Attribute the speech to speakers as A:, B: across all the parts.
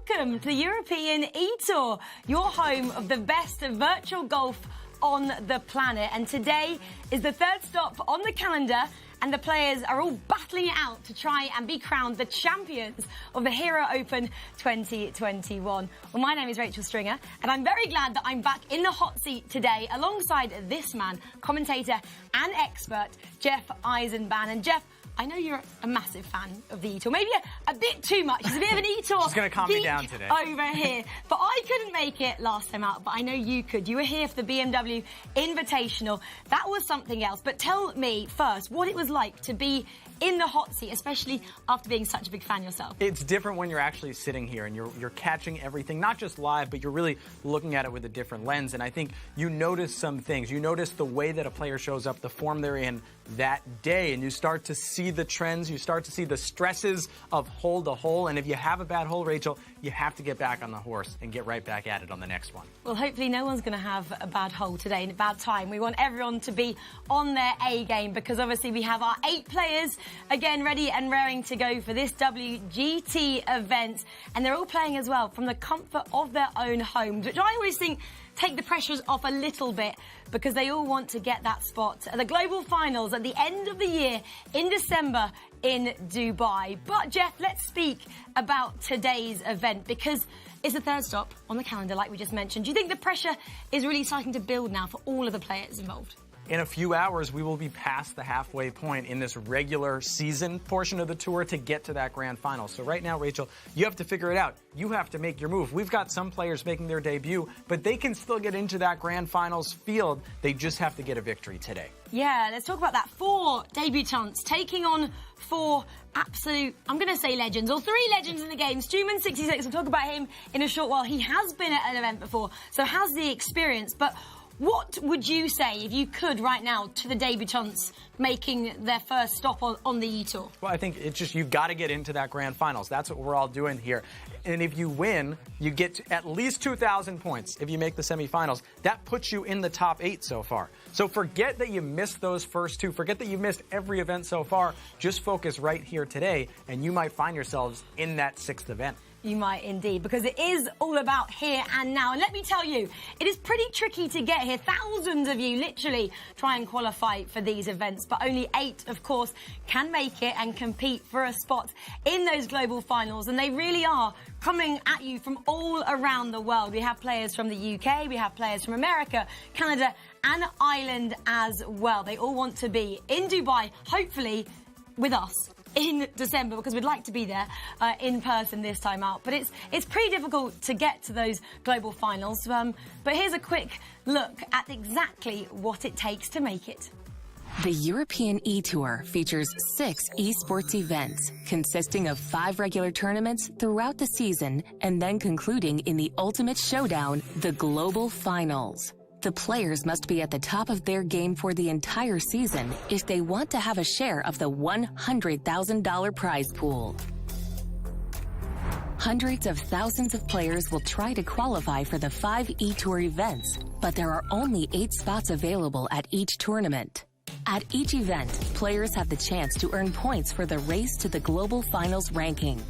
A: welcome to the European eTour, your home of the best virtual golf on the planet. And today is the third stop on the calendar, and the players are all battling it out to try and be crowned the champions of the Hero Open 2021. Well, my name is Rachel Stringer, and I'm very glad that I'm back in the hot seat today alongside this man, commentator and expert, Jeff Eisenbahn. And Jeff, I know you're a massive fan of the eTour, maybe a bit too much. It's a bit of an eTour.
B: She's going to calm me down today.
A: Over here. But I couldn't make it last time out, but I know you could. You were here for the BMW Invitational. That was something else. But tell me first what it was like to be in the hot seat, especially after being such a big fan yourself.
B: It's different when you're actually sitting here and you're catching everything, not just live, but you're really looking at it with a different lens. And I think you notice some things. You notice the way that a player shows up, the form they're in that day, and you start to see the trends. You start to see the stresses of hole to hole. And if you have a bad hole, Rachel, you have to get back on the horse and get right back at it on the next one.
A: Well, hopefully no one's going to have a bad hole today and a bad time. We want everyone to be on their A game, because obviously we have our 8 players again ready and raring to go for this WGT event, and they're all playing as well from the comfort of their own homes, which I always think take the pressures off a little bit, because they all want to get that spot at the global finals at the end of the year in December in Dubai. But Jeff, let's speak about today's event, because it's the third stop on the calendar, like we just mentioned. Do you think the pressure is really starting to build now for all of the players involved?
B: In a few hours, we will be past the halfway point in this regular season portion of the tour to get to that grand final. So right now, Rachel, you have to figure it out. You have to make your move. We've got some players making their debut, but they can still get into that grand finals field. They just have to get a victory today.
A: Yeah, let's talk about that. 4 debutants taking on 4 absolute, I'm going to say legends, or 3 legends in the game. Steumman, 66, we'll talk about him in a short while. He has been at an event before, so has the experience. But what would you say, if you could right now, to the debutants making their first stop on the eTour?
B: Well, I think it's just you've got to get into that grand finals. That's what we're all doing here. And if you win, you get to at least 2,000 points if you make the semifinals. That puts you in the top 8 so far. So forget that you missed those first 2. Forget that you missed every event so far. Just focus right here today, and you might find yourselves in that 6th event.
A: You might indeed, because it is all about here and now. And let me tell you, it is pretty tricky to get here. Thousands of you literally try and qualify for these events, but only 8, of course, can make it and compete for a spot in those global finals. And they really are coming at you from all around the world. We have players from the UK, we have players from America, Canada, and Ireland as well. They all want to be in Dubai, hopefully with us in December, because we'd like to be there in person this time out. But it's pretty difficult to get to those global finals. But here's a quick look at exactly what it takes to make it.
C: The European eTour features 6 esports events consisting of 5 regular tournaments throughout the season, and then concluding in the ultimate showdown, the global finals. The players must be at the top of their game for the entire season if they want to have a share of the $100,000 prize pool. Hundreds of thousands of players will try to qualify for the 5 eTour events, but there are only 8 spots available at each tournament. At each event, players have the chance to earn points for the race to the global finals ranking.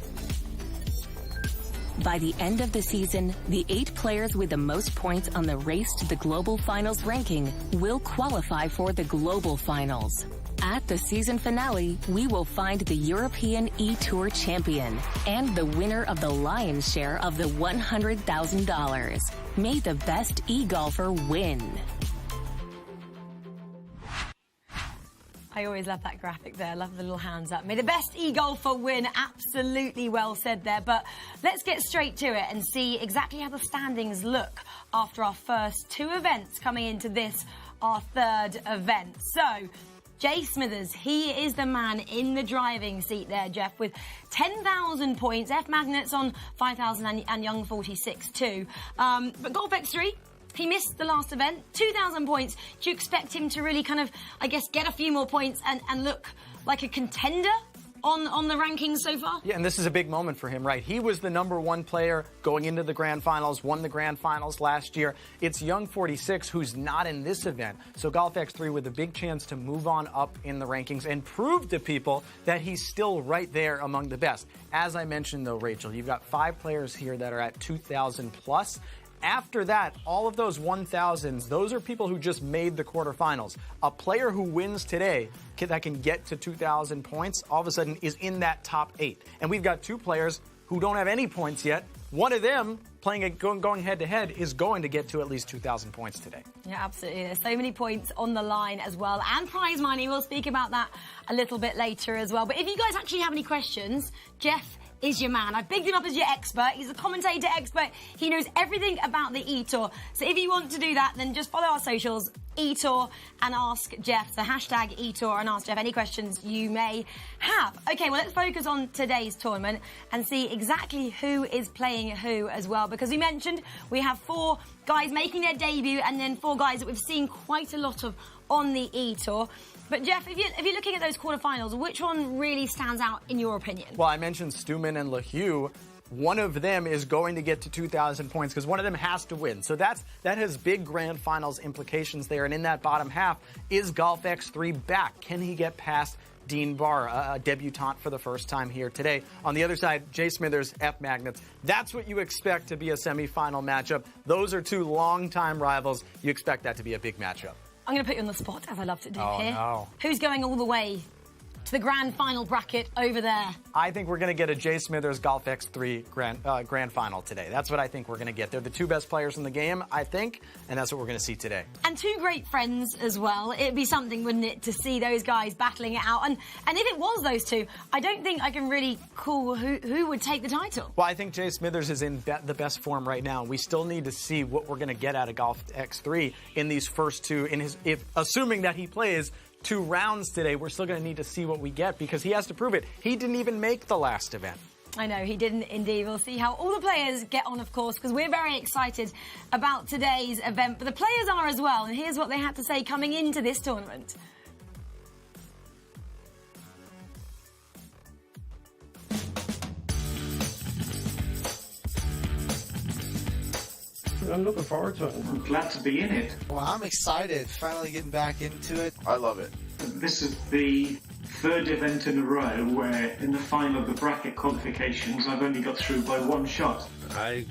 C: By the end of the season, the 8 players with the most points on the race to the global finals ranking will qualify for the global finals. At the season finale, we will find the European eTour champion and the winner of the lion's share of the $100,000. May the best e-golfer win.
A: I always love that graphic there. I love the little hands up. May the best e-golfer win. Absolutely well said there. But let's get straight to it and see exactly how the standings look after our first 2 events coming into this, our 3rd event. So, Jay Smithers, he is the man in the driving seat there, Jeff, with 10,000 points. F Magnets on 5,000 and Young 46 too. But Golf X3, he missed the last event, 2,000 points. Do you expect him to really kind of, I guess, get a few more points and look like a contender on the rankings so far?
B: Yeah, and this is a big moment for him, right? He was the #1 player going into the Grand Finals, won the Grand Finals last year. It's young 46 who's not in this event. So Golf X3 with a big chance to move on up in the rankings and prove to people that he's still right there among the best. As I mentioned, though, Rachel, you've got 5 players here that are at 2,000 plus. After that, all of those 1,000s, those are people who just made the quarterfinals. A player who wins today that can get to 2,000 points, all of a sudden is in that top 8. And we've got 2 players who don't have any points yet. One of them, going head-to-head, is going to get to at least 2,000 points today.
A: Yeah, absolutely. There's so many points on the line as well. And prize money. We'll speak about that a little bit later as well. But if you guys actually have any questions, Jeff is your man. I bigged him up as your expert. He's a commentator expert. He knows everything about the eTour. So if you want to do that, then just follow our socials, eTour, and ask Jeff. So hashtag eTour and ask Jeff any questions you may have. Okay, well, let's focus on today's tournament and see exactly who is playing who as well. Because we mentioned we have 4 guys making their debut and then 4 guys that we've seen quite a lot of on the eTour. But Jeff, if you're looking at those quarterfinals, which one really stands out in your opinion?
B: Well, I mentioned Steumman and Hugh. One of them is going to get to 2,000 points because one of them has to win. So that has big Grand Finals implications there. And in that bottom half, is Golf X3 back? Can he get past Dean Barr, a debutante for the first time here today? On the other side, Jay Smithers, F Magnets. That's what you expect to be a semifinal matchup. Those are 2 longtime rivals. You expect that to be a big matchup.
A: I'm going to put you on the spot, as I love to do here.
B: No.
A: Who's going all the way to the Grand Final bracket over there?
B: I think we're going to get a Jay Smithers Golf X3 Grand Final today. That's what I think we're going to get. They're the 2 best players in the game, I think, and that's what we're going to see today.
A: And 2 great friends as well. It'd be something, wouldn't it, to see those guys battling it out. And if it was those 2, I don't think I can really call who would take the title.
B: Well, I think Jay Smithers is in the best form right now. We still need to see what we're going to get out of Golf X3 in these first 2. Assuming that he plays 2 rounds today, we're still going to need to see what we get because he has to prove it. He didn't even make the last event.
A: I know, he didn't indeed. We'll see how all the players get on, of course, because we're very excited about today's event. But the players are as well, and here's what they had to say coming into this tournament.
D: I'm looking forward to it.
E: I'm glad to be in it.
F: Well, I'm excited, finally getting back into it.
G: I love it.
E: This is the 3rd event in a row where in the final of the bracket qualifications I've only got through by 1 shot.
D: I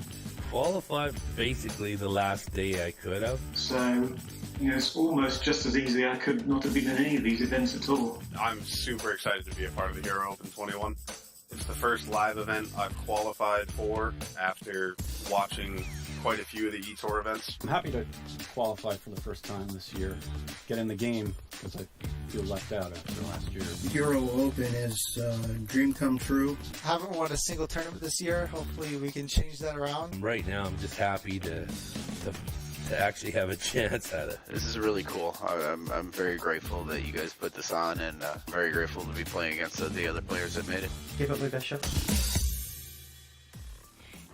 D: qualified basically the last day I could have.
E: So, it's almost just as easy. I could not have been in any of these events at all.
G: I'm super excited to be a part of the Hero Open 21. It's the first live event I've qualified for after watching quite a few of the eTour events.
H: I'm happy to qualify for the first time this year, get in the game, because I feel left out after last year.
I: Euro Open is a dream come true.
F: Haven't won a single tournament this year. Hopefully we can change that around.
D: Right now, I'm just happy to actually have a chance at it.
J: This is really cool. I'm very grateful that you guys put this on, and very grateful to be playing against the other players that made it.
D: Keep up my best shot.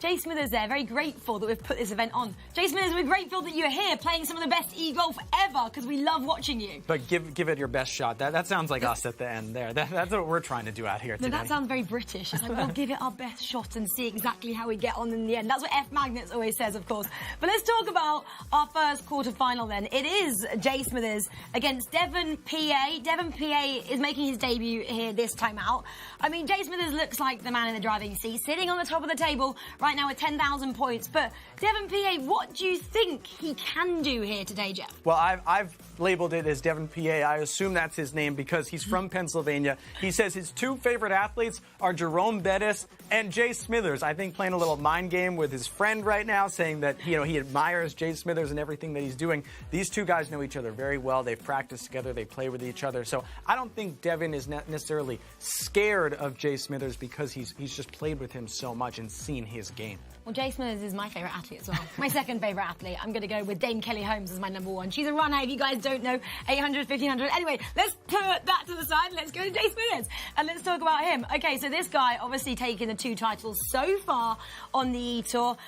A: Jay Smithers there, very grateful that we've put this event on. Jay Smithers, we're grateful that you're here playing some of the best e-golf ever because we love watching you.
B: But give it your best shot. That sounds like us at the end there. That's what we're trying to do out here today.
A: No, that sounds very British. It's like, we'll give it our best shot and see exactly how we get on in the end. That's what F Magnets always says, of course. But let's talk about our first quarterfinal then. It is Jay Smithers against Devon PA. Devon PA is making his debut here this time out. I mean, Jay Smithers looks like the man in the driving seat, sitting on the top of the table right now with 10,000 points. But Devon PA, what do you think he can do here today, Jeff?
B: Well, I've labeled it as Devon PA. I assume that's his name because he's from Pennsylvania. He says his 2 favorite athletes are Jerome Bettis and Jay Smithers. I think playing a little mind game with his friend right now, saying that he admires Jay Smithers and everything that he's doing. These 2 guys know each other very well. They've practiced together. They play with each other. So I don't think Devon is necessarily scared of Jay Smithers because he's just played with him so much and seen his game.
A: Well, Jay Smithers is my favourite athlete as well. My second favourite athlete. I'm going to go with Dame Kelly Holmes as my number 1. She's a runner, if you guys don't know, 800, 1500. Anyway, let's put that to the side. Let's go to Jay Smithers and let's talk about him. Okay, so this guy obviously taking the 2 titles so far on the eTour.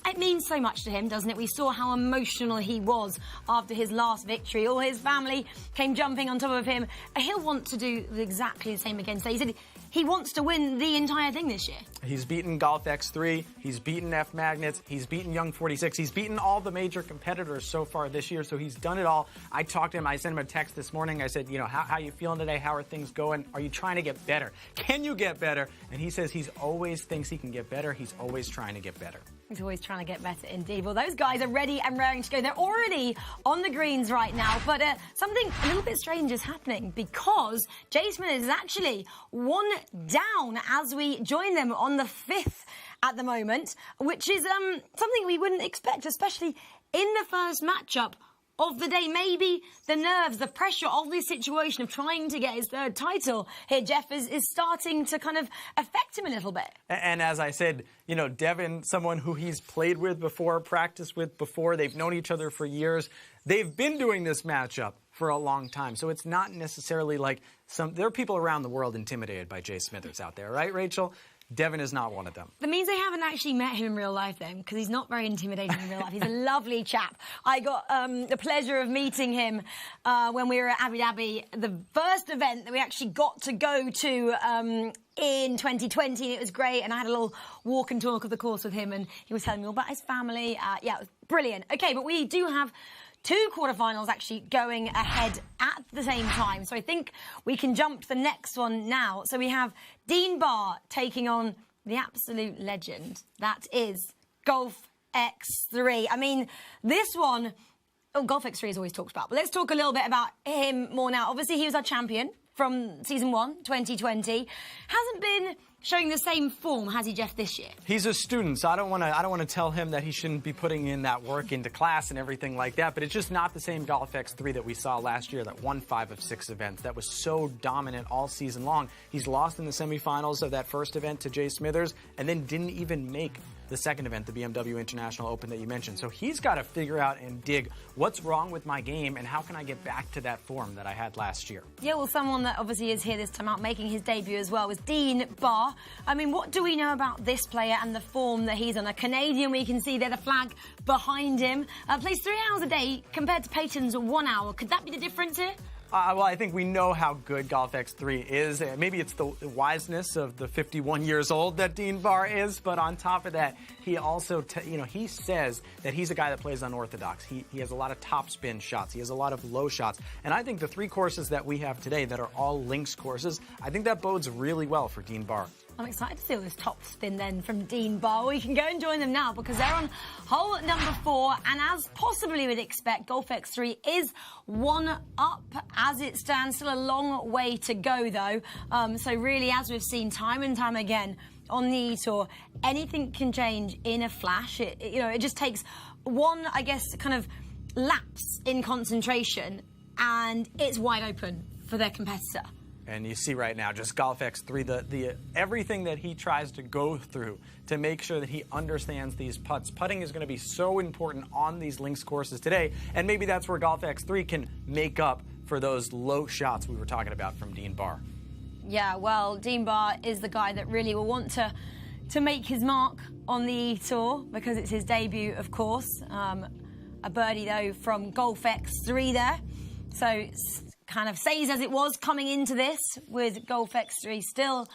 A: It means so much to him, doesn't it? We saw how emotional he was after his last victory. All his family came jumping on top of him. He'll want to do exactly the same again today. He said he wants to win the entire thing this year.
B: He's beaten Golf X3, he's beaten F Magnets, he's beaten Young 46, he's beaten all the major competitors so far this year, so he's done it all. I talked to him, I sent him a text this morning, I said, you know, how you feeling today? How are things going? Are you trying to get better? Can you get better? And he says he's always thinks he can get better, he's always trying to get better.
A: He's always trying to get better indeed. Well, those guys are ready and raring to go. They're already on the greens right now, but something a little bit strange is happening because Jay Smith is actually 1 down as we join them on the 5th at the moment, which is something we wouldn't expect, especially in the first matchup of the day. Maybe the nerves, the pressure of this situation of trying to get his 3rd title here, Jeff, is starting to kind of affect him a little bit.
B: And as I said, you know, Devon, someone who he's played with before, practiced with before, they've known each other for years. They've been doing this matchup for a long time, so it's not necessarily like there are people around the world intimidated by Jay Smithers out there, right, Rachel? Devon is not one of them.
A: That means they haven't actually met him in real life then, because he's not very intimidating in real life. He's a lovely chap. I got the pleasure of meeting him when we were at Abu Dhabi, the first event that we actually got to go to in 2020, and it was great, and I had a little walk and talk of the course with him, and he was telling me all about his family. Yeah, it was brilliant. Okay, but we do have 2 quarterfinals actually going ahead at the same time. So I think we can jump to the next one now. So we have Dean Barr taking on the absolute legend. That is Golf X3. I mean, this one, Golf X3 is always talked about, but let's talk a little bit about him more now. Obviously, he was our champion from season 1, 2020. Hasn't been showing the same form, has he, Jeff, this year? He's
B: a student, so I don't want to tell him that he shouldn't be putting in that work into class and everything like that, but it's just not the same Golf X3 that we saw last year that won 5 of 6 events. That was so dominant all season long. He's lost in the semifinals of that first event to Jay Smithers and then didn't even make the second event, the BMW International Open that you mentioned. So he's got to figure out and dig what's wrong with my game and how can I get back to that form that I had last year.
A: Yeah, well, someone that obviously is here this time out making his debut as well was Dean Barr. I mean, what do we know about this player and the form that he's on? A Canadian, we can see there the flag behind him. Plays 3 hours a day compared to Peyton's 1 hour. Could that be the difference here?
B: Well, I think we know how good Golf X3 is. Maybe it's the wiseness of the 51 years old that Dean Barr is, but on top of that, he also, he says that he's a guy that plays unorthodox. He has a lot of topspin shots. He has a lot of low shots. And I think the 3 courses that we have today that are all links courses, I think that bodes really well for Dean Barr.
A: I'm excited to see all this top spin then from Dean Barr. We can go and join them now because they're on hole number 4. And as possibly we'd expect, Golf X3 is 1 up as it stands. Still a long way to go, though. So really, as we've seen time and time again on the eTour, anything can change in a flash. It just takes one, I guess, kind of lapse in concentration, and it's wide open for their competitor.
B: And you see right now, just Golf X3, the everything that he tries to go through to make sure that he understands these putts. Putting is going to be so important on these links courses today, and maybe that's where Golf X3 can make up for those low shots we were talking about from Dean Barr.
A: Yeah, well, Dean Barr is the guy that really will want to make his mark on the eTour because it's his debut, of course. A birdie, though, from Golf X3 there. So kind of says as it was coming into this with Golf X3 still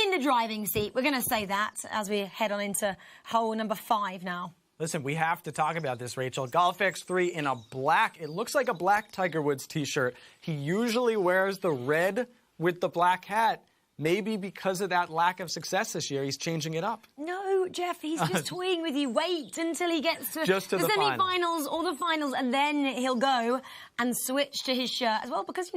A: in the driving seat. We're going to say that as we head on into hole number 5 now.
B: Listen, we have to talk about this, Rachel. Golf X3 in a black, it looks like a black Tiger Woods t-shirt. He usually wears the red with the black hat. Maybe because of that lack of success this year, he's changing it up.
A: No, Jeff, he's just toying with you. Wait until he gets to
B: the
A: semi-finals or the finals, and then he'll go and switch to his shirt as well, because,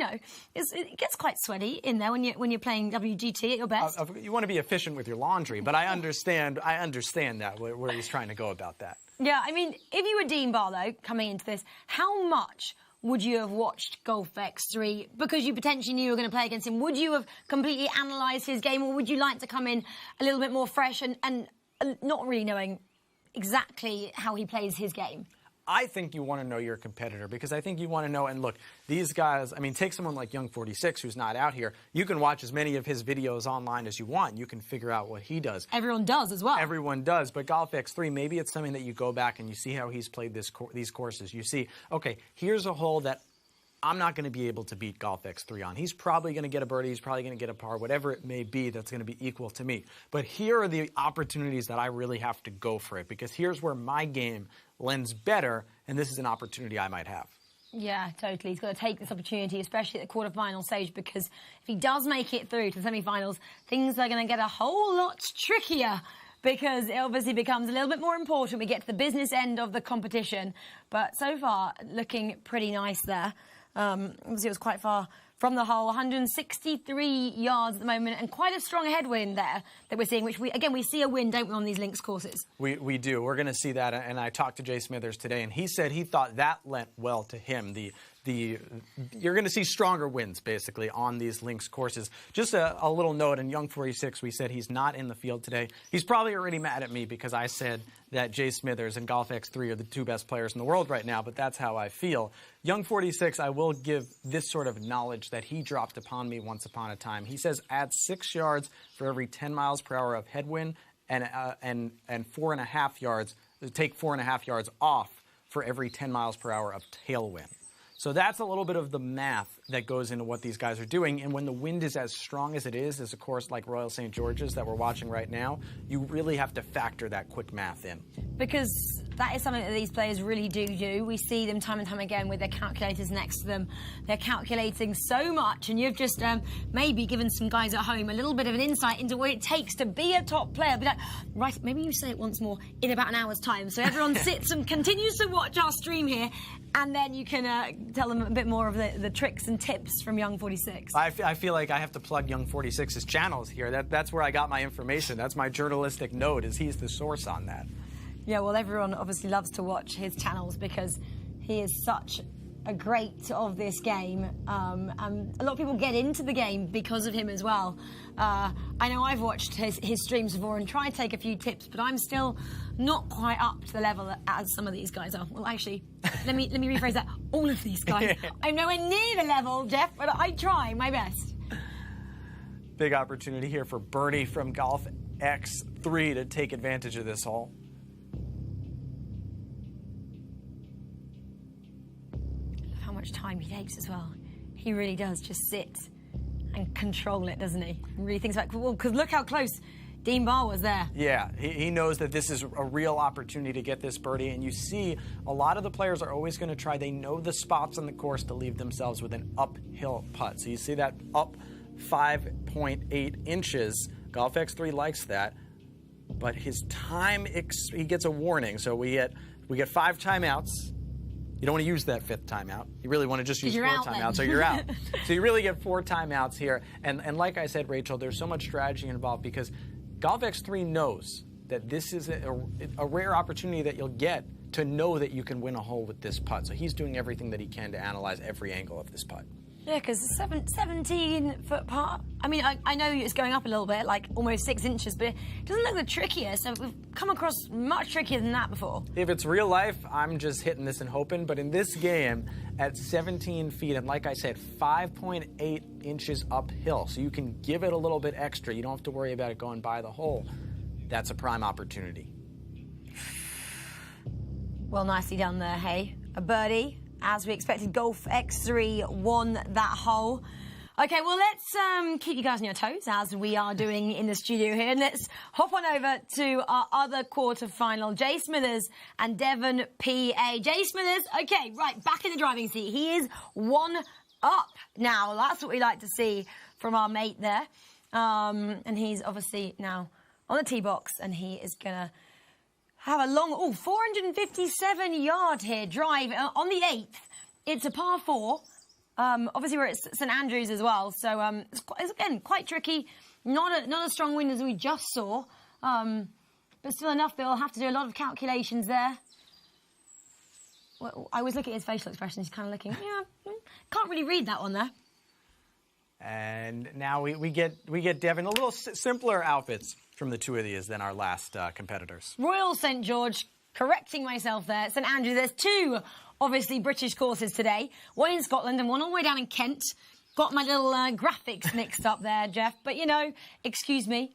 A: it gets quite sweaty in there when you're playing WGT at your best.
B: You want to be efficient with your laundry, but I understand that, where he's trying to go about that.
A: Yeah, I mean, if you were Dean Barr, though, coming into this, how much would you have watched Golf X3 because you potentially knew you were going to play against him? Would you have completely analysed his game, or would you like to come in a little bit more fresh and not really knowing exactly how he plays his game?
B: I think you want to know your competitor, because I think you want to know, and look, these guys, I mean, take someone like Young 46 who's not out here. You can watch as many of his videos online as you want. You can figure out what he does.
A: Everyone does as well.
B: Everyone does, but Golf X3, maybe it's something that you go back and you see how he's played these courses. You see, okay, here's a hole that I'm not going to be able to beat Golf X3 on. He's probably going to get a birdie. He's probably going to get a par, whatever it may be that's going to be equal to me. But here are the opportunities that I really have to go for it, because here's where my game lends better, and this is an opportunity I might have.
A: Yeah, totally. He's got to take this opportunity, especially at the quarterfinal stage, because if he does make it through to the semifinals, things are going to get a whole lot trickier, because it obviously becomes a little bit more important. We get to the business end of the competition. But so far, looking pretty nice there. Obviously, it was quite far from the hole, 163 yards at the moment, and quite a strong headwind there that we're seeing, which we see a wind, don't we, on these links courses?
B: We do. We're going to see that, and I talked to Jay Smithers today, and he said he thought that lent well to him. You're going to see stronger winds, basically, on these links courses. Just a little note, in Young 46, we said he's not in the field today. He's probably already mad at me because I said that Jay Smithers and Golf X3 are the two best players in the world right now, but that's how I feel. Young 46, I will give this sort of knowledge that he dropped upon me once upon a time. He says add 6 yards for every 10 miles per hour of headwind, and 4.5 yards, take 4.5 yards off for every 10 miles per hour of tailwind. So that's a little bit of the math that goes into what these guys are doing. And when the wind is as strong as it is a course like Royal St. George's that we're watching right now, you really have to factor that quick math in. Because that is something that these players really do. We see them time and time again with their calculators next to them. They're calculating so much, and you've just maybe given some guys at home a little bit of an insight into what it takes to be a top player. Be like, right, maybe you say it once more in about an hour's time. So everyone sits and continues to watch our stream here, and then you can tell them a bit more of the tricks and tips from Young 46. I feel like I have to plug Young 46's channels here. That's where I got my information. That's my journalistic note, is he's the source on that.
A: Yeah, well, everyone obviously loves to watch his channels because he is such a great of this game. And a lot of people get into the game because of him as well. I know I've watched his streams before and tried to take a few tips, but I'm still not quite up to the level as some of these guys are. Well, actually, let me rephrase that. All of these guys. I'm nowhere near the level, Jeff, but I try my best.
B: Big opportunity here for Bernie from Golf X3 to take advantage of this hole.
A: How much time he takes as well. He really does just sit and control it, doesn't he? Really thinks about, well, because look how close Dean Barr was there.
B: Yeah, he knows that this is a real opportunity to get this birdie, and you see a lot of the players are always going to try. They know the spots on the course to leave themselves with an uphill putt. So you see that up 5.8 inches. Golf X3 likes that, but his time, he gets a warning. So we get 5 timeouts. You don't want to use that 5th timeout. You really want to just use 4 timeouts, so you're out. So you really get 4 timeouts here. And like I said, Rachel, there's so much strategy involved because Golf X3 knows that this is a rare opportunity that you'll get to know that you can win a hole with this putt. So he's doing everything that he can to analyze every angle of this putt.
A: Yeah, because 17-foot par. I mean, I know it's going up a little bit, like almost 6 inches, but it doesn't look the trickiest. So we've come across much trickier than that before.
B: If it's real life, I'm just hitting this and hoping. But in this game, at 17 feet, and like I said, 5.8 inches uphill, so you can give it a little bit extra. You don't have to worry about it going by the hole. That's a prime opportunity.
A: Well, nicely done there, hey. A birdie. As we expected, Golf X3 won that hole. Okay, well, let's keep you guys on your toes, as we are doing in the studio here. And let's hop on over to our other quarterfinal, Jay Smithers and Devon PA. Jay Smithers, okay, right, back in the driving seat. He is 1 up now. That's what we like to see from our mate there. And he's obviously now on the tee box, and he is going to have a long, 457-yard here drive on the 8th. It's a par 4. Obviously, we're at St Andrews as well, so it's again quite tricky. Not a strong wind as we just saw, but still enough. They'll have to do a lot of calculations there. Well, I was looking at his facial expressions. He's kind of looking, yeah, can't really read that one there.
B: And now we get Devon a little simpler outfits from the two of these than our last competitors.
A: Royal St George, correcting myself there. St Andrews, there's 2, obviously, British courses today. One in Scotland and one all the way down in Kent. Got my little graphics mixed up there, Jeff. But, you know, excuse me.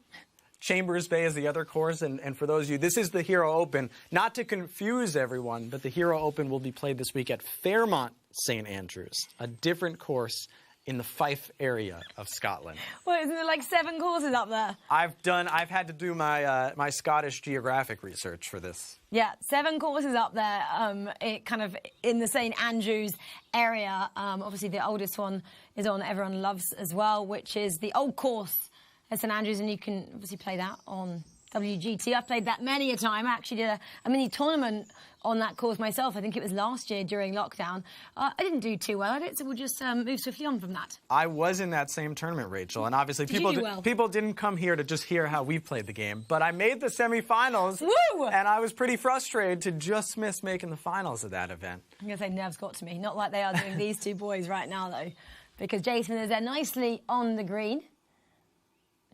B: Chambers Bay is the other course, and for those of you, this is the Hero Open. Not to confuse everyone, but the Hero Open will be played this week at Fairmont St Andrews, a different course in the Fife area of Scotland.
A: Well, isn't there like 7 courses up there?
B: I've had to do my my Scottish geographic research for this.
A: Yeah, 7 courses up there, it kind of in the St Andrews area. Obviously, the oldest one is on Everyone Loves as well, which is the old course at St Andrews, and you can obviously play that on WGT. I've played that many a time. I actually did a mini tournament on that course myself. I think it was last year during lockdown. I didn't do too well at it, so we'll just move swiftly on from that.
B: I was in that same tournament, Rachel, and obviously people didn't come here to just hear how we played the game, but I made the semifinals.
A: Woo! And
B: I was pretty frustrated to just miss making the finals of that event.
A: I'm going to say nerves got to me. Not like they are doing these 2 boys right now, though, because Jason is there nicely on the green.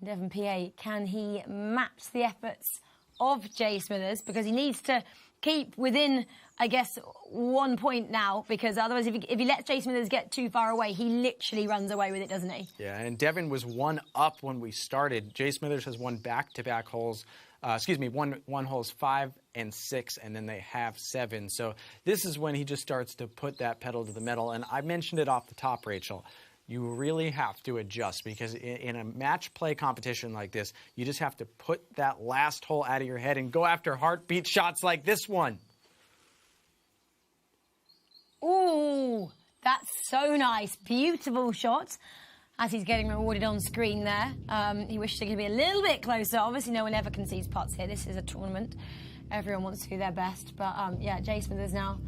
A: Devon PA, can he match the efforts of Jay Smithers? Because he needs to keep within, I guess, 1 point now, because otherwise if he lets Jay Smithers get too far away, he literally runs away with it, doesn't he?
B: Yeah, and Devon was 1 up when we started. Jay Smithers has won back-to-back holes. Won holes 5 and 6, and then they have 7. So this is when he just starts to put that pedal to the metal. And I mentioned it off the top, Rachel. You really have to adjust, because in a match play competition like this, you just have to put that last hole out of your head and go after heartbeat shots like this one.
A: Ooh, that's so nice. Beautiful shot as he's getting rewarded on screen there. He wished he could be a little bit closer. Obviously, no one ever concedes putts here. This is a tournament. Everyone wants to do their best. But, yeah, Jay Smithers now,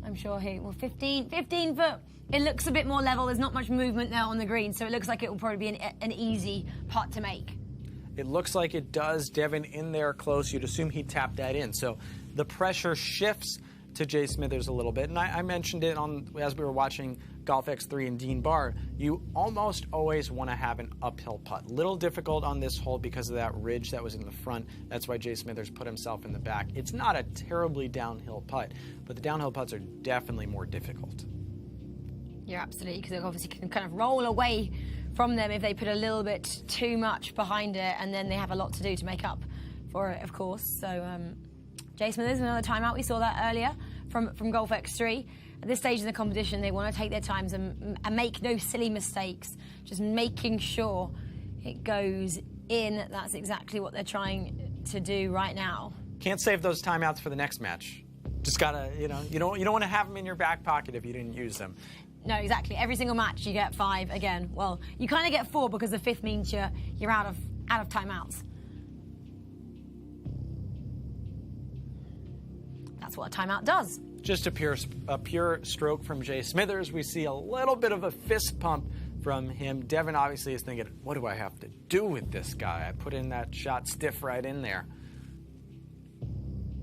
A: I'm sure 15 foot. It looks a bit more level. There's not much movement there on the green, so it looks like it will probably be an easy putt to make.
B: It looks like it does. Devon in there close. You'd assume he tapped that in. So the pressure shifts to Jay Smithers a little bit. And I mentioned it as we were watching Golf X3 and Dean Barr. You almost always want to have an uphill putt. Little difficult on this hole because of that ridge that was in the front. That's why Jay Smithers put himself in the back. It's not a terribly downhill putt, but the downhill putts are definitely more difficult.
A: Yeah, absolutely, because they obviously can kind of roll away from them if they put a little bit too much behind it, and then they have a lot to do to make up for it, of course. So, Jay Smithers, another timeout. We saw that earlier from Golf X3. At this stage in the competition, they want to take their times and make no silly mistakes, just making sure it goes in. That's exactly what they're trying to do right now.
B: Can't save those timeouts for the next match. Just gotta, you don't want to have them in your back pocket if you didn't use them.
A: No, exactly. Every single match you get 5 again. Well, you kind of get 4 because the 5th means you're out of timeouts. That's what a timeout does.
B: Just a pure stroke from Jay Smithers. We see a little bit of a fist pump from him. Devon obviously is thinking, what do I have to do with this guy? I put in that shot stiff right in there.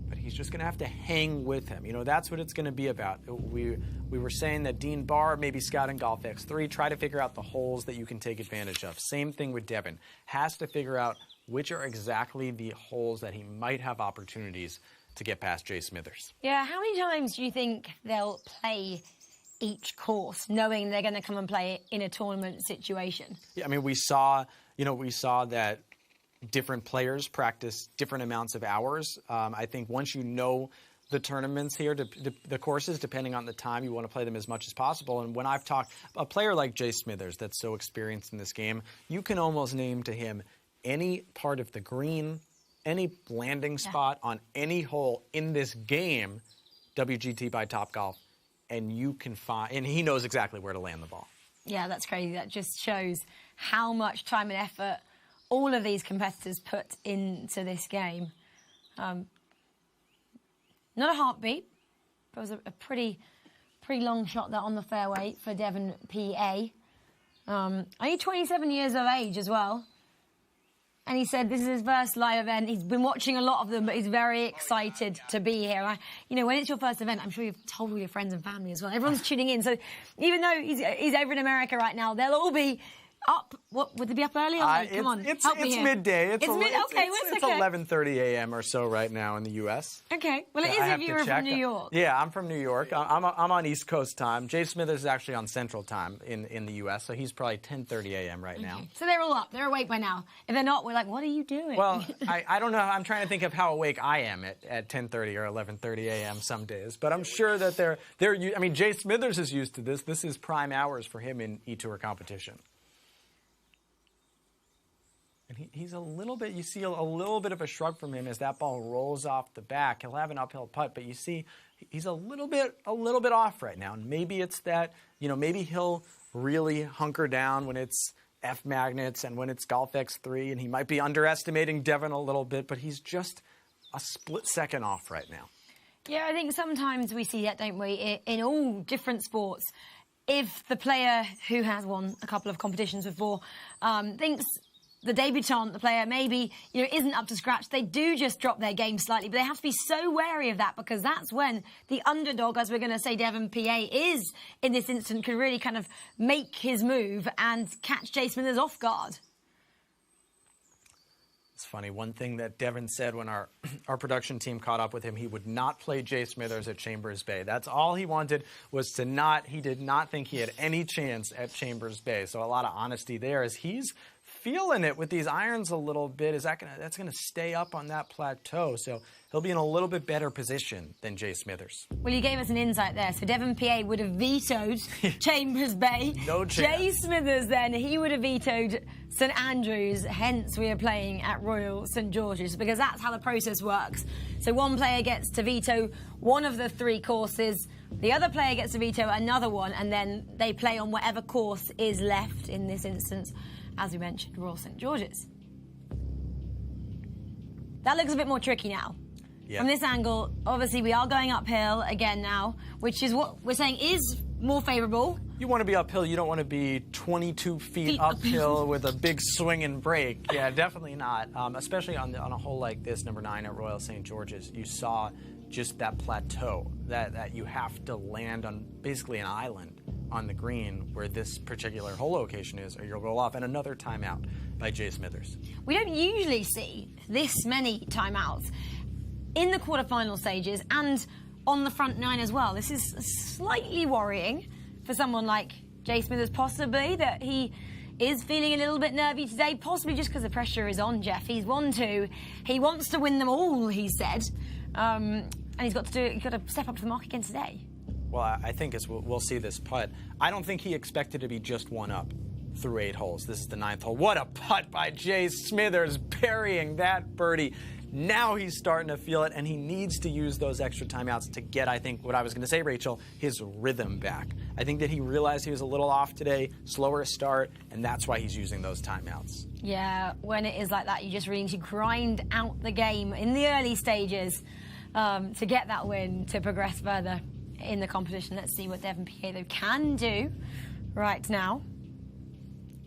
B: But he's just going to have to hang with him. That's what it's going to be about. We were saying that Dean Barr, maybe scouting Golf X3, try to figure out the holes that you can take advantage of. Same thing with Devon. Has to figure out which are exactly the holes that he might have opportunities to get past Jay Smithers.
A: Yeah, how many times do you think they'll play each course, knowing they're going to come and play it in a tournament situation?
B: Yeah, I mean, we saw that different players practice different amounts of hours. I think once you know the tournaments here, the courses, depending on the time, you want to play them as much as possible. And when I've talked, a player like Jay Smithers that's so experienced in this game, you can almost name to him any part of the green, any landing spot on any hole in this game, WGT by Topgolf, and you can find, and he knows exactly where to land the ball.
A: Yeah, that's crazy. That just shows how much time and effort all of these competitors put into this game. Not a heartbeat, but it was a pretty long shot there on the fairway for Devon PA. Only 27 years of age as well. And he said this is his first live event. He's been watching a lot of them, but he's very excited to be here. When it's your first event, I'm sure you've told all your friends and family as well. Everyone's tuning in. So even though he's over in America right now, they'll all be Up? What would it be up early? Come on,
B: it's
A: help me here.
B: midday. It's
A: okay,
B: it's 11:30 a.m. or so right now in the U.S.
A: Okay, well, it is if you were from New York.
B: Yeah, I'm from New York. I'm on East Coast time. Jay Smithers is actually on Central time in the U.S., so he's probably 10:30 a.m. right now.
A: So they're all up. They're awake by now. If they're not, we're like, what are you doing?
B: Well, I don't know. I'm trying to think of how awake I am at 10:30 or 11:30 a.m. some days, but I'm sure that they're. I mean, Jay Smithers is used to this. This is prime hours for him in eTour competition. And he's a little bit, you see a little bit of a shrug from him as that ball rolls off the back. He'll have an uphill putt, but you see he's a little bit off right now. And maybe it's that, maybe he'll really hunker down when it's F magnets and when it's Golf X3, and he might be underestimating Devon a little bit, but he's just a split second off right now.
A: Yeah, I think sometimes we see that, don't we, in all different sports. If the player who has won a couple of competitions before thinks the debutant, the player, maybe isn't up to scratch, they do just drop their game slightly. But they have to be so wary of that, because that's when the underdog, as we're going to say Devon PA is in this instant, can really kind of make his move and catch Jay Smithers off guard.
B: It's funny, one thing that Devon said when our production team caught up with him, he would not play Jay Smithers at Chambers Bay. That's all he wanted, was to he did not think he had any chance at Chambers Bay. So a lot of honesty there, as he's feeling it with these irons a little bit. That's gonna stay up on that plateau, so he'll be in a little bit better position than Jay Smithers.
A: Well, you gave us an insight there. So Devon PA would have vetoed Chambers Bay.
B: No chance.
A: Jay Smithers, then, he would have vetoed St Andrews. Hence, we are playing at Royal St George's, because that's how the process works. So one player gets to veto one of the three courses, the other player gets to veto another one, and then they play on whatever course is left, in this instance, as we mentioned, Royal St George's. That looks a bit more tricky now. Yeah. From this angle, obviously we are going uphill again now, which is what we're saying is more favourable.
B: You want to be uphill, you don't want to be 22 feet uphill with a big swing and break. Yeah, definitely not. Especially on a hole like this, number 9 at Royal St George's, you saw just that plateau that you have to land on basically an island on the green where this particular hole location is, or you'll go off. And another timeout by Jay Smithers. We
A: don't usually see this many timeouts in the quarterfinal stages and on the front 9 as well. This is slightly worrying for someone like Jay Smithers, possibly, that he is feeling a little bit nervy today, possibly just because the pressure is on Jeff. He's won 2. He wants to win them all, he said. And he's got to step up to the mark again today.
B: Well, I think as we'll see this putt, I don't think he expected to be just one up through 8 holes. This is the 9th hole. What a putt by Jay Smithers, burying that birdie. Now he's starting to feel it, and he needs to use those extra timeouts to get, I think, what I was going to say, Rachel, his rhythm back. I think that he realized he was a little off today, slower start, and that's why he's using those timeouts.
A: Yeah, when it is like that, you just really need to grind out the game in the early stages to get that win, to progress further in the competition. Let's see what Devon PA, though, can do right now.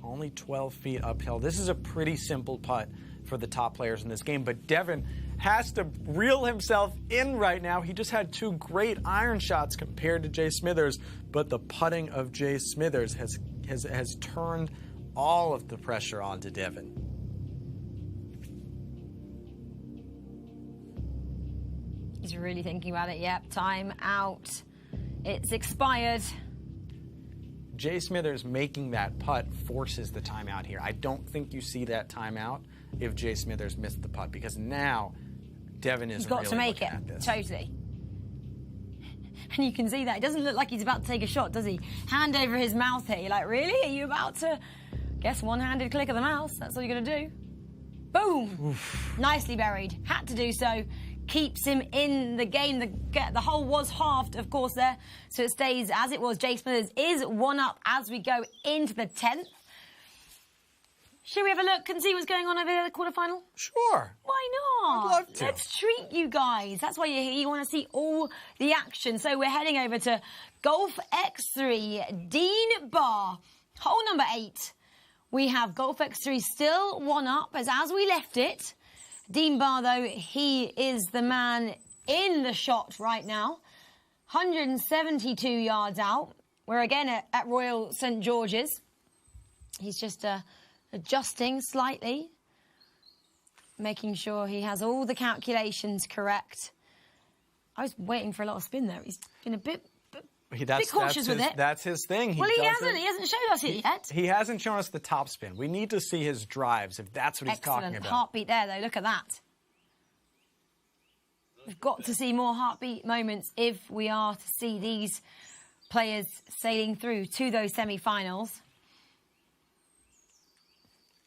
B: Only 12 feet uphill. This is a pretty simple putt for the top players in this game, but Devon has to reel himself in right now. He just had 2 great iron shots compared to Jay Smithers, but the putting of Jay Smithers has turned all of the pressure onto Devon.
A: He's really thinking about it. Yep, time out. It's expired.
B: Jay Smithers making that putt forces the timeout here. I don't think you see that timeout if Jay Smithers missed the putt, because now Devon is really looking at this.
A: He's got to make it, totally. And you can see that. It doesn't look like he's about to take a shot, does he? Hand over his mouth here. You're like, really? Are you about to? Guess one-handed click of the mouse. That's all you're going to do. Boom! Oof. Nicely buried. Had to do so. Keeps him in the game. The hole was halved, of course, there. So it stays as it was. Jay Smithers is 1 up as we go into the 10th. Should we have a look and see what's going on over there at the quarterfinal?
B: Sure.
A: Why not?
B: I'd love to.
A: Let's treat you guys. That's why you're here. You want to see all the action. So we're heading over to Golf X3, Dean Bar, hole number 8. We have Golf X3 still 1 up as we left it. Dean Bar, though, he is the man in the shot right now. 172 yards out. We're again at Royal St George's. He's just adjusting slightly, making sure he has all the calculations correct. I was waiting for a lot of spin there. He's been a bit cautious with it.
B: That's his thing.
A: He hasn't showed us it yet.
B: He hasn't shown us the top spin. We need to see his drives, if that's what he's talking about.
A: Excellent heartbeat there, though. Look at that. We've got to see more heartbeat moments if we are to see these players sailing through to those semi-finals.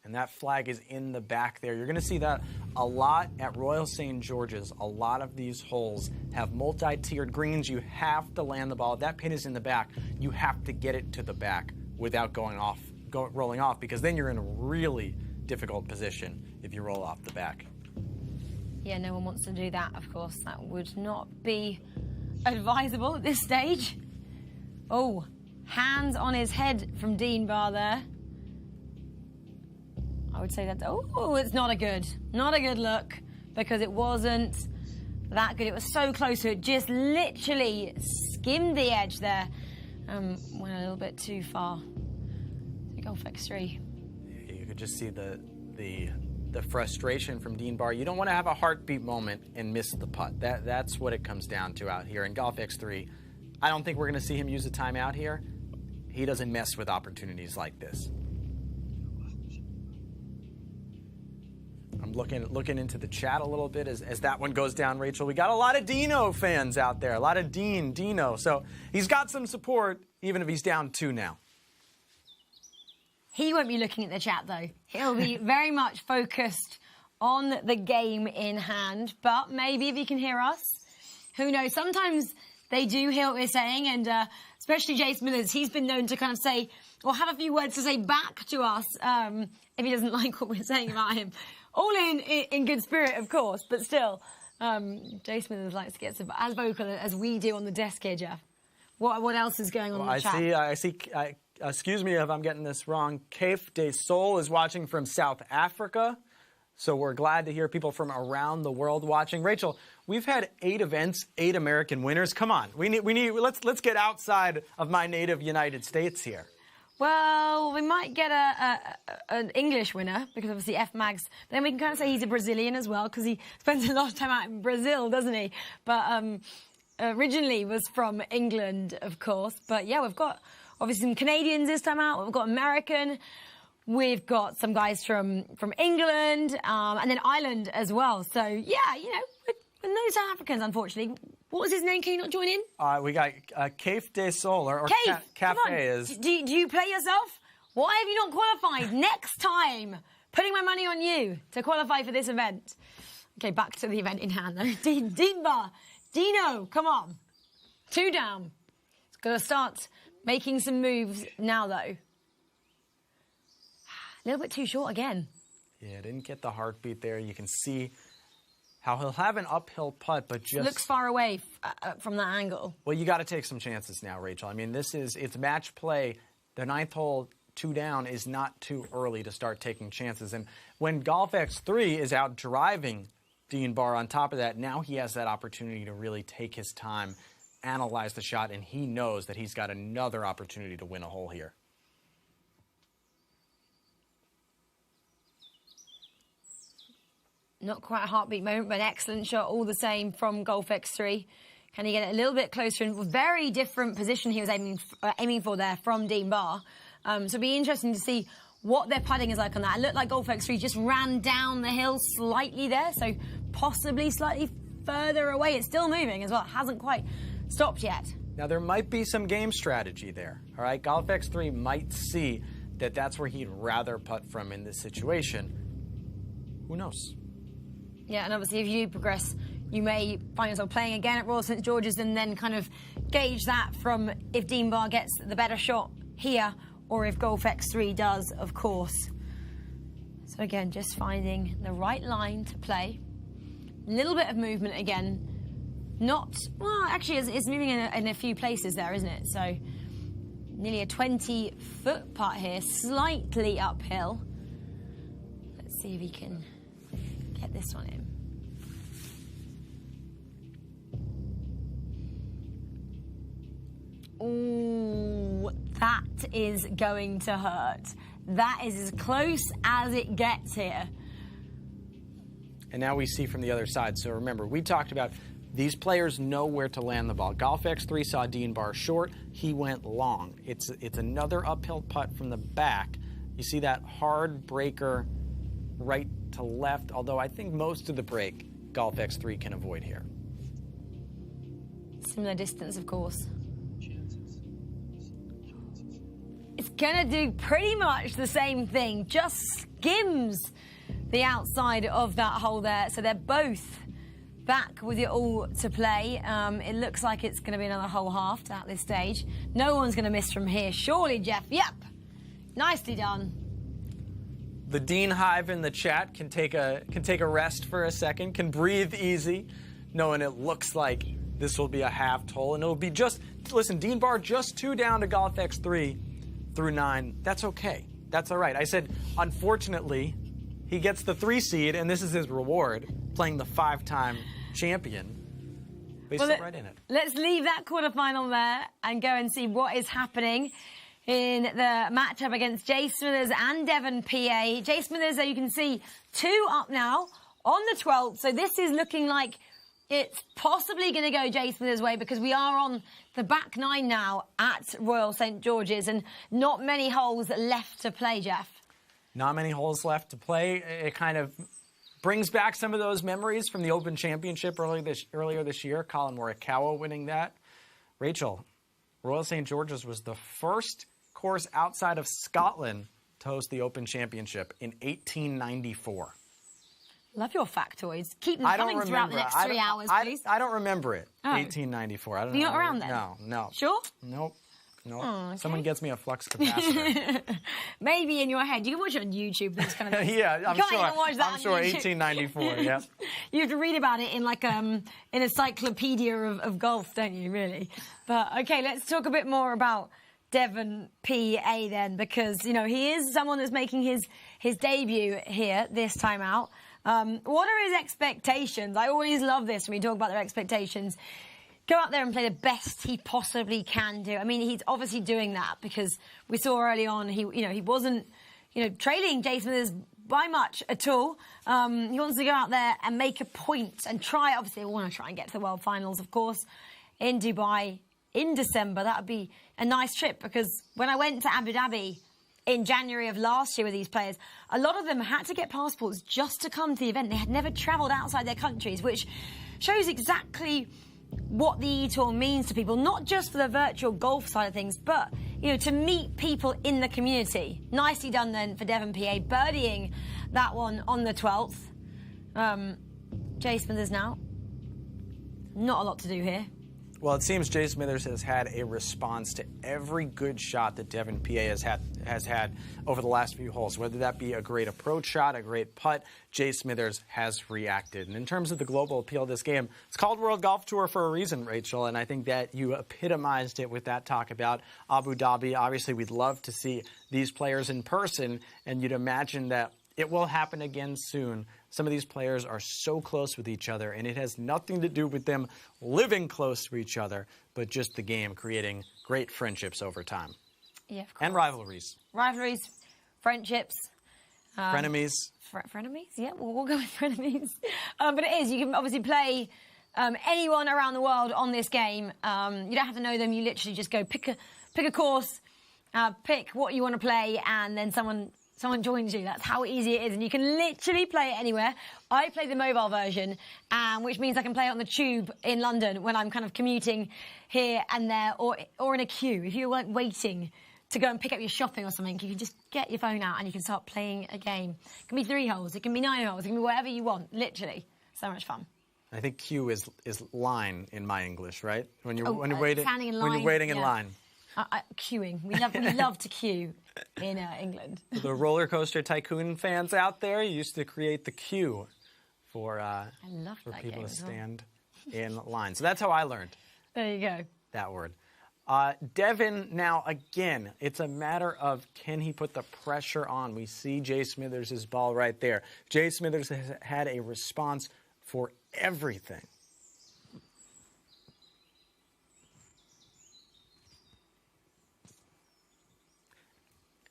B: And that flag is in the back there. You're going to see that a lot at Royal St. George's. A lot of these holes have multi-tiered greens. You have to land the ball. If that pin is in the back, you have to get it to the back without rolling off, because then you're in a really difficult position if you roll off the back.
A: Yeah, no one wants to do that, of course. That would not be advisable at this stage. Oh, hands on his head from Dean Barr there. I would say that, oh, it's not a good look, because it wasn't that good. It was so close to it, just literally skimmed the edge there. Went a little bit too far. Golf X3.
B: You could just see the frustration from Dean Barr. You don't want to have a heartbeat moment and miss the putt. That's what it comes down to out here. In Golf X3, I don't think we're going to see him use a timeout here. He doesn't mess with opportunities like this. I'm looking into the chat a little bit as that one goes down, Rachel. We got a lot of Dino fans out there, a lot of Dino. So he's got some support, even if he's down 2 now.
A: He won't be looking at the chat, though. He'll be very much focused on the game in hand. But maybe if he can hear us, who knows? Sometimes they do hear what we're saying, and especially Jace Millers, he's been known to kind of say, or have a few words to say back to us if he doesn't like what we're saying about him. All in good spirit, of course, but still, Jace Millers likes to get as vocal as we do on the desk here, Jeff. What else is going on in the chat?
B: I see. Excuse me if I'm getting this wrong. Kaif de Sol is watching from South Africa. So we're glad to hear people from around the world watching. Rachel, we've had 8 events, 8 American winners. Come on, let's get outside of my native United States here.
A: Well, we might get an English winner, because obviously F-Mags. Then we can kind of say he's a Brazilian as well, because he spends a lot of time out in Brazil, doesn't he? But originally was from England, of course. But yeah, we've got obviously some Canadians this time out. We've got American. We've got some guys from England, and then Ireland as well. So yeah, with no South Africans, unfortunately. What was his name? Can you not join in?
B: We got Kaif de Sol, or Cafe is.
A: Do you play yourself? Why have you not qualified? Next time, putting my money on you to qualify for this event. Okay, back to the event in hand, though. Dean Barr, Dino, come on. 2 down. It's got to start making some moves now, though. A little bit too short again.
B: Yeah, didn't get the heartbeat there. You can see how he'll have an uphill putt, but just
A: looks far away from that angle.
B: Well, you got to take some chances now, Rachel. I mean, it's match play. The 9th hole, 2 down, is not too early to start taking chances. And when Golf X3 is out driving Dean Barr, on top of that, now he has that opportunity to really take his time, analyze the shot, and he knows that he's got another opportunity to win a hole here.
A: Not quite a heartbeat moment, but an excellent shot all the same from Golf X3. Can he get it a little bit closer? In a very different position he was aiming for there from Dean Barr. So it'll be interesting to see what their putting is like on that. It looked like Golf X3 just ran down the hill slightly there, so possibly slightly further away. It's still moving as well. It hasn't quite stopped yet.
B: Now, there might be some game strategy there, all right? Golf X3 might see that that's where he'd rather putt from in this situation. Who knows?
A: Yeah, and obviously if you progress, you may find yourself playing again at Royal St. George's and then kind of gauge that from if Dean Barr gets the better shot here or if Golf X3 does, of course. So again, just finding the right line to play. A little bit of movement again. Not, well, actually it's moving in a few places there, isn't it? So nearly a 20-foot putt here, slightly uphill. Let's see if he can get this one in. Ooh, that is going to hurt. That is as close as it gets here.
B: And now we see from the other side. So remember, we talked about these players know where to land the ball. Golf X3 saw Dean Barr short. He went long. It's another uphill putt from the back. You see that hard breaker right to left, although I think most of the break Golf X3 can avoid here.
A: Similar distance, of course. It's gonna do pretty much the same thing, just skims the outside of that hole there. So they're both back with it all to play. It looks like it's gonna be another hole halved at this stage. No one's gonna miss from here, surely, Jeff. Yep, nicely done.
B: The Dean Hive in the chat can take a rest for a second, can breathe easy, knowing it looks like this will be a halved hole, and it'll be just, listen, Dean Barr just 2 down to Golf X3 through 9. That's okay. That's all right. I said, unfortunately, he gets the 3 seed, and this is his reward, playing the 5-time champion. But he's still right in it.
A: Let's leave that quarterfinal there and go and see what is happening in the matchup against Jay Smithers and Devon PA. Jay Smithers, you can see 2 up now on the 12th. So this is looking like it's possibly going to go Jay Smithers' way because we are on the back 9 now at Royal St. George's and not many holes left to play, Jeff.
B: Not many holes left to play. It kind of brings back some of those memories from the Open Championship earlier this year. Colin Morikawa winning that. Rachel, Royal St. George's was the first course outside of Scotland to host the Open Championship in 1894.
A: Love your factoids. Keep them coming throughout the next 3 hours, please.
B: I don't remember it.
A: Oh.
B: 1894. I don't know.
A: You're not around then?
B: No.
A: Sure?
B: Nope.
A: Oh, okay.
B: Someone gets me a flux capacitor.
A: Maybe in your head. You can watch it on YouTube. Those kind of
B: yeah, I'm
A: you
B: sure.
A: Even watch that
B: I'm sure. 1894. Yeah.
A: You have to read about it in like in a encyclopedia of golf, don't you? Really. But okay, let's talk a bit more about Devon PA then, because he is someone that's making his debut here this time out. What are his expectations? I always love this when we talk about their expectations. Go out there and play the best he possibly can do. I mean, he's obviously doing that because we saw early on he wasn't trailing Jay Smithers by much at all. He wants to go out there and make a point and try. Obviously, we want to try and get to the World Finals, of course, in Dubai in December. That would be a nice trip because when I went to Abu Dhabi in January of last year with these players, a lot of them had to get passports just to come to the event. They had never travelled outside their countries, which shows exactly what the eTour means to people, not just for the virtual golf side of things, but to meet people in the community. Nicely done then for Devon PA, birdieing that one on the 12th. Jay Smithers now. Not a lot to do here.
B: Well, it seems Jay Smithers has had a response to every good shot that Devon PA has had over the last few holes, whether that be a great approach shot, a great putt. Jay Smithers has reacted. And in terms of the global appeal of this game, it's called World Golf Tour for a reason, Rachel, and I think that you epitomized it with that talk about Abu Dhabi. Obviously, we'd love to see these players in person, and you'd imagine that it will happen again soon. Some of these players are so close with each other, and it has nothing to do with them living close to each other, but just the game creating great friendships over time.
A: Yeah, of course.
B: And rivalries.
A: Rivalries, friendships.
B: Frenemies.
A: Frenemies? Yeah, we'll go with frenemies. But it is. You can obviously play anyone around the world on this game. You don't have to know them. You literally just go pick a course, pick what you want to play, and then someone joins you. That's how easy it is. And you can literally play it anywhere. I play the mobile version, which means I can play it on the tube in London when I'm kind of commuting here and there, or in a queue. If you're waiting to go and pick up your shopping or something, you can just get your phone out and you can start playing a game. It can be 3 holes, it can be 9 holes, it can be whatever you want. Literally. So much fun.
B: I think queue is line in my English, right? When you're
A: waiting, standing in line.
B: When you're waiting in line.
A: Queuing. We love to queue in England.
B: The roller coaster tycoon fans out there used to create the queue for people to stand in line. So that's how I learned.
A: There you go.
B: That word. Devon, now again, it's a matter of can he put the pressure on. We see Jay Smithers' ball right there. Jay Smithers has had a response for everything.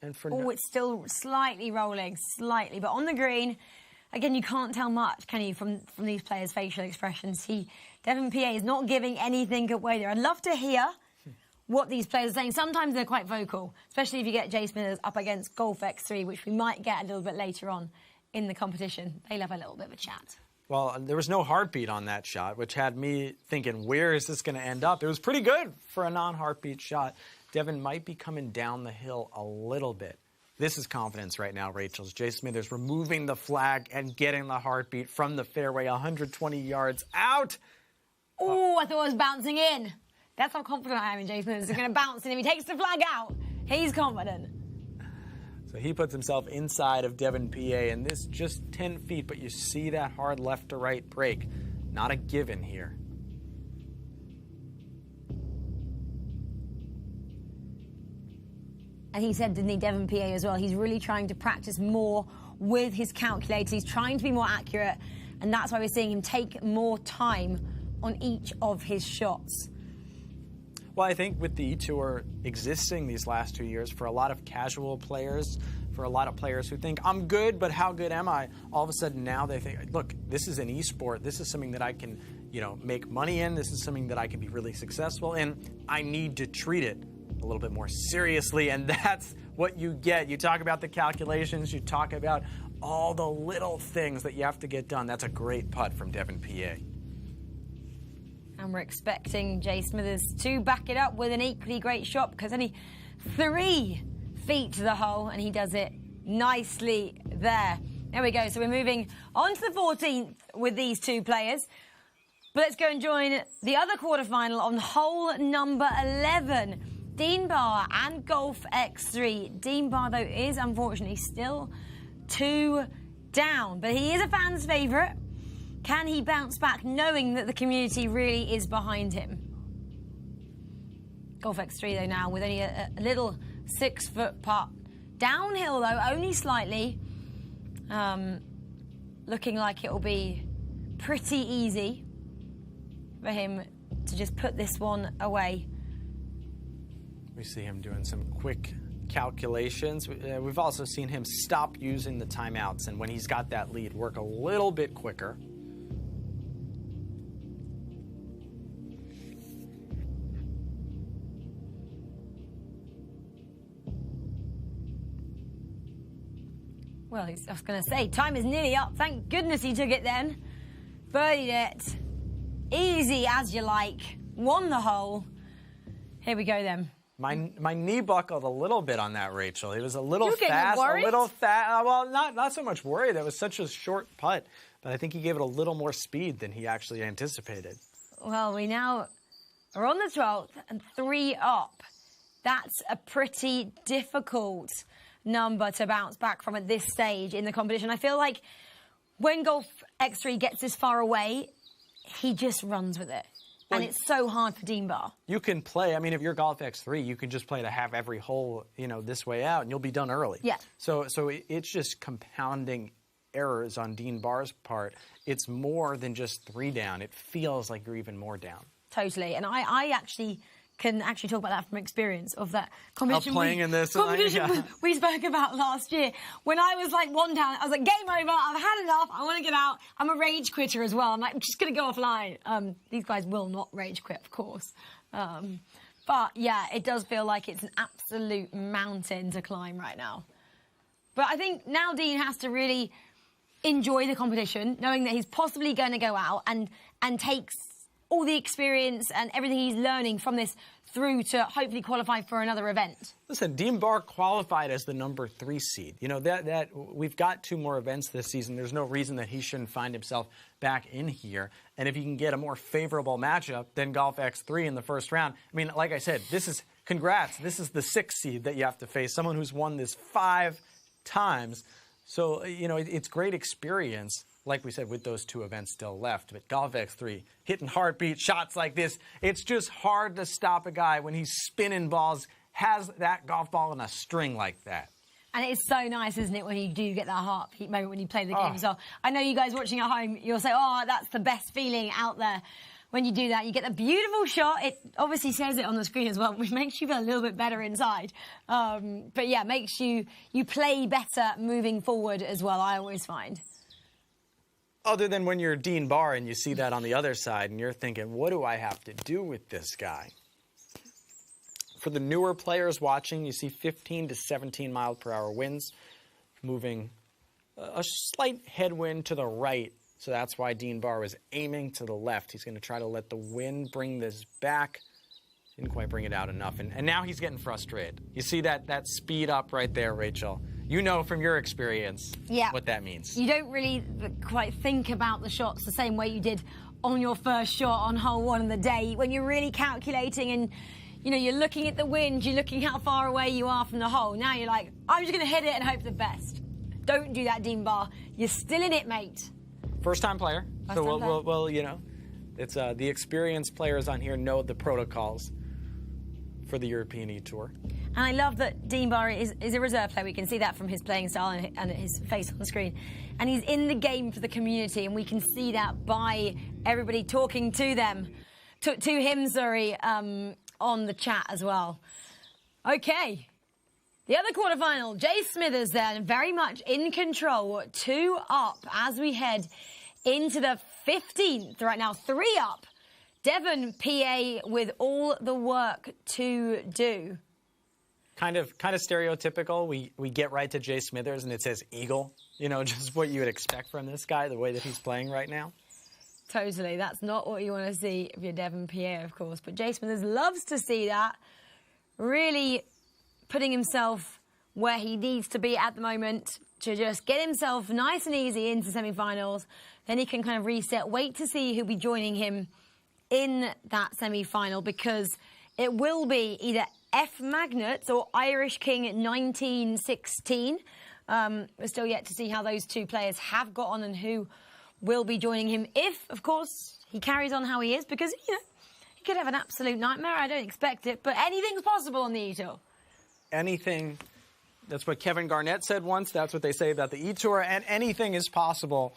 B: And for
A: Oh, it's still slightly rolling, slightly. But on the green, again, you can't tell much, can you, from these players' facial expressions. Devon PA is not giving anything away there. I'd love to hear what these players are saying. Sometimes they're quite vocal, especially if you get Jay Smithers up against Golf X3, which we might get a little bit later on in the competition. They'll have a little bit of a chat.
B: Well, there was no heartbeat on that shot, which had me thinking, where is this going to end up? It was pretty good for a non-heartbeat shot. Devon might be coming down the hill a little bit. This is confidence right now, Rachel. Jay Smithers removing the flag and getting the heartbeat from the fairway 120 yards out.
A: Oh, I thought it was bouncing in. That's how confident I am in Jay Smithers. He's going to bounce in. If he takes the flag out, he's confident.
B: So he puts himself inside of Devon PA, and this just 10 feet, but you see that hard left to right break. Not a given here.
A: And he said, didn't he, Devon PA as well, he's really trying to practice more with his calculator. He's trying to be more accurate, and that's why we're seeing him take more time on each of his shots.
B: Well, I think with the eTour existing these last 2 years, for a lot of casual players, for a lot of players who think, I'm good, but how good am I? All of a sudden now they think, look, this is an esport. This is something that I can, make money in. This is something that I can be really successful in. I need to treat it a little bit more seriously, and that's what you get. You talk about the calculations, you talk about all the little things that you have to get done. That's a great putt from Devon PA.
A: And we're expecting Jay Smithers to back it up with an equally great shot, because only 3 feet to the hole, and he does it nicely there. There we go. So we're moving on to the 14th with these two players. But let's go and join the other quarterfinal on hole number 11. Dean Barr and Golf X3. Dean Barr, though, is unfortunately still 2 down, but he is a fan's favourite. Can he bounce back knowing that the community really is behind him? Golf X3, though, now with only a little 6-foot putt. Downhill, though, only slightly. Looking like it will be pretty easy for him to just put this one away.
B: We see him doing some quick calculations. We've also seen him stop using the timeouts, and when he's got that lead, work a little bit quicker.
A: Well, I was going to say, time is nearly up. Thank goodness he took it then. Birdied it. Easy as you like. Won the hole. Here we go then.
B: My knee buckled a little bit on that, Rachel. It was a little fast,
A: worried?
B: a little fast. Well, not so much worried. That was such a short putt, but I think he gave it a little more speed than he actually anticipated.
A: Well, we now are on the 12th and 3 up. That's a pretty difficult number to bounce back from at this stage in the competition. I feel like when Golf X3 gets this far away, he just runs with it. And it's so hard for Dean Barr.
B: You can play, I mean, if you're Golf X3, you can just play to have every hole, this way out, and you'll be done early.
A: Yeah.
B: So it's just compounding errors on Dean Barr's part. It's more than just 3 down. It feels like you're even more down.
A: Totally. And I actually can actually talk about that from experience of that competition. We spoke about last year. When I was like 1 down, I was like, game over, I've had enough, I want to get out. I'm a rage quitter as well. I'm like, I'm just going to go offline. These guys will not rage quit, of course. But yeah, it does feel like it's an absolute mountain to climb right now. But I think now Dean has to really enjoy the competition, knowing that he's possibly going to go out and takes all the experience and everything he's learning from this through to hopefully qualify for another event.
B: Listen, Dean Barr qualified as the number 3 seed. That we've got 2 more events this season. There's no reason that he shouldn't find himself back in here. And if he can get a more favorable matchup than Golf X3 in the first round, I mean, like I said, congrats. This is the 6th seed that you have to face, someone who's won this 5 times. So, it's great experience. Like we said, with those 2 events still left. But Golf X3, hitting heartbeat shots like this, it's just hard to stop a guy when he's spinning balls, has that golf ball in a string like that.
A: And it's so nice, isn't it, when you do get that heartbeat moment when you play the game as well. I know you guys watching at home, you'll say, oh, that's the best feeling out there. when you do that. You get the beautiful shot. It obviously says it on the screen as well, which makes you feel a little bit better inside. But yeah, makes you play better moving forward as well, I always find.
B: Other than when you're Dean Barr and you see that on the other side and you're thinking, what do I have to do with this guy? For the newer players watching, you see 15 to 17 mile per hour winds, moving a slight headwind to the right. So that's why Dean Barr was aiming to the left. He's going to try to let the wind bring this back. Didn't quite bring it out enough. And now he's getting frustrated. You see that speed up right there, Rachel. You know from your experience what that means.
A: You don't really quite think about the shots the same way you did on your first shot on hole 1 of the day. When you're really calculating and, you know, you're looking at the wind, you're looking how far away you are from the hole. Now you're like, I'm just going to hit it and hope for the best. Don't do that, Dean Barr. You're still in it, mate.
B: First-time player. Well, you know, it's the experienced players on here know the protocols for the European eTour.
A: And I love that Dean Barr is a reserve player. We can see that from his playing style and his face on the screen. And he's in the game for the community, and we can see that by everybody talking to them, to him, on the chat as well. Okay. The other quarterfinal, Jay Smithers then very much in control, 2 up as we head into the 15th right now, 3 up. Devon PA with all the work to do.
B: Kind of stereotypical. We get right to Jay Smithers and it says Eagle. You know, just what you would expect from this guy, the way that he's playing right now.
A: Totally. That's not what you want to see if you're Devon PA, of course. But Jay Smithers loves to see that. Really putting himself where he needs to be at the moment to just get himself nice and easy into semi-finals. Then he can kind of reset, wait to see who'll be joining him in that semi-final, because it will be either F. Magnets or Irish King 1916. We're still yet to see how those 2 players have got on and who will be joining him if, of course, he carries on how he is, because, you know, he could have an absolute nightmare. I don't expect it, but anything's possible on the eTour.
B: Anything. That's what Kevin Garnett said once. That's what they say about the eTour, and anything is possible.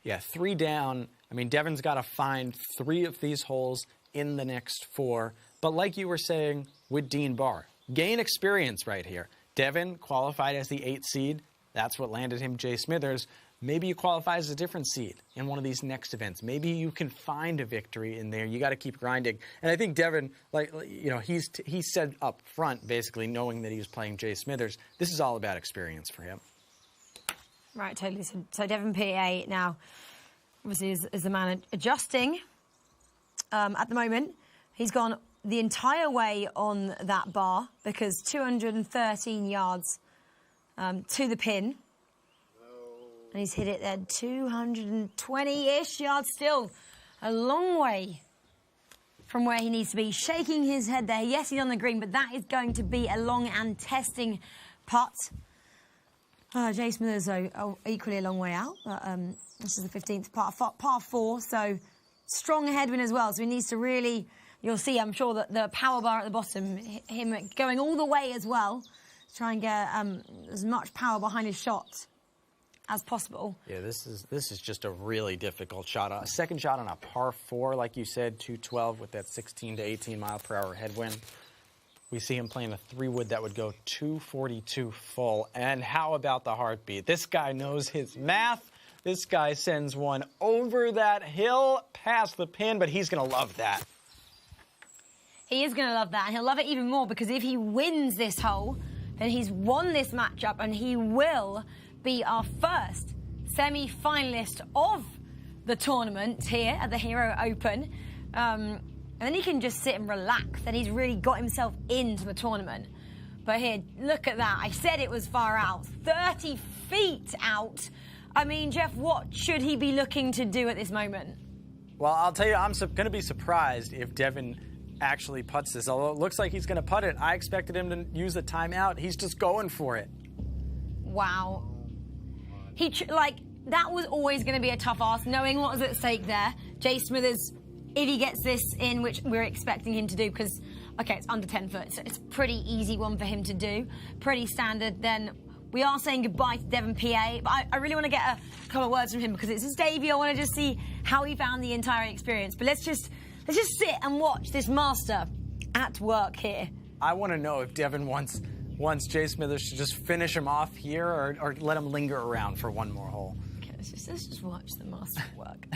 B: Yeah, 3 down. I mean, Devon's got to find 3 of these holes in the next 4. But like you were saying with Dean Barr, gain experience right here. Devon qualified as the 8th seed. That's what landed him Jay Smithers. Maybe you qualify as a different seed in one of these next events. Maybe you can find a victory in there. You got to keep grinding. And I think Devon, he said up front, basically knowing that he was playing Jay Smithers, this is all about experience for him.
A: Right, totally. So Devon PA now, obviously, is the man adjusting at the moment. He's gone the entire way on that bar, because 213 yards to the pin. And he's hit it there 220-ish yards still. A long way from where he needs to be. Shaking his head there. Yes, he's on the green, but that is going to be a long and testing putt. Jay Smithers, though, equally a long way out. This is the 15th par 4, so strong headwind as well. So he needs to really, you'll see, I'm sure, that the power bar at the bottom, him going all the way as well, to try and get as much power behind his shot as possible.
B: Yeah, this is just a really difficult shot. A second shot on a par 4, like you said, 212 with that 16 to 18 mile per hour headwind. We see him playing a 3-wood that would go 242 full. And how about the heartbeat? This guy knows his math. This guy sends one over that hill past the pin, but he's going to love that.
A: He is going to love that, and he'll love it even more, because if he wins this hole, then he's won this matchup, and he will be our first semi-finalist of the tournament here at the Hero Open. And then he can just sit and relax, and he's really got himself into the tournament. But here, look at that. I said it was far out. 30 feet out. I mean, Jeff, what should he be looking to do at this moment?
B: Well, I'll tell you, I'm going to be surprised if Devon actually putts this. Although it looks like he's going to putt it. I expected him to use the timeout. He's just going for it.
A: Wow. That was always going to be a tough ask, knowing what was at stake there. Jay Smithers, if he gets this in, which we're expecting him to do, because, okay, it's under 10 foot, so it's a pretty easy one for him to do. Pretty standard. Then we are saying goodbye to Devon PA. But I really want to get a couple of words from him because it's his debut. I want to just see how he found the entire experience. But let's just sit and watch this master at work here.
B: I want to know if Devon wants Jay Smithers to just finish him off here or let him linger around for one more hole.
A: Okay, let's just watch the master at work.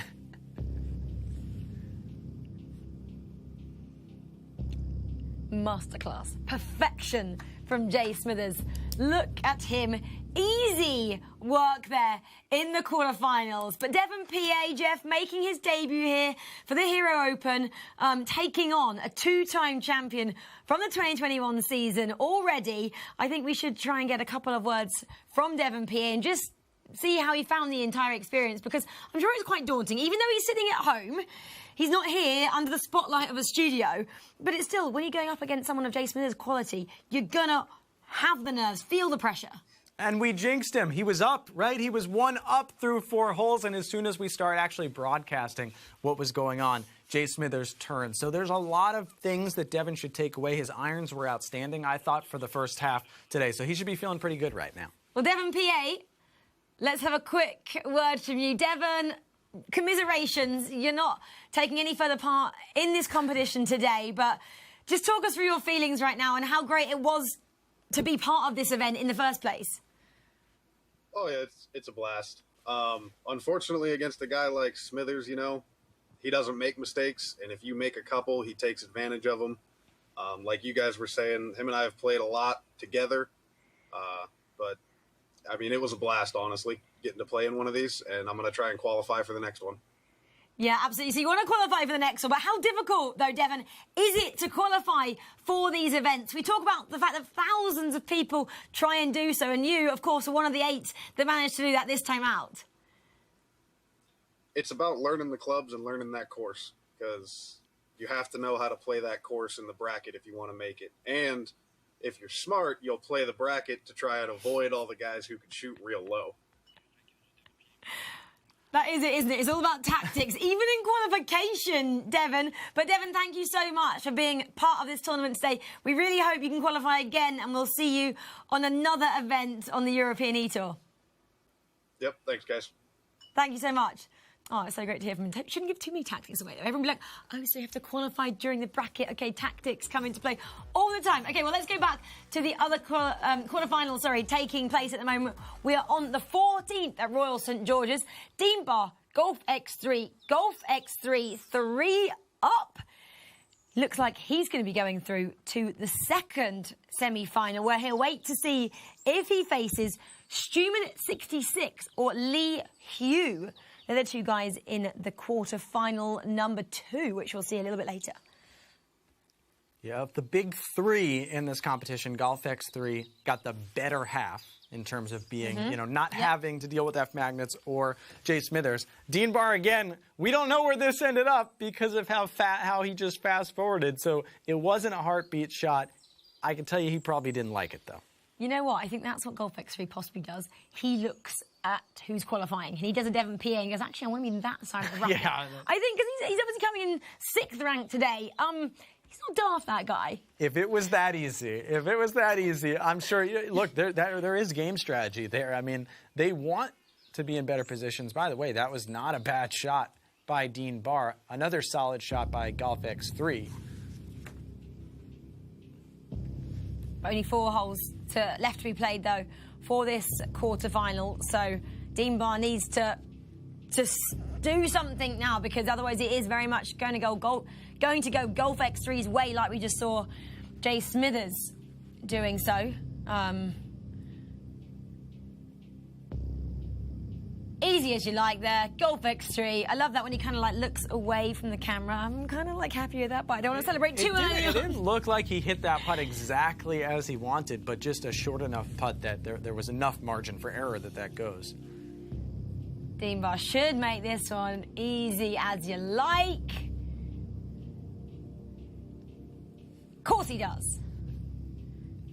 A: Masterclass. Perfection from Jay Smithers. Look at him. Easy work there in the quarterfinals. But Devon PA, Jeff, making his debut here for the Hero Open, taking on a two-time champion from the 2021 season already. I think we should try and get a couple of words from Devon PA and just see how he found the entire experience, because I'm sure it's quite daunting. Even though he's sitting at home, he's not here under the spotlight of a studio, but it's still, when you're going up against someone of Jay Smithers' quality, you're gonna have the nerves, feel the pressure.
B: And we jinxed him. He was up, right? He was 1 up through 4 holes, and as soon as we start actually broadcasting what was going on, Jay Smithers turned. So there's a lot of things that Devon should take away. His irons were outstanding, I thought, for the first half today. So he should be feeling pretty good right now.
A: Well, Devon PA, let's have a quick word from you. Devon, commiserations. You're not taking any further part in this competition today, but just talk us through your feelings right now and how great it was to be part of this event in the first place.
G: Oh, yeah, it's a blast. Unfortunately, against a guy like Smithers, you know, he doesn't make mistakes, and if you make a couple, he takes advantage of them. Like you guys were saying, him and I have played a lot together, but, I mean, it was a blast, honestly, getting to play in one of these, and I'm going to try and qualify for the next one.
A: Yeah, absolutely. So you want to qualify for the next one, but how difficult, though, Devon, is it to qualify for these events? We talk about the fact that thousands of people try and do so, and you, of course, are one of the 8 that managed to do that this time out.
G: It's about learning the clubs and learning that course, because you have to know how to play that course in the bracket if you want to make it. And if you're smart, you'll play the bracket to try and avoid all the guys who can shoot real low.
A: That is it, isn't it? It's all about tactics, even in qualification, Devon. But Devon, thank you so much for being part of this tournament today. We really hope you can qualify again, and we'll see you on another event on the European eTour.
G: Yep, thanks, guys.
A: Thank you so much. Oh, it's so great to hear from him. Shouldn't give too many tactics away, though. Everyone will be like, oh, so you have to qualify during the bracket. OK, tactics come into play all the time. OK, well, let's go back to the other quarterfinal, taking place at the moment. We are on the 14th at Royal St George's. Dean Barr, Golf X3, 3 up. Looks like he's going to be going through to the second semi-final, where he'll wait to see if he faces Steumman at 66 or Hugh. They're the 2 guys in the quarter-final number 2, which we'll see a little bit later.
B: Yeah, the big 3 in this competition, Golf X3 got the better half in terms of being, not having to deal with F magnets or Jay Smithers. Dean Barr, again, we don't know where this ended up because of how he just fast-forwarded. So it wasn't a heartbeat shot. I can tell you he probably didn't like it, though.
A: You know what? I think that's what Golf X3 possibly does. He looks at who's qualifying, and he does a Devon PA and goes, actually, I want to be in that side of the bracket.
B: Yeah,
A: I think because he's obviously coming in 6th rank today. He's not daft, that guy.
B: If it was that easy, I'm sure. Look, there is game strategy there. I mean, they want to be in better positions. By the way, that was not a bad shot by Dean Barr. Another solid shot by Golf X3.
A: Only 4 holes left to be played, though, for this quarter-final. So Dean Barr needs to do something now, because otherwise it is very much going to go Golf X3's way, like we just saw Jay Smithers doing so. Easy as you like there, Golf X3. I love that when he kind of like looks away from the camera. I'm kind of like happy with that, but I don't want to celebrate too early.
B: It didn't look like he hit that putt exactly as he wanted, but just a short enough putt that there was enough margin for error that goes.
A: Dean Barr should make this one easy as you like. Of course he does.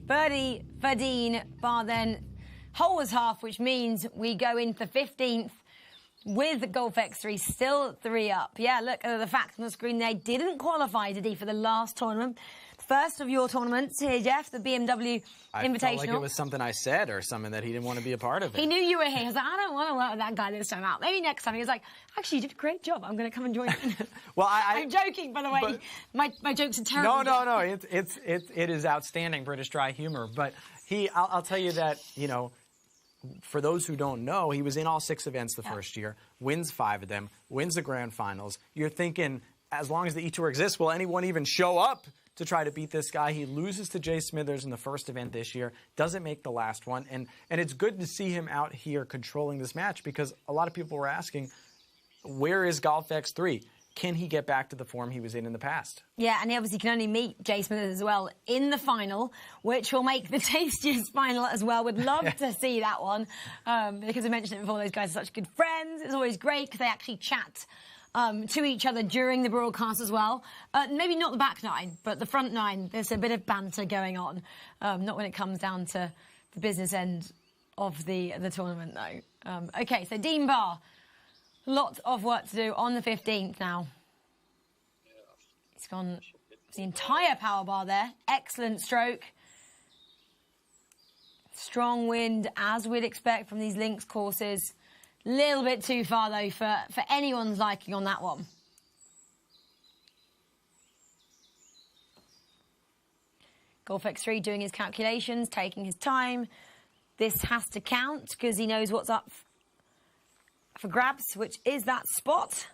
A: Birdie for Dean Barr then. Hole was half, which means we go into the 15th with Golf X3 still 3 up. Yeah, look at the facts on the screen. They didn't qualify, did he, for the last tournament. first of your tournaments here, Jeff, the BMW
B: I
A: Invitational.
B: felt like it was something I said or something that he didn't want to be a part of it.
A: He knew you were here. He was like, I don't want to work with that guy this time out. Maybe next time. He was like, actually, you did a great job. I'm going to come and join in.
B: Well,
A: I'm joking, by the way. My jokes are terrible.
B: No. It is outstanding British dry humor. But I'll tell you that, you know, for those who don't know, he was in all 6 events the first year, wins 5 of them, wins the grand finals. You're thinking, as long as the eTour exists, will anyone even show up to try to beat this guy? He loses to Jay Smithers in the first event this year, doesn't make the last one. And it's good to see him out here controlling this match, because a lot of people were asking, where is Golf X3? Can he get back to the form he was in the past?
A: Yeah, and he obviously can only meet Jay Smithers as well in the final, which will make the tastiest final as well. Would love to see that one, because I mentioned it before, those guys are such good friends. It's always great because they actually chat to each other during the broadcast as well. Maybe not the back 9, but the front 9, there's a bit of banter going on. Not when it comes down to the business end of the tournament, though. OK, so Dean Barr. Lots of work to do on the 15th now. He's gone the entire power bar there. Excellent stroke. Strong wind, as we'd expect from these links courses. Little bit too far, though, for anyone's liking on that one. Golf X3 doing his calculations, taking his time. This has to count because he knows what's up for grabs, which is that spot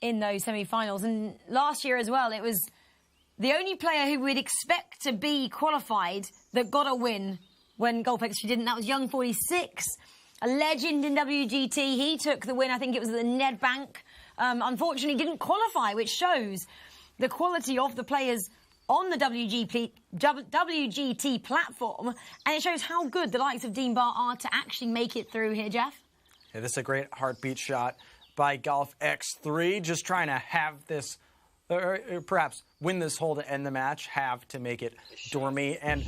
A: in those semi-finals. And last year as well, it was the only player who we'd expect to be qualified that got a win when Golf X3 didn't. That was Young 46, a legend in WGT. He took the win. I think it was at the Ned Bank. Unfortunately, didn't qualify, which shows the quality of the players on the WGT platform. And it shows how good the likes of Dean Barr are to actually make it through here, Jeff.
B: Yeah, this is a great heartbeat shot by Golf X3, just trying to have this, or perhaps win this hole to end the match, have to make it dormy. And,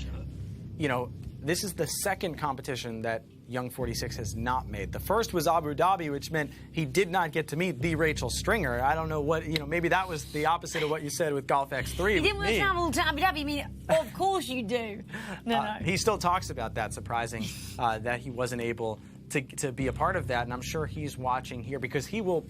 B: you know, this is the second competition that Young 46 has not made. The first was Abu Dhabi, which meant he did not get to meet the Rachel Stringer. I don't know what, you know, maybe that was the opposite of what you said with Golf X3.
A: You didn't want to travel to Abu Dhabi. I mean, of course you do. No.
B: He still talks about that, surprising that he wasn't able to be a part of that, and I'm sure he's watching here because he will,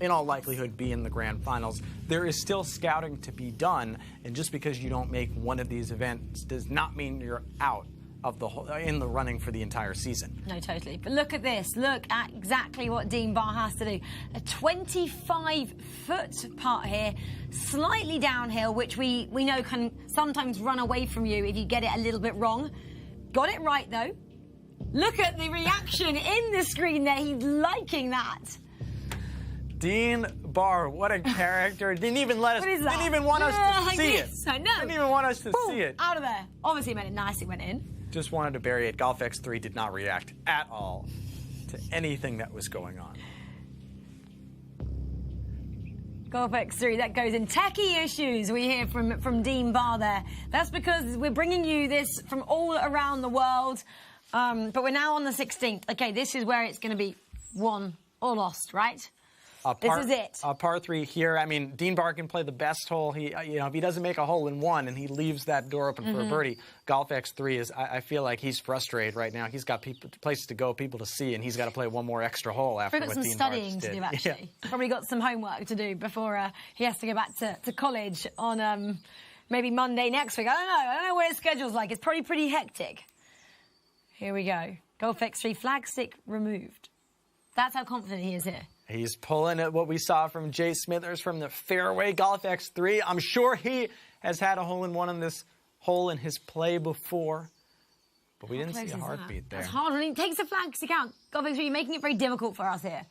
B: in all likelihood, be in the grand finals. There is still scouting to be done, and just because you don't make one of these events does not mean you're out of the in the running for the entire season.
A: No, totally. But look at this. Look at exactly what Dean Barr has to do. A 25-foot putt here, slightly downhill, which we know can sometimes run away from you if you get it a little bit wrong. Got it right, though. Look at the reaction in the screen there. He's liking that.
B: Dean Barr, what a character. Didn't even let us, didn't even want us to see it.
A: I know.
B: Didn't even want us to see it.
A: Out of there. Obviously, made it nice. It went in.
B: Just wanted to bury it. Golf X3 did not react at all to anything that was going on.
A: Golf X3, that goes in. Techie issues we hear from Dean Barr there. That's because we're bringing you this from all around the world. But we're now on the 16th. Okay, this is where it's going to be won or lost, right? This is it.
B: Par 3 here. I mean, Dean Barr can play the best hole. He, you know, if he doesn't make a hole in one and he leaves that door open for a birdie, Golf X3 is. I feel like he's frustrated right now. He's got places to go, people to see, and he's got to play one more extra hole after what Dean Barr just did.
A: Probably got some studying to do, actually. Yeah. Probably got some homework to do before he has to go back to college on maybe Monday next week. I don't know what his schedule's like. It's probably pretty hectic. Here we go. Golf X3, flag stick removed. That's how confident he is here.
B: He's pulling at what we saw from Jay Smithers from the fairway. Golf X3, I'm sure he has had a hole-in-one on this hole in his play before. But we didn't see a heartbeat there.
A: That's hard when he takes the flag stick out. Golf X3, you're making it very difficult for us here.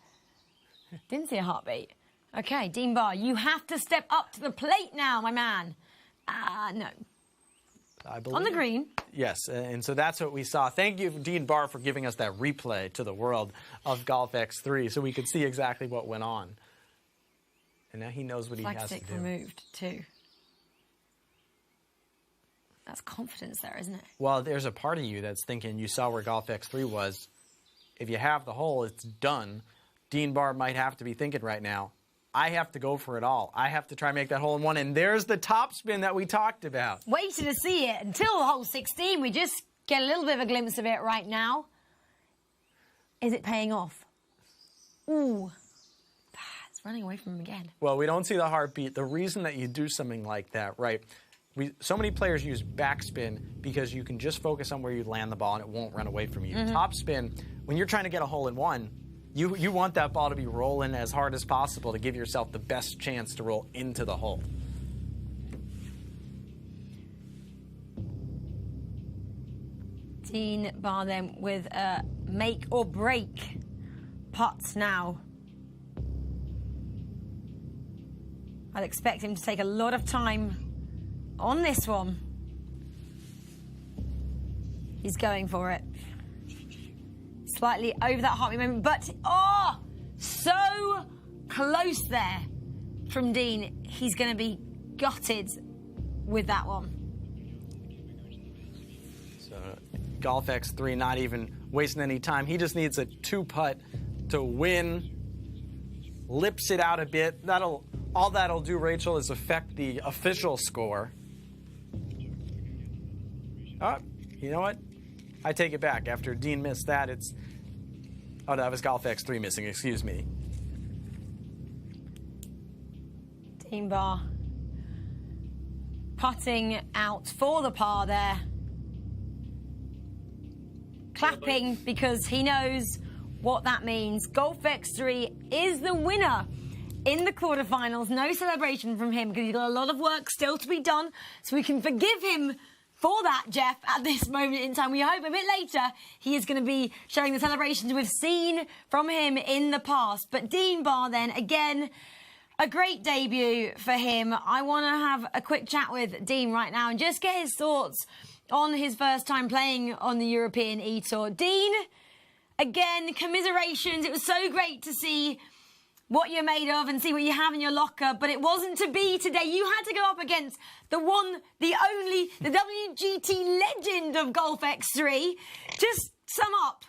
A: Didn't see a heartbeat. Okay, Dean Barr, you have to step up to the plate now, my man. No.
B: I believe.
A: On the green.
B: Yes, and so that's what we saw. Thank you, Dean Barr, for giving us that replay to the world of Golf X3 so we could see exactly what went on. And now he knows what he has to do.
A: Flag stick removed, too. That's confidence there, isn't it?
B: Well, there's a part of you that's thinking you saw where Golf X3 was. If you have the hole, it's done. Dean Barr might have to be thinking right now, I have to go for it all. I have to try and make that hole in one. And there's the top spin that we talked about.
A: Waiting to see it until hole 16. We just get a little bit of a glimpse of it right now. Is it paying off? Ooh. It's running away from him again.
B: Well, we don't see the heartbeat. The reason that you do something like that, right? So many players use backspin because you can just focus on where you land the ball and it won't run away from you. Top spin, when you're trying to get a hole in one, you want that ball to be rolling as hard as possible to give yourself the best chance to roll into the hole.
A: Dean Barr then with a make or break putt now. I'd expect him to take a lot of time on this one. He's going for it. Slightly over that heartbeat moment, but oh, so close there from Dean. He's going to be gutted with that one.
B: So Golf X3 not even wasting any time. He just needs a 2-putt to win. Lips it out a bit. All that'll do, Rachel, is affect the official score. You know what? I take it back. After Dean missed that, oh, that was Golf X3 missing, excuse me.
A: Dean Barr putting out for the par there. Clapping because he knows what that means. Golf X3 is the winner in the quarterfinals. No celebration from him because he's got a lot of work still to be done. So we can forgive him for that, Jeff, at this moment in time. We hope a bit later he is going to be showing the celebrations we've seen from him in the past. But Dean Barr then, again, a great debut for him. I want to have a quick chat with Dean right now and just get his thoughts on his first time playing on the European eTour. Dean, again, commiserations. It was so great to see what you're made of and see what you have in your locker, but it wasn't to be today. You had to go up against the one, the only, the WGT legend of Golf X3. Just sum up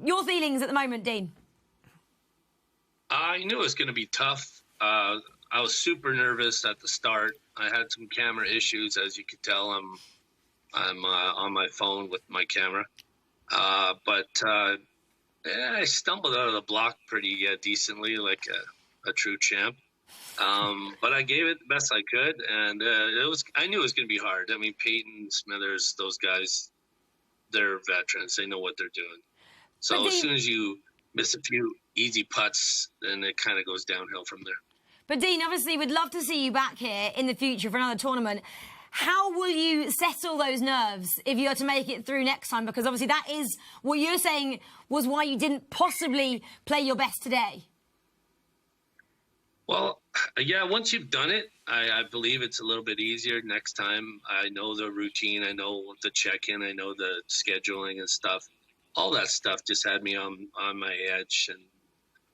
A: your feelings at the moment, Dean.
K: I knew it was going to be tough. I was super nervous at the start. I had some camera issues, as you could tell. I'm on my phone with my camera, but I stumbled out of the block pretty decently, like a true champ. But I gave it the best I could, and I knew it was going to be hard. I mean, Peyton, Smithers, those guys, they're veterans. They know what they're doing. So as soon as you miss a few easy putts, then it kind of goes downhill from there.
A: But Dean, obviously, we'd love to see you back here in the future for another tournament. How will you settle those nerves if you are to make it through next time? Because obviously that is what you're saying was why you didn't possibly play your best today.
K: Well, yeah, once you've done it, I believe it's a little bit easier next time. I know the routine. I know the check-in. I know the scheduling and stuff. All that stuff just had me on my edge, and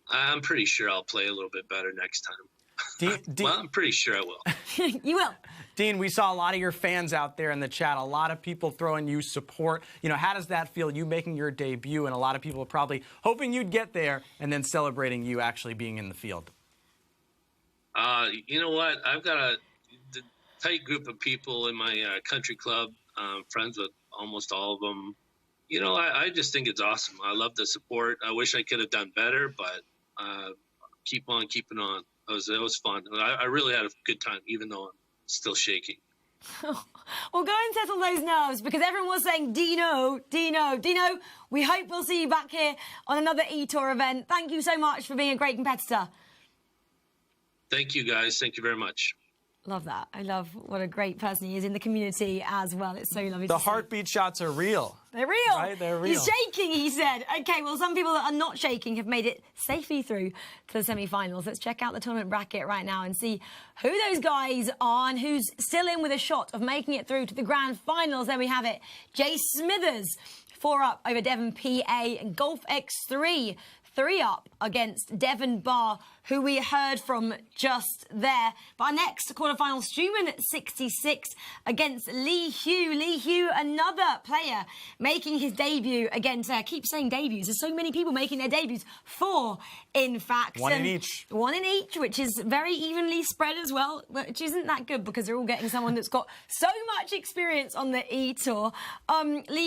K: I'm pretty sure I'll play a little bit better next time. Well, I'm pretty sure I will.
A: You will.
B: Dean, we saw a lot of your fans out there in the chat, a lot of people throwing you support. You know, how does that feel, you making your debut, and a lot of people are probably hoping you'd get there and then celebrating you actually being in the field?
K: You know what? I've got a tight group of people in my country club, friends with almost all of them. You know, I just think it's awesome. I love the support. I wish I could have done better, but keep on keeping on. It was fun. I really had a good time, even though I'm still shaking.
A: Well, go and settle those nerves, because everyone was saying, Dino, we hope we'll see you back here on another eTour event. Thank you so much for being a great competitor.
K: Thank you, guys. Thank you very much.
A: Love that. I love what a great person he is in the community as well. It's so lovely to see.
B: The heartbeat shots are real.
A: They're real.
B: Right? They're real.
A: He's shaking, he said. Okay, well, some people that are not shaking have made it safely through to the semi-finals. Let's check out the tournament bracket right now and see who those guys are and who's still in with a shot of making it through to the grand finals. There we have it. Jay Smithers, 4 up over Devon PA, and Golf X3, 3-up against Devon PA, who we heard from just there. But our next quarterfinal, Steumman 66 against Hugh. Hugh, another player making his debut against, I keep saying debuts, there's so many people making their debuts. 4, in fact.
B: One in each.
A: One in each, which is very evenly spread as well, which isn't that good because they're all getting someone that's got so much experience on the eTour.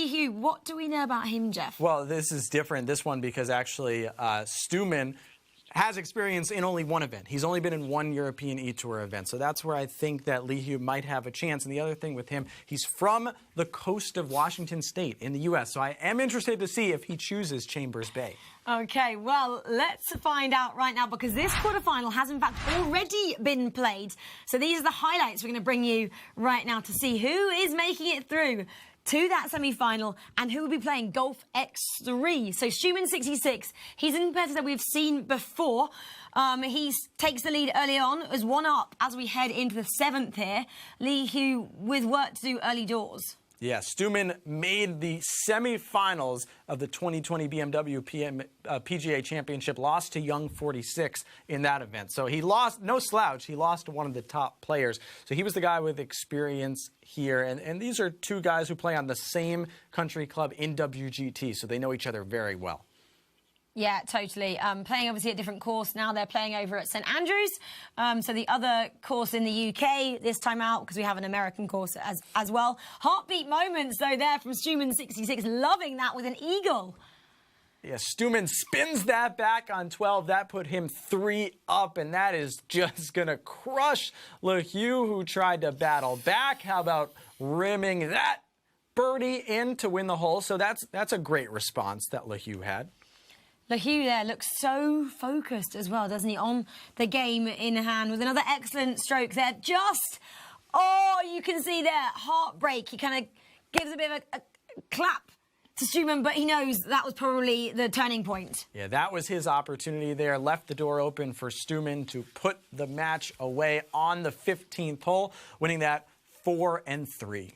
A: Hugh, what do we know about him, Jeff?
B: Well, this is different, this one, because actually Steumman has experience in only one event. He's only been in one European eTour event. So that's where I think that Hugh might have a chance. And the other thing with him, he's from the coast of Washington State in the U.S. So I am interested to see if he chooses Chambers Bay.
A: Okay, well, let's find out right now because this quarterfinal has in fact already been played. So these are the highlights we're going to bring you right now to see who is making it through to that semi-final and who will be playing Golf X3. So Steumman 66, he's a competitor that we've seen before. He takes the lead early on as 1-up as we head into the 7th here. Hugh with work to do early doors.
B: Yeah, Steumman made the semifinals of the 2020 BMW PGA Championship, lost to Young 46 in that event. So he lost, no slouch, he lost to one of the top players. So he was the guy with experience here. And these are two guys who play on the same country club in WGT, so they know each other very well.
A: Yeah, totally. Playing obviously a different course now. They're playing over at St Andrews. So the other course in the UK this time out, because we have an American course as well. Heartbeat moments, though, there from Steumman 66. Loving that with an eagle.
B: Yeah, Steumman spins that back on 12. That put him 3-up, and that is just going to crush Hugh, who tried to battle back. How about rimming that birdie in to win the hole? So that's a great response that Hugh had.
A: Hugh there looks so focused as well, doesn't he, on the game in hand with another excellent stroke there. Just, you can see there, heartbreak. He kind of gives a bit of a clap to Steumman, but he knows that was probably the turning point.
B: Yeah, that was his opportunity there. Left the door open for Steumman to put the match away on the 15th hole, winning that 4-3.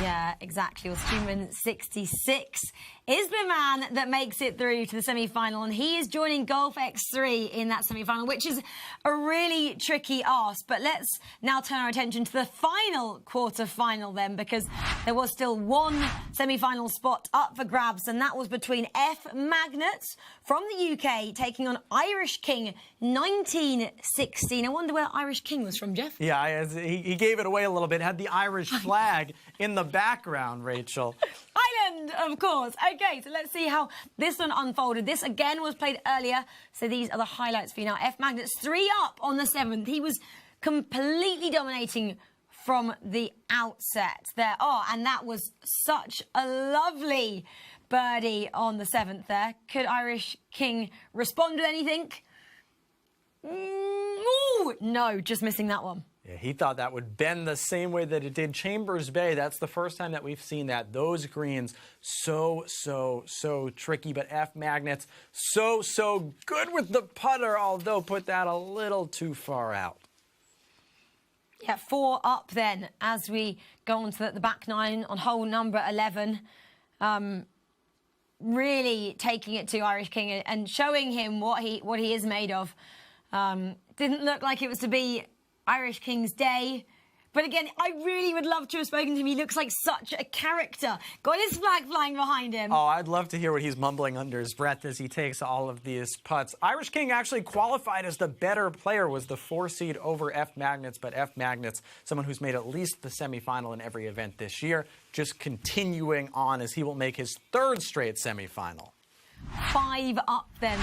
A: Yeah, exactly. Well, Steumman 66 is the man that makes it through to the semi-final, and he is joining Golf X3 in that semi-final, which is a really tricky ask. But let's now turn our attention to the final quarter-final then, because there was still one semi-final spot up for grabs, and that was between F Magnets from the UK taking on Irish King 1916. I wonder where Irish King was from, Jeff.
B: Yeah, he gave it away a little bit. Had the Irish flag in the background, Rachel.
A: Ireland, of course. Okay, so let's see how this one unfolded. This, again, was played earlier, so these are the highlights for you now. F Magnets 3-up on the 7th. He was completely dominating from the outset there. And that was such a lovely birdie on the 7th there. Could Irish King respond with anything? Ooh, no, just missing that one.
B: Yeah, he thought that would bend the same way that it did Chambers Bay. That's the first time that we've seen that. Those greens, so tricky. But F Magnets, so good with the putter, although put that a little too far out.
A: Yeah, 4-up then as we go on to the back nine on hole number 11. Really taking it to Irish King and showing him what he is made of. Didn't look like it was to be Irish King's day. But again, I really would love to have spoken to him. He looks like such a character. Got his flag flying behind him.
B: Oh, I'd love to hear what he's mumbling under his breath as he takes all of these putts. Irish King actually qualified as the better player, was the 4 seed over F Magnets. But F Magnets, someone who's made at least the semifinal in every event this year, just continuing on as he will make his 3rd straight semifinal.
A: 5-up then.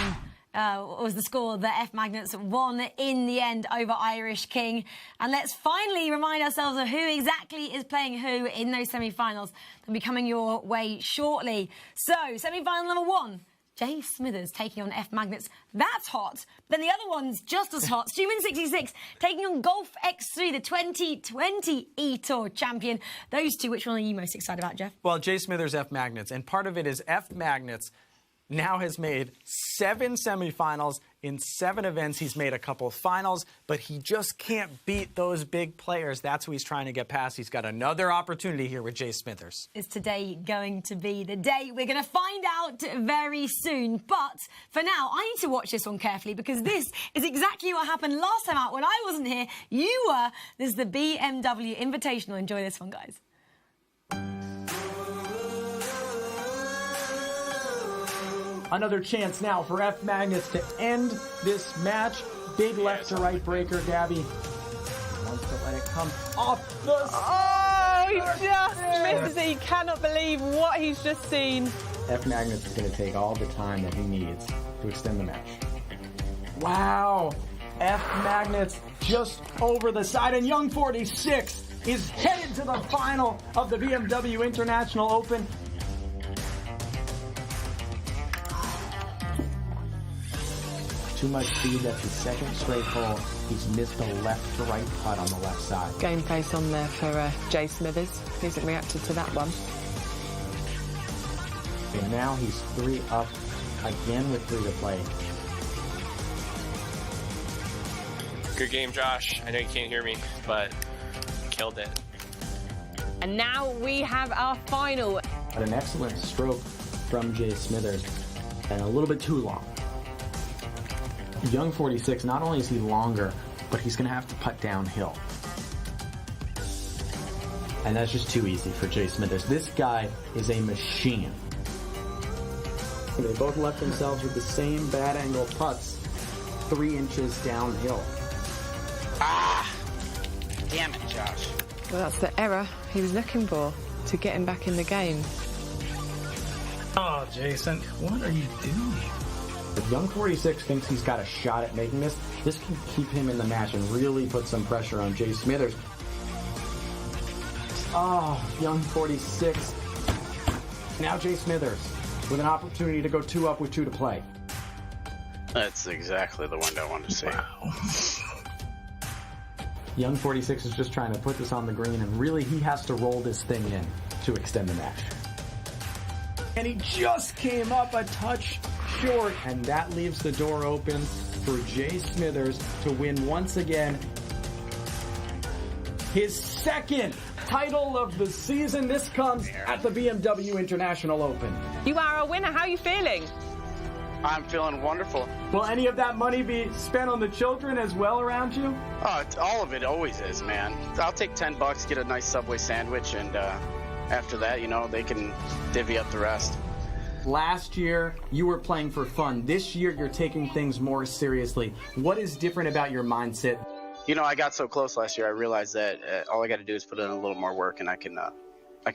A: Was the score that F Magnets won in the end over Irish King. And let's finally remind ourselves of who exactly is playing who in those semi-finals. They'll be coming your way shortly. So, semi-final number 1, Jay Smithers taking on F Magnets. That's hot. Then the other one's just as hot. Steumman 66 taking on Golf X3, the 2020 eTour champion. Those two, which one are you most excited about, Jeff?
B: Well, Jay Smithers, F Magnets. And part of it is F Magnets now has made 7 semifinals. In 7 events, he's made a couple finals, but he just can't beat those big players. That's who he's trying to get past. He's got another opportunity here with Jay Smithers.
A: Is today going to be the day? We're going to find out very soon. But for now, I need to watch this one carefully because this is exactly what happened last time out when I wasn't here. You were. This is the BMW Invitational. Enjoy this one, guys.
B: Another chance now for F Magnets to end this match. Big left to right breaker, Gabby. Wants to let it come off the
L: Oh, he just misses it. He cannot believe what he's just seen.
B: F Magnets is going to take all the time that he needs to extend the match. Wow. F Magnets just over the side, and Young 46 is headed to the final of the BMW International Open. Too much speed. That's his second straight hole. He's missed a left to right putt on the left side.
L: Game face on there for Jay Smithers. He hasn't reacted to that one.
B: And now he's 3 up again with 3 to play.
M: Good game, Josh. I know you can't hear me, but killed it.
L: And now we have our final.
B: But an excellent stroke from Jay Smithers, and a little bit too long. Young 46, not only is he longer, but he's going to have to putt downhill. And that's just too easy for Jay Smithers. This guy is a machine. They both left themselves with the same bad angle putts, 3 inches downhill.
N: Ah! Damn it, Josh.
L: Well, that's the error he was looking for to get him back in the game.
O: Oh, Jason, what are you doing?
B: If Young 46 thinks he's got a shot at making this can keep him in the match and really put some pressure on Jay Smithers. Oh, Young 46. Now Jay Smithers with an opportunity to go 2 up with 2 to play.
N: That's exactly the one I wanted to see.
O: Wow.
B: Young 46 is just trying to put this on the green, and really he has to roll this thing in to extend the match. And he just came up a touch short, and that leaves the door open for Jay Smithers to win once again. His second title of the season. This comes at the BMW International Open.
L: You are a winner. How are you feeling?
N: I'm feeling wonderful.
B: Will any of that money be spent on the children as well around you?
N: Oh, all of it always is, man. I'll take $10, get a nice Subway sandwich, and after that, you know, they can divvy up the rest.
B: Last year, you were playing for fun. This year, you're taking things more seriously. What is different about your mindset?
N: You know, I got so close last year, I realized that all I got to do is put in a little more work, and I can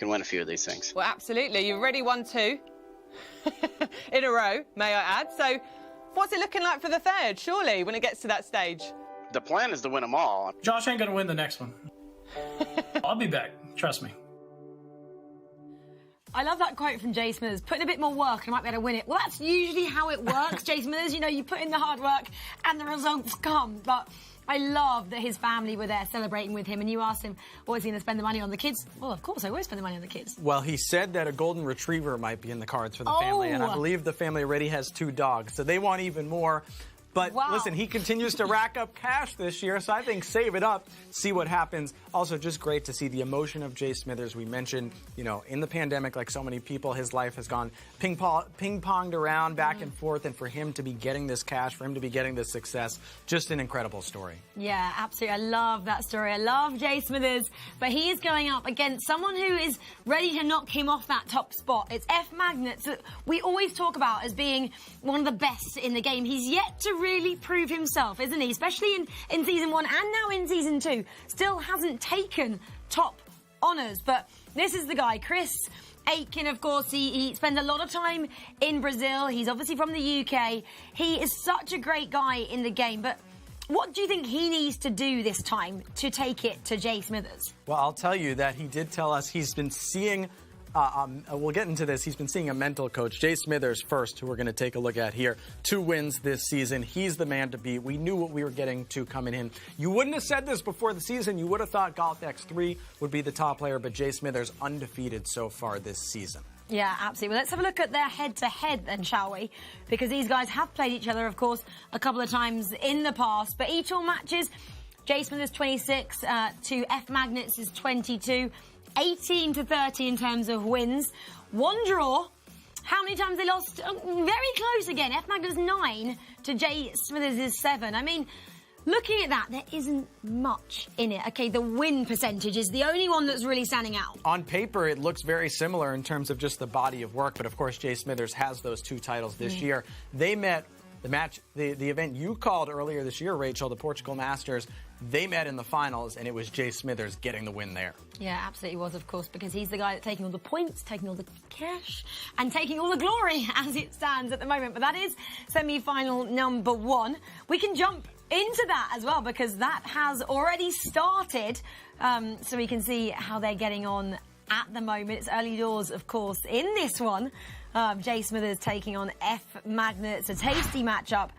N: win a few of these things.
L: Well, absolutely. You've already won 2 in a row, may I add. So what's it looking like for the third, surely, when it gets to that stage?
N: The plan is to win them all.
O: Josh ain't going to win the next one. I'll be back. Trust me.
A: I love that quote from Jay Smithers. Put in a bit more work and I might be able to win it. Well, that's usually how it works, Jay Smithers. You know, you put in the hard work and the results come. But I love that his family were there celebrating with him. And you asked him, what is he going to spend the money on? The kids? Well, of course, I always spend the money on the kids.
B: Well, he said that a golden retriever might be in the cards for the family. And I believe the family already has 2 dogs. So they want even more. But listen, he continues to rack up cash this year, so I think save it up, see what happens. Also, just great to see the emotion of Jay Smithers. We mentioned, you know, in the pandemic, like so many people, his life has gone ping-ponged around back and forth, and for him to be getting this cash, for him to be getting this success, just an incredible story.
A: Yeah, absolutely. I love that story. I love Jay Smithers, but he is going up against someone who is ready to knock him off that top spot. It's F Magnets that we always talk about as being one of the best in the game. He's yet to really prove himself, isn't he? Especially in season 1 and now in season 2. Still hasn't taken top honours. But this is the guy, Chris Aitken, of course. He spends a lot of time in Brazil. He's obviously from the UK. He is such a great guy in the game. But what do you think he needs to do this time to take it to Jay Smithers?
B: Well, I'll tell you that he did tell us he's been seeing we'll get into this. He's been seeing a mental coach, Jay Smithers first, who we're going to take a look at here. 2 wins this season. He's the man to beat. We knew what we were getting to coming in. You wouldn't have said this before the season. You would have thought Golf X3 would be the top player, but Jay Smithers undefeated so far this season.
A: Yeah, absolutely. Well, let's have a look at their head-to-head then, shall we? Because these guys have played each other, of course, a couple of times in the past. But eTour matches, Jay Smith is 26 to F Magnets is 22. 18-30 in terms of wins. One draw. How many times they lost? Very close again. F Magnets 9 to Jay Smithers is 7. I mean, looking at that, there isn't much in it. Okay, the win percentage is the only one that's really standing out.
B: On paper, it looks very similar in terms of just the body of work, but of course, Jay Smithers has those 2 titles this year. They met the event you called earlier this year, Rachel, the Portugal Masters. They met in the finals, and it was Jay Smithers getting the win there.
A: Yeah, absolutely was, of course, because he's the guy that's taking all the points, taking all the cash, and taking all the glory as it stands at the moment. But that is semi-final number 1. We can jump into that as well, because that has already started, so we can see how they're getting on at the moment. It's early doors, of course, in this one. Jay Smithers taking on F Magnets, a tasty matchup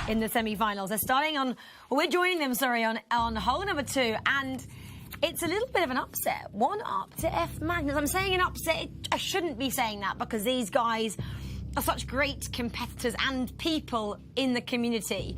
A: in the semi-finals. They're starting on, well, we're joining them, sorry, on hole number 2, and it's a little bit of an upset. 1 up to F Magnets. I'm saying an upset. I shouldn't be saying that because these guys are such great competitors and people in the community.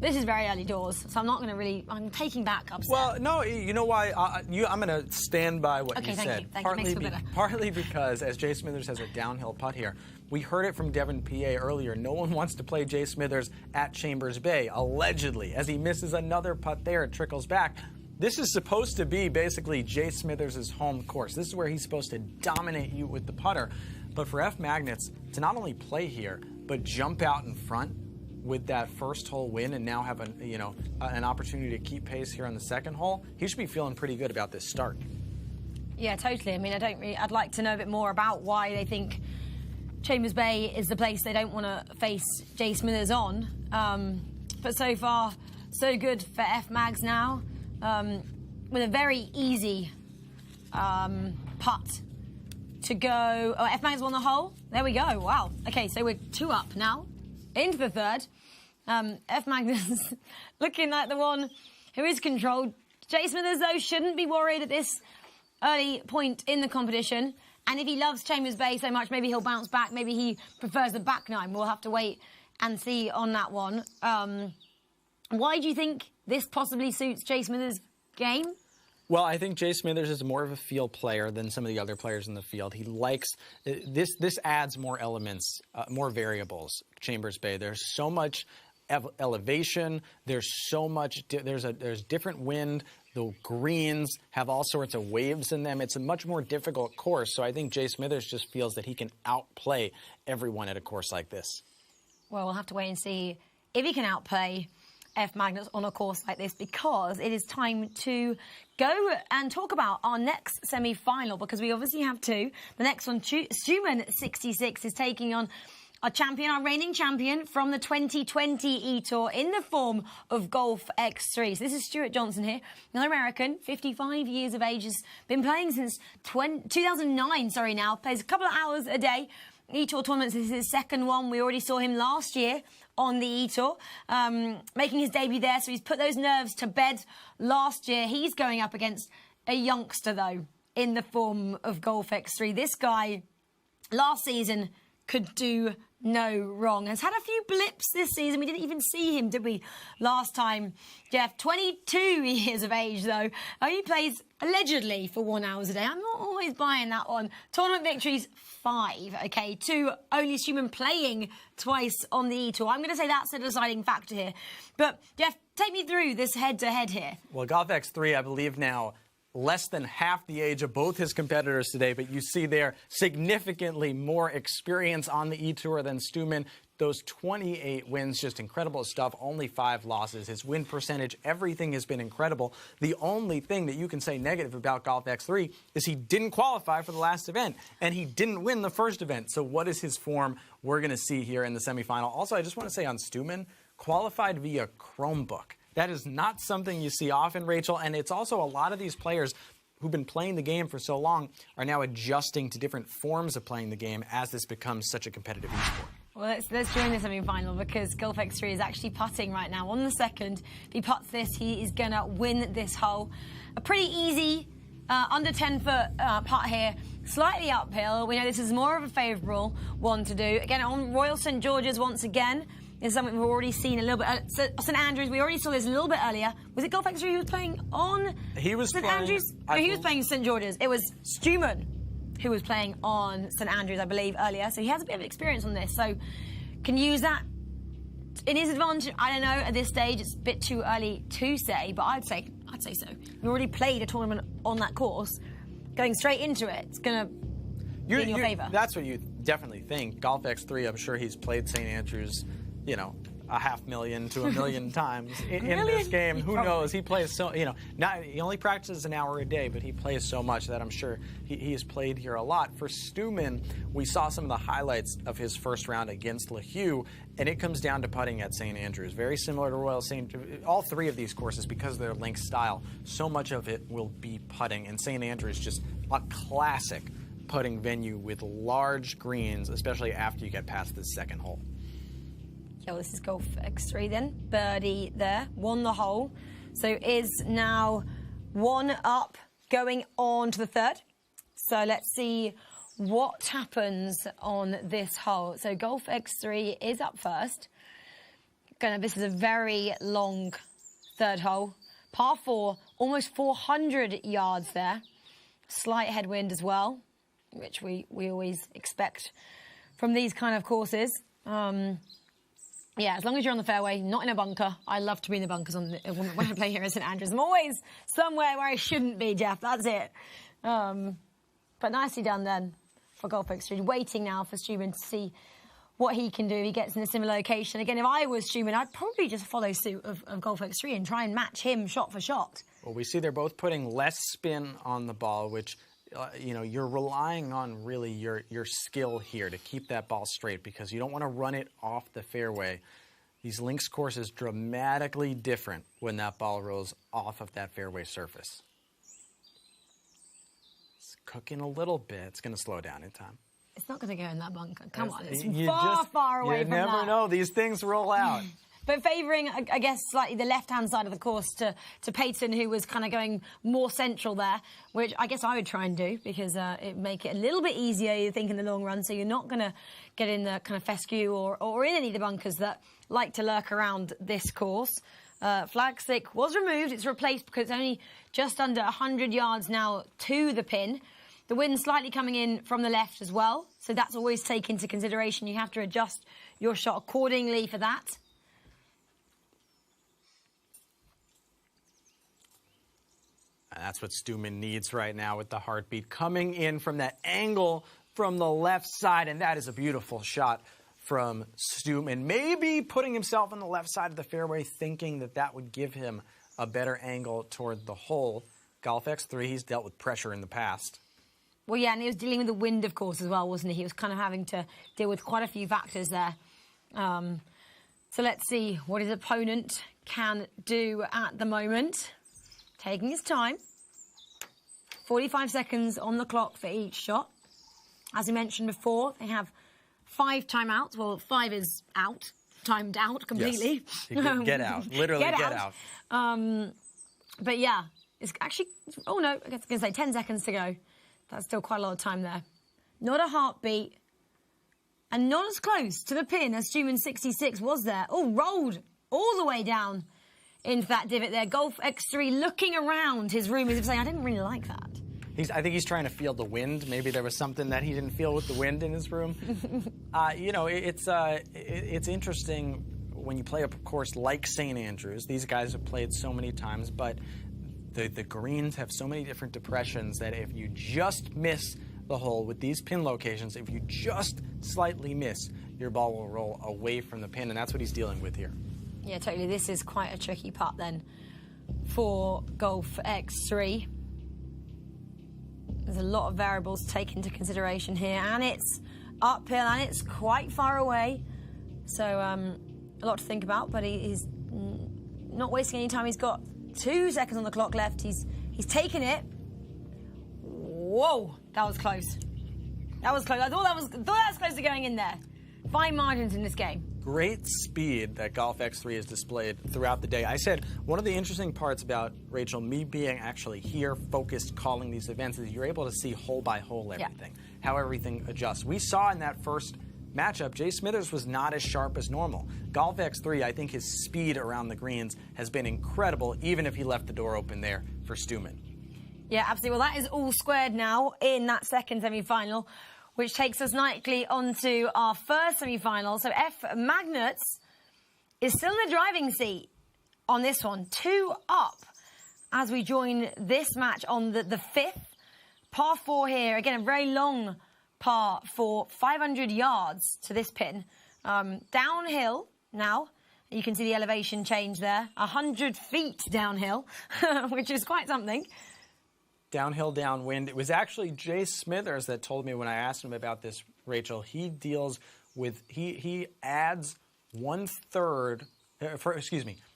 A: This is very early doors, so I'm not going to really... I'm taking back upset.
B: Well, no, you know why? I'm going to stand by what you said.
A: Thank you. Makes me feel better.
B: Partly because, as Jay Smithers has a downhill putt here, we heard it from Devon PA earlier. No one wants to play Jay Smithers at Chambers Bay, allegedly. As he misses another putt there, it trickles back. This is supposed to be basically Jay Smithers' home course. This is where he's supposed to dominate you with the putter. But for F Magnets, to not only play here, but jump out in front with that first hole win and now have an opportunity to keep pace here on the second hole, he should be feeling pretty good about this start.
A: Yeah, totally. I mean, I'd like to know a bit more about why they think Chambers Bay is the place they don't want to face Jay Smithers on. But so far, so good for F Mags now, with a very easy putt to go. Oh, F Mags won the hole. There we go. Wow. Okay, so we're 2 up now. Into the third. F Magnus looking like the one who is controlled. Jay Smithers, though, shouldn't be worried at this early point in the competition. And if he loves Chambers Bay so much, maybe he'll bounce back. Maybe he prefers the back 9. We'll have to wait and see on that one. Why do you think this possibly suits Jay Smithers' game?
B: Well, I think Jay Smithers is more of a field player than some of the other players in the field. He likes this. This adds more elements, more variables. Chambers Bay. There's so much elevation. There's so much. There's different wind. The greens have all sorts of waves in them. It's a much more difficult course. So I think Jay Smithers just feels that he can outplay everyone at a course like this.
A: Well, we'll have to wait and see if he can outplay F Magnets on a course like this, because it is time to go and talk about our next semi-final, because we obviously have 2. The next one, Steumman 66, is taking on our champion, our reigning champion from the 2020 eTour in the form of Golf X3. So this is Stuart Johnson here, another American, 55 years of age, has been playing since 2009, now, plays a couple of hours a day. eTour tournaments, this is his second one. We already saw him last year on the eTour, making his debut there. So he's put those nerves to bed last year. He's going up against a youngster, though, in the form of Golf X3. This guy, last season, could do no wrong. Has had a few blips this season. We didn't even see him, did we, last time? Jeff, 22 years of age, though. Only plays, allegedly, for 1 hour a day. I'm not always buying that one. Tournament victories, 5, okay? 2, only Steumman playing twice on the eTour. I'm going to say that's a deciding factor here. But, Jeff, take me through this head-to-head here.
B: Well, Golf X3, I believe now, less than half the age of both his competitors today, but you see there significantly more experience on the eTour than Steumman. Those 28 wins, just incredible stuff. Only 5 losses. His win percentage, everything has been incredible. The only thing that you can say negative about Golf X3 is he didn't qualify for the last event, and he didn't win the first event. So what is his form? We're going to see here in the semifinal. Also, I just want to say on Steumman, qualified via Chromebook. That is not something you see often, Rachel, and it's also a lot of these players who've been playing the game for so long are now adjusting to different forms of playing the game as this becomes such a competitive esport.
A: Well, let's join the semi-final, because Golf X3 is actually putting right now on the second. If he putts this, he is going to win this hole. A pretty easy, under 10-foot putt here slightly uphill. We know this is more of a favourable one to do. Again, on Royal St George's once again. Is something we've already seen a little bit. St Andrews, we already saw this a little bit earlier. Was it Golf X3 who was playing on St Andrews? No, he was playing St George's. It was Steumman who was playing on St Andrews, I believe, earlier. So he has a bit of experience on this. So can use that in his advantage. I don't know. At this stage, it's a bit too early to say, but I'd say so. You already played a tournament on that course. Going straight into it, it's going to be in your favour.
B: That's what you definitely think. Golf X3, I'm sure he's played St Andrews, you know, 500,000 to 1 million times in this game. Who knows? He plays so, he only practices an hour a day, but he plays so much that I'm sure he has played here a lot. For Steumman, we saw some of the highlights of his first round against Hugh, and it comes down to putting at St Andrews. Very similar to Royal St. All three of these courses, because of their link style, so much of it will be putting, and St Andrews just a classic putting venue with large greens, especially after you get past the second hole.
A: Yeah, well, this is Golf X3 then. Birdie there, won the hole. So is now 1 up, going on to the third. So let's see what happens on this hole. So Golf X3 is up first. This is a very long third hole. Par 4, almost 400 yards there. Slight headwind as well, which we always expect from these kind of courses. Yeah, as long as you're on the fairway, not in a bunker. I love to be in the bunkers when I play here at St Andrews. I'm always somewhere where I shouldn't be, Jeff. That's it. But nicely done then for Golf X3. Waiting now for Steumman to see what he can do if he gets in a similar location. Again, if I was Steumman, I'd probably just follow suit of Golf X3 and try and match him shot for shot.
B: Well, we see they're both putting less spin on the ball, which you're relying on really your skill here to keep that ball straight, because you don't want to run it off the fairway. These links courses dramatically different when that ball rolls off of that fairway surface. It's cooking a little bit. It's going to slow down in time.
A: It's not going to go in that bunker. Come on, it's far away from that.
B: You never know. These things roll out.
A: But favouring, I guess, slightly the left-hand side of the course to Peyton, who was kind of going more central there, which I guess I would try and do, because it make it a little bit easier, you think, in the long run, so you're not going to get in the kind of fescue or in any of the bunkers that like to lurk around this course. Flag stick was removed. It's replaced because it's only just under 100 yards now to the pin. The wind slightly coming in from the left as well, so that's always taken into consideration. You have to adjust your shot accordingly for that.
B: And that's what Steumman needs right now, with the heartbeat coming in from that angle from the left side. And that is a beautiful shot from Steumman. Maybe putting himself on the left side of the fairway, thinking that that would give him a better angle toward the hole. Golf X3, he's dealt with pressure in the past.
A: Well, yeah, and he was dealing with the wind, of course, as well, wasn't he? He was kind of having to deal with quite a few factors there. So let's see what his opponent can do at the moment. Taking his time. 45 seconds on the clock for each shot. As we mentioned before, they have 5 timeouts. Well, 5 is out, timed out completely.
B: Yes. Get out. Literally get out.
A: But yeah, it's actually, oh no, I was going to say 10 seconds to go. That's still quite a lot of time there. Not a heartbeat. And not as close to the pin as Steumman 66 was there. Oh, rolled all the way down into that divot there. Golf X3 looking around his room as if saying, I didn't really like that.
B: I think he's trying to feel the wind. Maybe there was something that he didn't feel with the wind in his room. It's interesting when you play a course like St Andrews. These guys have played so many times, but the greens have so many different depressions that if you just miss the hole with these pin locations, if you just slightly miss, your ball will roll away from the pin, and that's what he's dealing with here.
A: Yeah, totally. This is quite a tricky putt then for Golf X3. There's a lot of variables to take into consideration here, and it's uphill and it's quite far away. So a lot to think about, but he's not wasting any time. He's got 2 seconds on the clock left. He's taken it. Whoa, that was close. That was close. I thought that was close to going in there. fine margins in this game.
B: Great speed that Golf X3 has displayed throughout the day. I said one of the interesting parts about, Rachel, me being actually here, focused, calling these events, is you're able to see hole by hole everything, how everything adjusts. We saw in that first matchup, Jay Smithers was not as sharp as normal. Golf X3, I think his speed around the greens has been incredible, even if he left the door open there for Steumman.
A: Yeah, absolutely. Well, that is all squared now in that second semi-final, which takes us nicely onto our first semi-final. So F Magnets is still in the driving seat on this one, 2 up as we join this match on the 5th. Par 4 here. Again, a very long par for 500 yards to this pin. Downhill now. You can see the elevation change there. 100 feet downhill, which is quite something.
B: Downhill, downwind. It was actually Jay Smithers that told me when I asked him about this, Rachel. He deals with, he adds 1/3,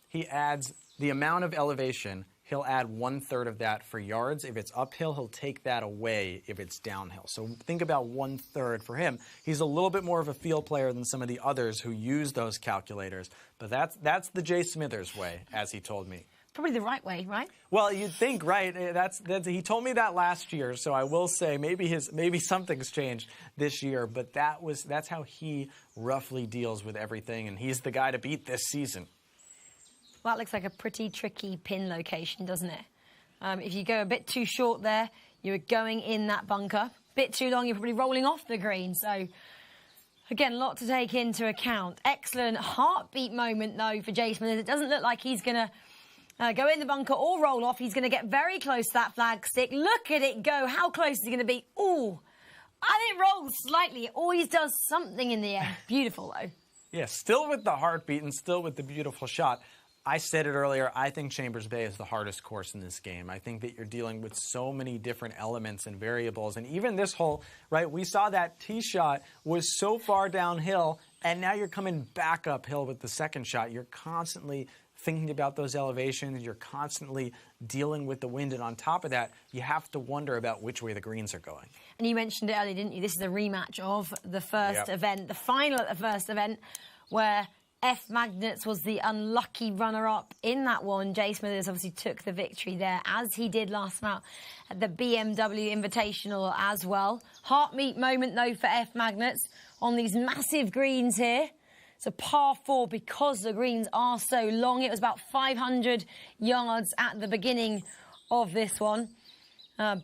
B: he adds the amount of elevation. He'll add 1/3 of that for yards. If it's uphill, he'll take that away if it's downhill. So think about 1/3 for him. He's a little bit more of a field player than some of the others who use those calculators. But that's the Jay Smithers way, as he told me.
A: Probably the right way, right?
B: Well, you'd think, right? That's he told me that last year, so I will say maybe something's changed this year. But that's how he roughly deals with everything, and he's the guy to beat this season.
A: Well, that looks like a pretty tricky pin location, doesn't it? If you go a bit too short there, you're going in that bunker. Bit too long, you're probably rolling off the green. So, again, a lot to take into account. Excellent heartbeat moment, though, for Jay Smithers. It doesn't look like he's going to go in the bunker or roll off. He's going to get very close to that flag stick. Look at it go. How close is he going to be? Ooh, and it rolls slightly. It always does something in the end. Beautiful, though.
B: Yeah, still with the heartbeat and still with the beautiful shot. I said it earlier, I think Chambers Bay is the hardest course in this game. I think that you're dealing with so many different elements and variables. And even this hole, right, we saw that tee shot was so far downhill, and now you're coming back uphill with the second shot. You're constantly thinking about those elevations. You're constantly dealing with the wind. And on top of that, you have to wonder about which way the greens are going.
A: And you mentioned it earlier, didn't you? This is a rematch of the first event, the final at the first event, where F Magnets was the unlucky runner-up in that one. Jay Smithers obviously took the victory there, as he did last night at the BMW Invitational as well. Heartbeat moment, though, for F Magnets on these massive greens here. It's a par 4 because the greens are so long. It was about 500 yards at the beginning of this one.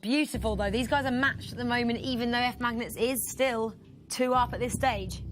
A: Beautiful, though. These guys are matched at the moment, even though F Magnets is still 2 up at this stage.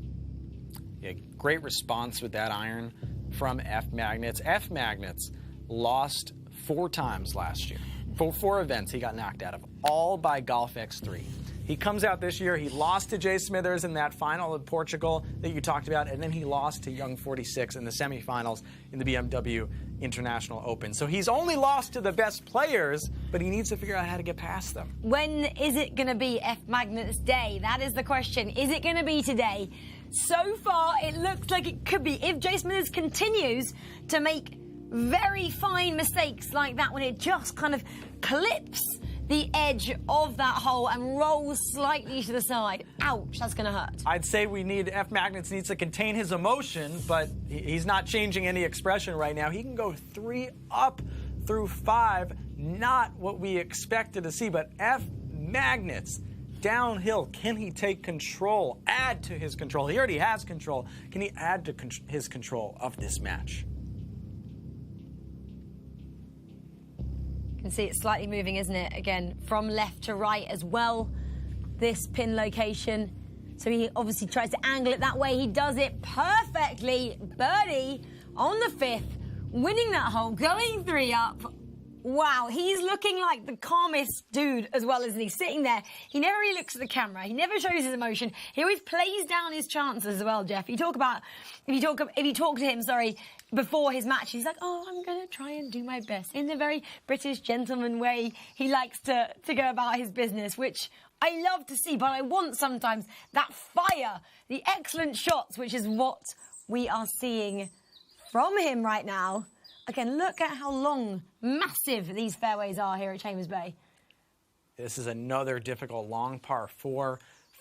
B: Yeah, great response with that iron from F Magnets. F Magnets lost 4 times last year. For 4 events, he got knocked out of, all by Golf X3. He comes out this year, he lost to Jay Smithers in that final in Portugal that you talked about, and then he lost to Young 46 in the semifinals in the BMW International Open. So he's only lost to the best players, but he needs to figure out how to get past them.
A: When is it going to be F Magnets Day? That is the question. Is it going to be today? So far, it looks like it could be. If Jay Smithers continues to make very fine mistakes like that, when it just kind of clips the edge of that hole and rolls slightly to the side. Ouch, that's going to hurt.
B: I'd say F Magnets needs to contain his emotion, but he's not changing any expression right now. He can go 3 up through 5, not what we expected to see, but F Magnets downhill, can he take control, add to his control? He already has control. Can he add to his control of this match?
A: You can see it's slightly moving, isn't it? Again, from left to right as well, this pin location. So he obviously tries to angle it that way. He does it perfectly. Birdie on the 5th, winning that hole, going 3 up. Wow, he's looking like the calmest dude as well, isn't he? Sitting there, he never really looks at the camera. He never shows his emotion. He always plays down his chances as well, Jeff. If you talk to him, before his match, he's like, oh, I'm going to try and do my best. In the very British gentleman way, he likes to go about his business, which I love to see, but I want sometimes that fire, the excellent shots, which is what we are seeing from him right now. Again, look at how long, massive these fairways are here at Chambers Bay.
B: This is another difficult long par 4.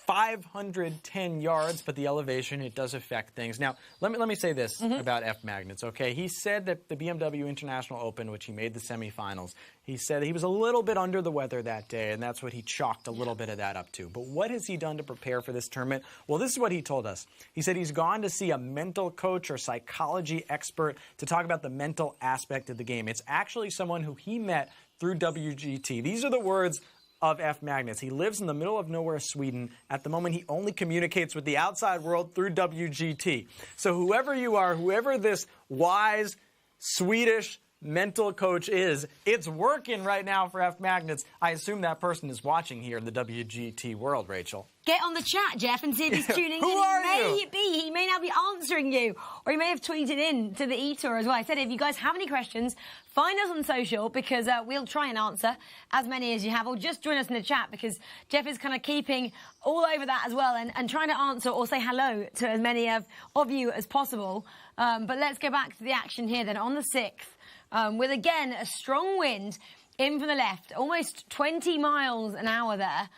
B: 510 yards, but the elevation, it does affect things. Now, let me say this about F. Magnets, okay? He said that the BMW International Open, which he made the semifinals, he said he was a little bit under the weather that day, and that's what he chalked a little bit of that up to. But what has he done to prepare for this tournament? Well, this is what he told us. He said he's gone to see a mental coach or psychology expert to talk about the mental aspect of the game. It's actually someone who he met through WGT. These are the words of F. Magnets. He lives in the middle of nowhere, Sweden. At the moment, he only communicates with the outside world through WGT. So whoever you are, whoever this wise Swedish mental coach is, it's working right now for F. Magnets. I assume that person is watching here in the WGT world, Rachel.
A: Get on the chat, Jeff, and see if he's tuning
B: Who
A: in.
B: are
A: He may now be answering you, or he may have tweeted in to the eTour as well. I said if you guys have any questions, find us on social, because we'll try and answer as many as you have, or just join us in the chat, because Jeff is kind of keeping all over that as well, and trying to answer or say hello to as many of you as possible. But let's go back to the action here then on the 6th, with again a strong wind in from the left, almost 20 miles an hour there.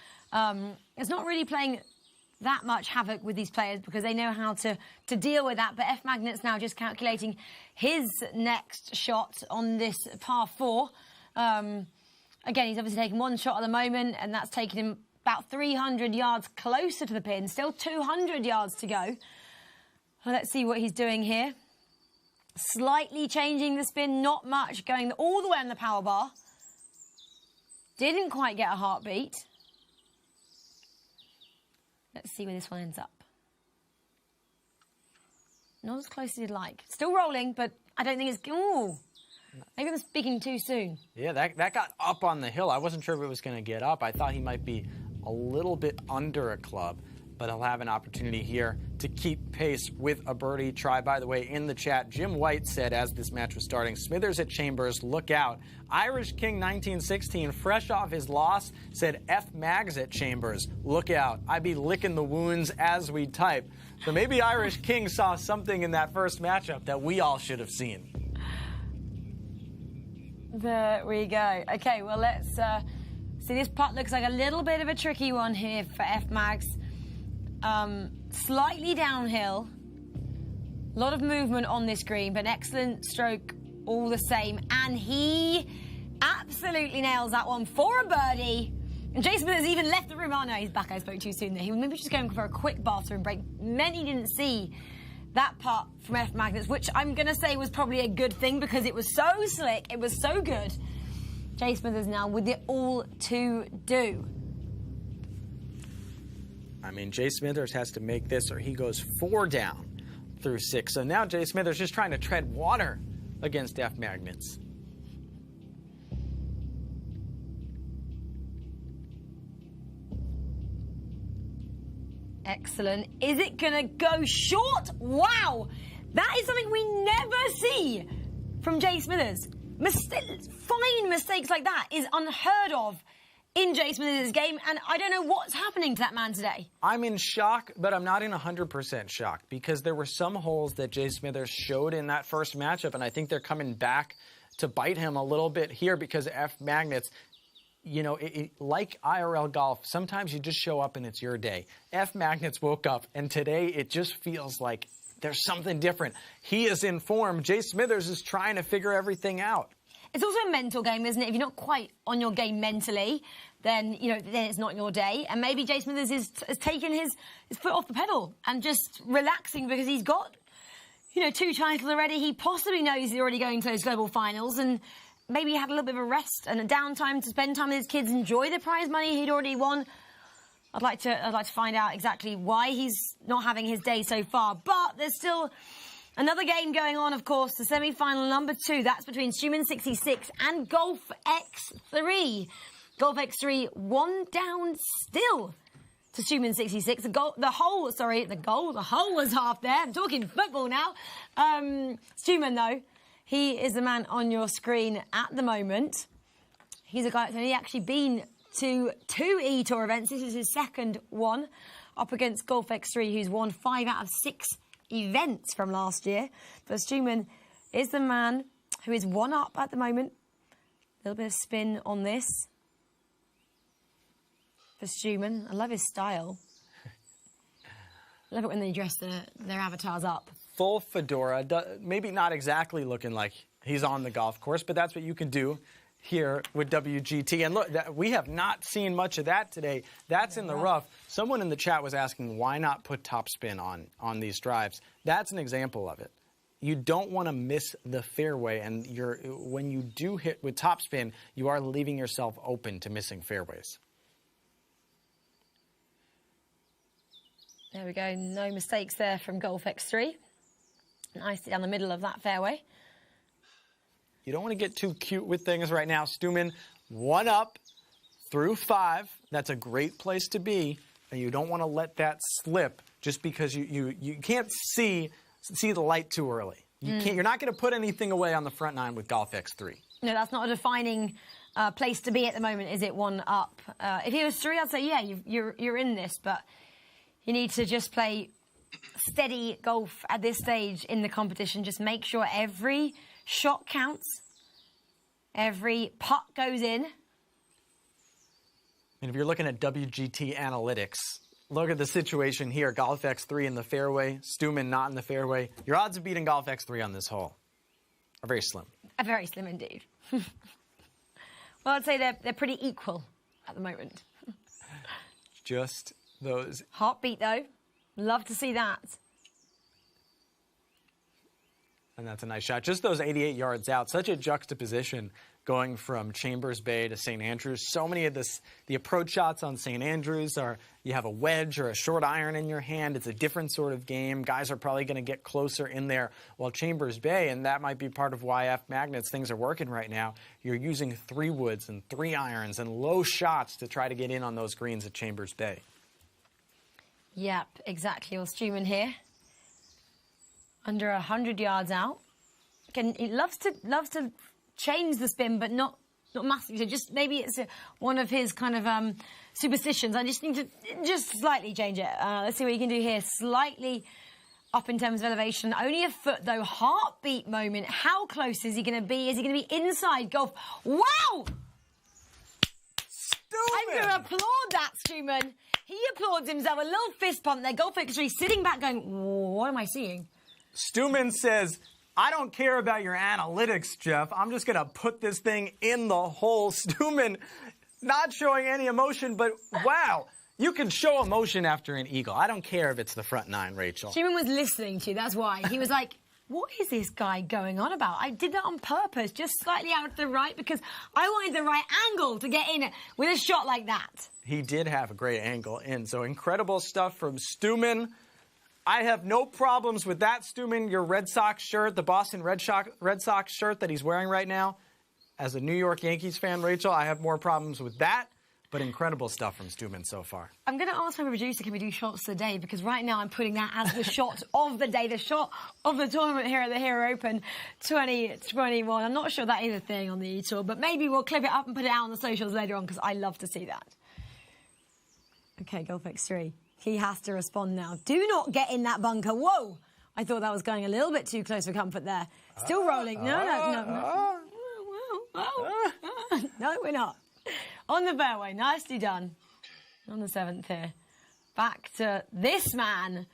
A: It's not really playing that much havoc with these players because they know how to deal with that. But F. Magnets now just calculating his next shot on this par 4. Again, he's obviously taken one shot at the moment, and that's taken him about 300 yards closer to the pin. Still 200 yards to go. Well, let's see what he's doing here. Slightly changing the spin, not much, going all the way on the power bar. Didn't quite get a heartbeat. Let's see where this one ends up. Not as close as you'd like. Still rolling, but I don't think it's... Ooh. Maybe I'm speaking too soon.
B: Yeah, that got up on the hill. I wasn't sure if it was going to get up. I thought he might be a little bit under a club, but he'll have an opportunity here to keep pace with a birdie try. By the way, in the chat, Jim White said as this match was starting, Smithers at Chambers, look out. Irish King 1916, fresh off his loss, said F. Mags at Chambers, look out. I be licking the wounds as we type. So maybe Irish King saw something in that first matchup that we all should have seen.
A: There we go. Okay, well, let's see. This putt looks like a little bit of a tricky one here for F. Mags. Slightly downhill. A lot of movement on this green, but an excellent stroke all the same. And he absolutely nails that one for a birdie. And Jason has even left the room. Oh, no, he's back. I spoke too soon there. He was maybe just going for a quick bathroom break. Many didn't see that putt from F. Magnets, which I'm going to say was probably a good thing because it was so slick. It was so good. Jay Smithers now with it all to do.
B: I mean, Jay Smithers has to make this or he goes 4 down through 6. So now Jay Smithers just trying to tread water against F. Magnets.
A: Excellent. Is it going to go short? Wow. That is something we never see from Jay Smithers. Fine mistakes like that is unheard of in Jay Smithers' game, and I don't know what's happening to that man today.
B: I'm in shock, but I'm not in 100% shock because there were some holes that Jay Smithers showed in that first matchup, and I think they're coming back to bite him a little bit here because F. Magnets, you know, like IRL golf, sometimes you just show up and it's your day. F. Magnets woke up, and today it just feels like there's something different. He is in form. Jay Smithers is trying to figure everything out.
A: It's also a mental game, isn't it? If you're not quite on your game mentally, then, you know, then it's not your day. And maybe Jay Smithers has taken his foot off the pedal and just relaxing because he's got, you know, 2 titles already. He possibly knows he's already going to those global finals, and maybe he had a little bit of a rest and a downtime to spend time with his kids, enjoy the prize money he'd already won. I'd like to find out exactly why he's not having his day so far. But there's still another game going on, of course, the semi-final number 2. That's between Steumman 66 and Golf X3. Golf X3 1 down still to Steumman 66. The hole was half there. I'm talking football now. Steumman, though, he is the man on your screen at the moment. He's a guy that's only actually been to 2 eTour events. This is his second one, up against Golf X3, who's won 5 out of 6 events from last year. But Steumman is the man who is 1 up at the moment. A little bit of spin on this for Steumman. I love his style. love it when they dress their avatars up.
B: Full fedora, maybe not exactly looking like he's on the golf course, but that's what you can do here with WGT. And look, we have not seen much of that today. That's in the rough. Someone in the chat was asking, why not put topspin on these drives? That's an example of it. You don't want to miss the fairway, and when you do hit with topspin, you are leaving yourself open to missing fairways.
A: There we go. No mistakes there from Golf X3. Nicely down the middle of that fairway.
B: You don't want to get too cute with things right now. Steumman, 1 up through 5. That's a great place to be, and you don't want to let that slip just because you can't see the light too early. You're not going to put anything away on the front 9 with Golf X3.
A: No, that's not a defining place to be at the moment, is it? 1 up. If he was 3, I'd say, yeah, you're in this, but you need to just play steady golf at this stage in the competition. Just make sure every shot counts. Every putt goes in.
B: And if you're looking at WGT analytics, look at the situation here. Golf X3 in the fairway, Steumman not in the fairway. Your odds of beating Golf X3 on this hole are very slim.
A: Very slim indeed. Well, I'd say they're pretty equal at the moment.
B: Just those.
A: Heartbeat, though. Love to see that.
B: And that's a nice shot. Just those 88 yards out. Such a juxtaposition going from Chambers Bay to St. Andrews. So many of the approach shots on St. Andrews are you have a wedge or a short iron in your hand. It's a different sort of game. Guys are probably going to get closer in there. While Chambers Bay, and that might be part of why F Magnets things are working right now, you're using 3 woods and 3 irons and low shots to try to get in on those greens at Chambers Bay.
A: Yep, exactly. Well, Steumman here, under 100 yards out. Again, he loves to change the spin, but not massively. So just maybe it's one of his kind of superstitions. I just need to just slightly change it. Let's see what you can do here. Slightly up in terms of elevation. Only a foot, though. Heartbeat moment. How close is he going to be? Is he going to be inside golf? Wow!
B: Steumman!
A: I'm going to applaud that, Steumman. He applauds himself. A little fist pump there. Golf X3 sitting back going, what am I seeing?
B: Steumman says, I don't care about your analytics, Jeff. I'm just going to put this thing in the hole. Steumman not showing any emotion, but wow, you can show emotion after an eagle. I don't care if it's the front 9, Rachel.
A: Steumman was listening to you. That's why. He was like, what is this guy going on about? I did that on purpose, just slightly out to the right, because I wanted the right angle to get in with a shot like that.
B: He did have a great angle in. So incredible stuff from Steumman. I have no problems with that, Steumman. Your Red Sox shirt, the Boston Red Sox shirt that he's wearing right now. As a New York Yankees fan, Rachel, I have more problems with that. But incredible stuff from Steumman so far.
A: I'm going to ask my producer, can we do shots of the day? Because right now I'm putting that as the shot of the day, the shot of the tournament here at the Hero Open 2021. I'm not sure that is a thing on the eTour, but maybe we'll clip it up and put it out on the socials later on because I love to see that. Okay, Golf X3. He has to respond now. Do not get in that bunker. Whoa! I thought that was going a little bit too close for comfort there. Still rolling. No, we're not. On the fairway, nicely done. On the 7th here. Back to this man.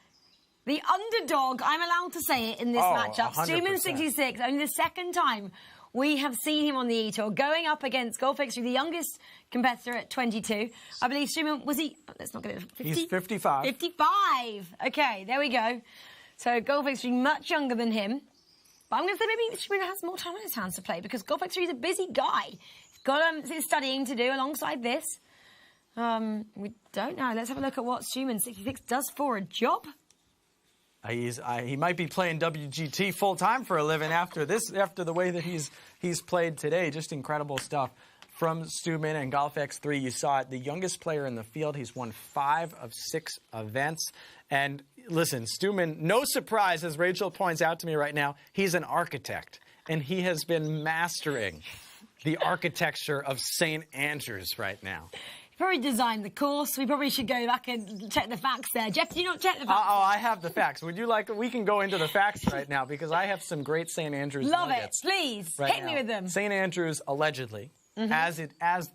A: The underdog, I'm allowed to say it in this matchup. 100%. Steumman 66, only the second time we have seen him on the eTour, going up against Golf X3, the youngest competitor at 22. I believe Steumman, was he, let's not get it, 50?
B: He's 55.
A: 55. Okay, there we go. So Golf X3 much younger than him. But I'm going to say maybe Steumman has more time on his hands to play because Golf X3 is a busy guy. Got his studying to do alongside this. We don't know. Let's have a look at what Steumman 66 does for a job.
B: He might be playing WGT full time for a living after the way that he's played today. Just incredible stuff from Steumman and Golf X3. You saw it, the youngest player in the field. He's won 5 of 6 events. And listen, Steumman, no surprise, as Rachel points out to me right now, he's an architect, and he has been mastering the architecture of St. Andrews right now.
A: He probably designed the course. We probably should go back and check the facts there. Jeff, do you not check the facts?
B: I have the facts. Would you like? We can go into the facts right now because I have some great St. Andrews nuggets.
A: Love it. Please,
B: right
A: hit
B: now.
A: me with them.
B: St. Andrews, allegedly, as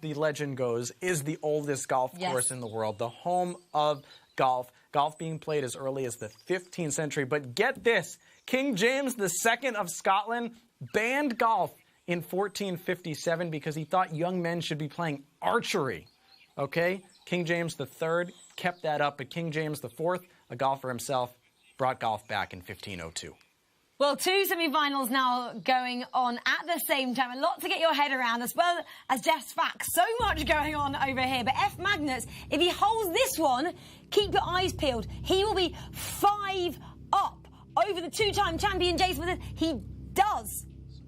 B: the legend goes, is the oldest golf course in the world, the home of golf. golf being played as early as the 15th century. But get this, King James II of Scotland banned golf in 1457 because he thought young men should be playing archery. Okay? King James III kept that up, but King James IV, a golfer himself, brought golf back in 1502.
A: Well, 2 semi-finals now going on at the same time. A lot to get your head around, as well as Jeff's facts. So much going on over here. But F. Magnus, if he holds this one, keep your eyes peeled. He will be 5 up over the 2-time champion Jay Smith. He does.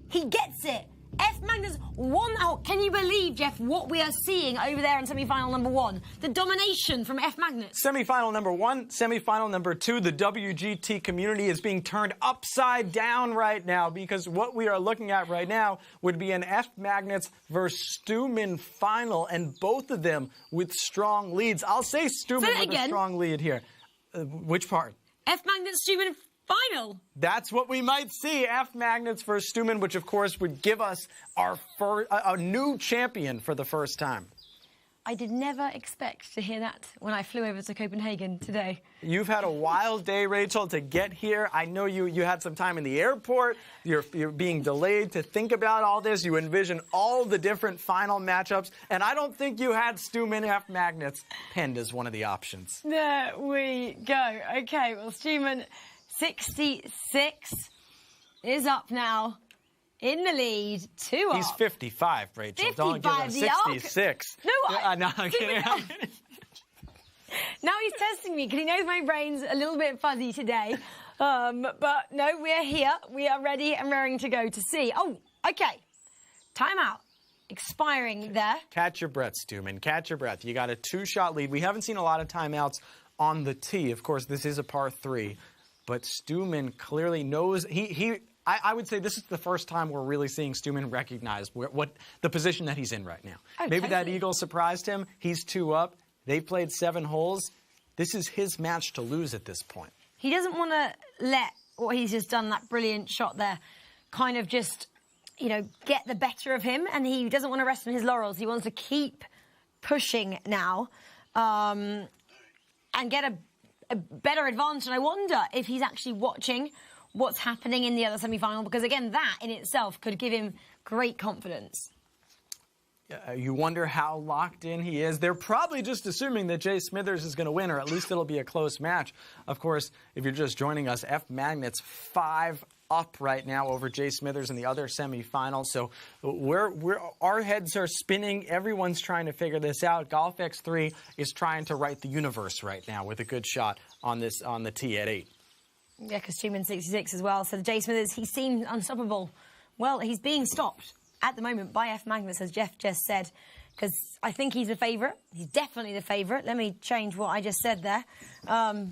A: He gets it. F. Magnus won out. Can you believe, Jeff, what we are seeing over there in semi-final number 1? The domination from F. Magnus.
B: Semi-final number 1, semi-final number 2. The WGT community is being turned upside down right now because what we are looking at right now would be an F. Magnus versus Steumman final, and both of them with strong leads. I'll say Steumman with a strong lead here. Which part?
A: F. Magnus, Steumman final.
B: That's what we might see, F. Magnus versus Steumman, which of course would give us our a new champion for the first time.
A: I did never expect to hear that when I flew over to Copenhagen today.
B: You've had a wild day, Rachel, to get here. I know you had some time in the airport. You're being delayed to think about all this. You envision all the different final matchups, and I don't think you had Steumman F. Magnus penned as one of the options.
A: There we go. Okay, well, Steumman 66 is up now in the lead, 2 up.
B: He's 55, Rachel.
A: 55,
B: don't give him 66.
A: No,
B: no, I'm kidding.
A: Now he's testing me because he knows my brain's a little bit fuzzy today. But no, we're here. We are ready and raring to go to see. Oh, okay. Timeout. Expiring there.
B: Catch your breath, Steumman. Catch your breath. You got a 2-shot lead. We haven't seen a lot of timeouts on the tee. Of course, this is a par 3. But Steumman clearly knows I would say this is the first time we're really seeing Steumman recognize what the position that he's in right now.
A: Oh,
B: maybe that eagle surprised him. He's 2 up. They played 7 holes. This is his match to lose at this point.
A: He doesn't want to let what he's just done, that brilliant shot there, kind of just, get the better of him. And he doesn't want to rest on his laurels. He wants to keep pushing now and get a better advantage. And I wonder if he's actually watching what's happening in the other semi-final, because again, that in itself could give him great confidence.
B: You wonder how locked in he is. They're probably just assuming that Jay Smithers is going to win, or at least it'll be a close match. Of course, if you're just joining us, F. Magnus 5 up right now over Jay Smithers in the other semifinal. So our heads are spinning. Everyone's trying to figure this out. Golf X3 is trying to right the universe right now with a good shot on the tee at 8.
A: Yeah, because Steumman 66 as well. So Jay Smithers, he seems unstoppable. Well, he's being stopped at the moment by F. Magnus, as Jeff just said, because I think he's a favourite. He's definitely the favourite. Let me change what I just said there.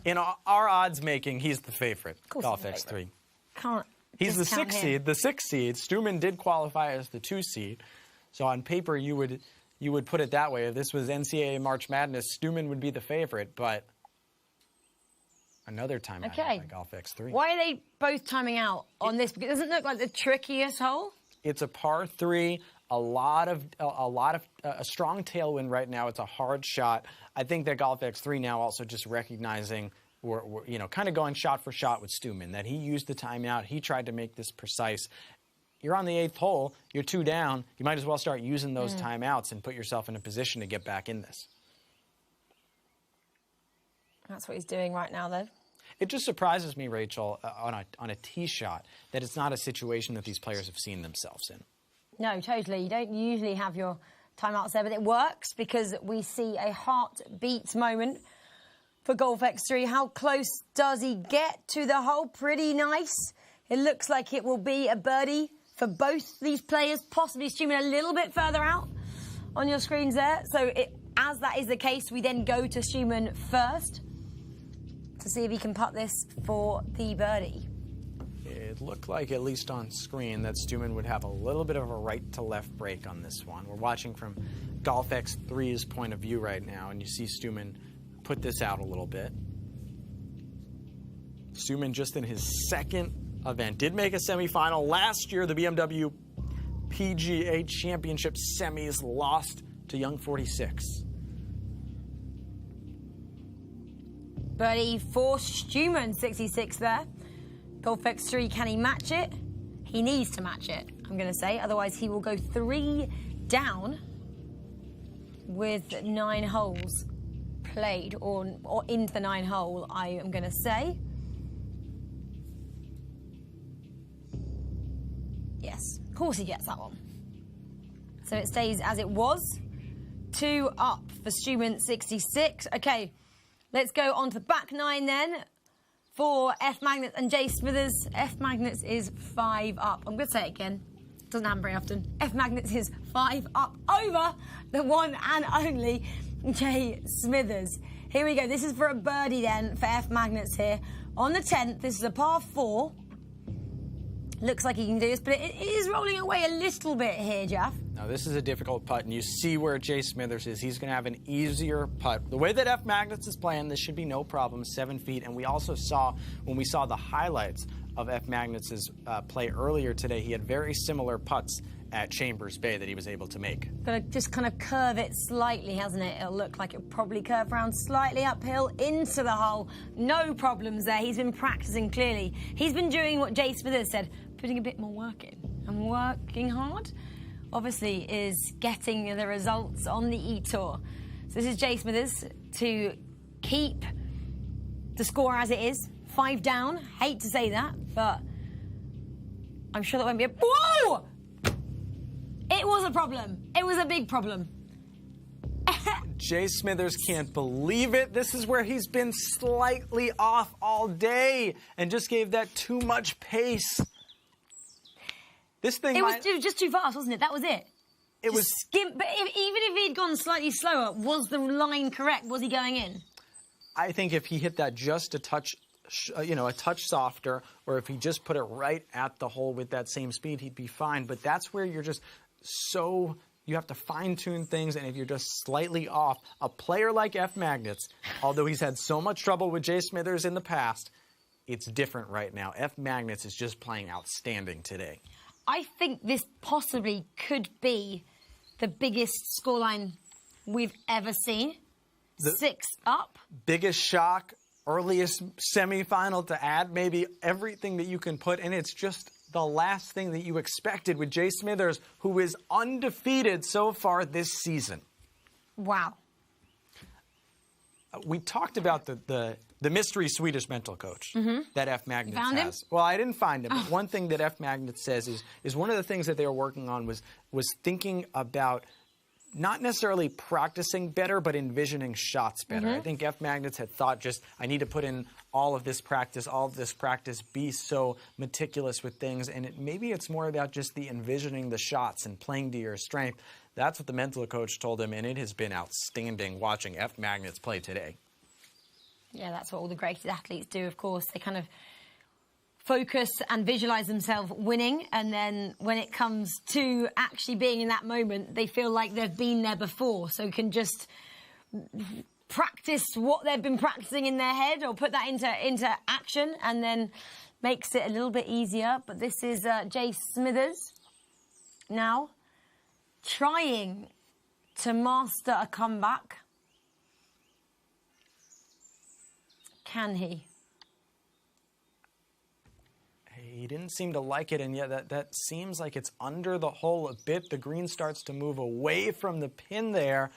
B: In our odds making, he's the favourite. Golf X3.
A: Can't.
B: He's the 6th seed. The 6th seed. Steumman did qualify as the 2 seed. So on paper, you would put it that way. If this was NCAA March Madness, Steumman would be the favourite, but another time out by Golf X3.
A: Why are they both timing out on this? Because it doesn't look like the trickiest hole.
B: It's a par 3, a strong tailwind right now. It's a hard shot. I think that Golf X3 now also just recognizing, kind of going shot for shot with Steumman, that he used the timeout. He tried to make this precise. You're on the 8th hole. You're 2 down. You might as well start using those timeouts and put yourself in a position to get back in this.
A: That's what he's doing right now, though.
B: It just surprises me, Rachel, on a tee shot, that it's not a situation that these players have seen themselves in.
A: No, totally. You don't usually have your timeouts there, but it works because we see a heartbeat moment for Golf X3. How close does he get to the hole? Pretty nice. It looks like it will be a birdie for both these players, possibly Steumman a little bit further out on your screens there. So as that is the case, we then go to Steumman first to see if he can putt this for the birdie.
B: It looked like, at least on screen, that Steumman would have a little bit of a right-to-left break on this one. We're watching from Golf X3's point of view right now, and you see Steumman put this out a little bit. Steumman just in his 2nd event. Did make a semifinal last year. The BMW PGA Championship semis, lost to Young 46.
A: Birdie for Steumman, 66 there. Golf X3, can he match it? He needs to match it, I'm going to say. Otherwise, he will go 3 down with 9 holes played, or into the 9 hole, I am going to say. Yes, of course he gets that one. So it stays as it was. 2 up for Steumman, 66. Okay, let's go on to the back 9 then. For F. Magnets and Jay Smithers. F. Magnets is 5 up. I'm going to say it again. Doesn't happen very often. F. Magnets is 5 up over the one and only Jay Smithers. Here we go. This is for a birdie then for F. Magnets here. On the 10th, this is a par 4. Looks like he can do this, but it is rolling away a little bit here, Jeff.
B: Now, this is a difficult putt, and you see where Jay Smithers is. He's going to have an easier putt. The way that F. Magnets is playing, this should be no problem, 7 feet. And we also saw, when we saw the highlights of F. Magnets' play earlier today, he had very similar putts at Chambers Bay that he was able to make.
A: Gonna just kind of curve it slightly, hasn't it? It'll look like it'll probably curve around slightly uphill into the hole. No problems there. He's been practicing clearly. He's been doing what Jay Smithers said, putting a bit more work in and working hard. Obviously is getting the results on the eTour. So this is Jay Smithers to keep the score as it is. 5 down. Hate to say that, but I'm sure that won't be a... Whoa! It was a problem. It was a big problem.
B: Jay Smithers can't believe it. This is where he's been slightly off all day and just gave that too much pace. This thing
A: it was just too fast, wasn't it? That was it.
B: It was
A: skimp. But even if he'd gone slightly slower, was the line correct? Was he going in?
B: I think if he hit that just a touch, a touch softer, or if he just put it right at the hole with that same speed, he'd be fine. But that's where you're just you have to fine-tune things, and if you're just slightly off, a player like F. Magnets, although he's had so much trouble with Jay Smithers in the past, it's different right now. F. Magnets is just playing outstanding today.
A: I think this possibly could be the biggest scoreline we've ever seen. 6 up.
B: Biggest shock, earliest semifinal to add maybe everything that you can put, and it's just the last thing that you expected with Jay Smithers, who is undefeated so far this season.
A: Wow.
B: We talked about the mystery Swedish mental coach that F. Magnets
A: has.
B: Him? Well, I didn't find him. But one thing that F. Magnets says is one of the things that they were working on was thinking about not necessarily practicing better, but envisioning shots better. I think F. Magnets had thought I need to put in all of this practice, be so meticulous with things. And maybe it's more about just the envisioning the shots and playing to your strength. That's what the mental coach told him, and it has been outstanding watching F. Magnets play today.
A: Yeah, that's what all the greatest athletes do, of course. They kind of focus and visualize themselves winning, and then when it comes to actually being in that moment, they feel like they've been there before, so can just practice what they've been practicing in their head or put that into action, and then makes it a little bit easier. But this is Jay Smithers now trying to master a comeback. Can he?
B: He didn't seem to like it, and yet that seems like it's under the hole a bit. The green starts to move away from the pin there,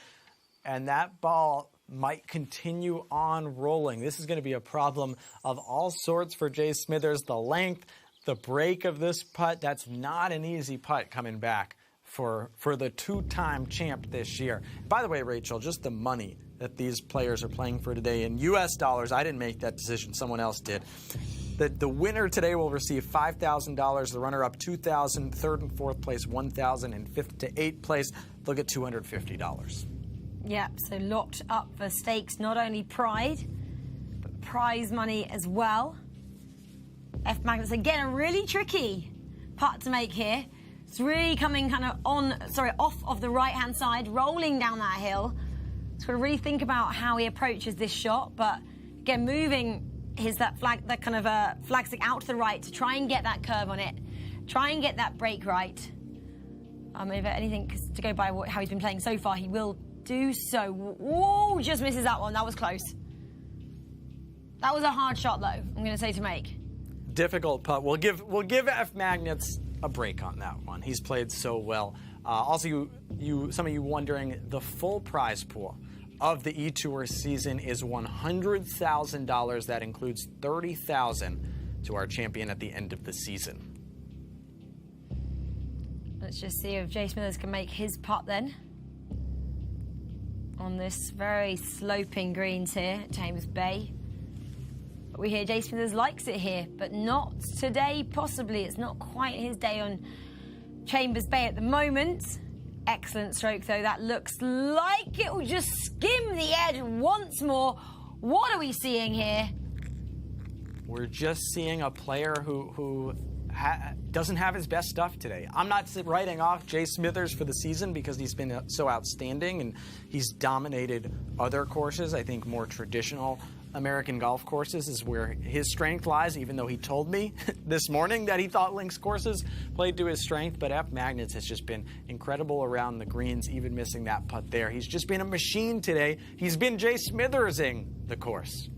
B: and that ball might continue on rolling. This is going to be a problem of all sorts for Jay Smithers. The length, the break of this putt, that's not an easy putt coming back for the two-time champ this year. By the way, Rachel, just the money that these players are playing for today in U.S. dollars. I didn't make that decision. Someone else did. The winner today will receive $5,000. The runner-up, $2,000. Third and fourth place, $1,000. And fifth to eighth place, they'll get $250.
A: Yeah, so locked up for stakes, not only pride, but prize money as well. F. Magnets, again, a really tricky putt to make here. It's really coming kind of off of the right-hand side, rolling down that hill. So we'll really think about how he approaches this shot, but again, moving that kind of flag stick out to the right to try and get that curve on it, try and get that break right. If anything to go by how he's been playing so far, he will do so. Whoa, just misses that one. That was close. That was a hard shot, though, I'm going to say, to make.
B: Difficult putt. We'll give F Magnets a break on that one. He's played so well. Also, some of you wondering, the full prize pool of the eTour season is $100,000. That includes $30,000 to our champion at the end of the season.
A: Let's just see if Jay Smithers can make his putt then. On this very sloping greens here at Chambers Bay. But we hear Jay Smithers likes it here, but not today, possibly. It's not quite his day on Chambers Bay at the moment. Excellent stroke, though. That looks like it will just skim the edge once more. What are we seeing here?
B: We're just seeing a player who doesn't have his best stuff today. I'm not writing off Jay Smithers for the season because he's been so outstanding and he's dominated other courses. I think more traditional American golf courses is where his strength lies, even though he told me this morning that he thought links courses played to his strength. But F Magnets has just been incredible around the greens, even missing that putt there. He's just been a machine today. He's been Jay Smithersing the course.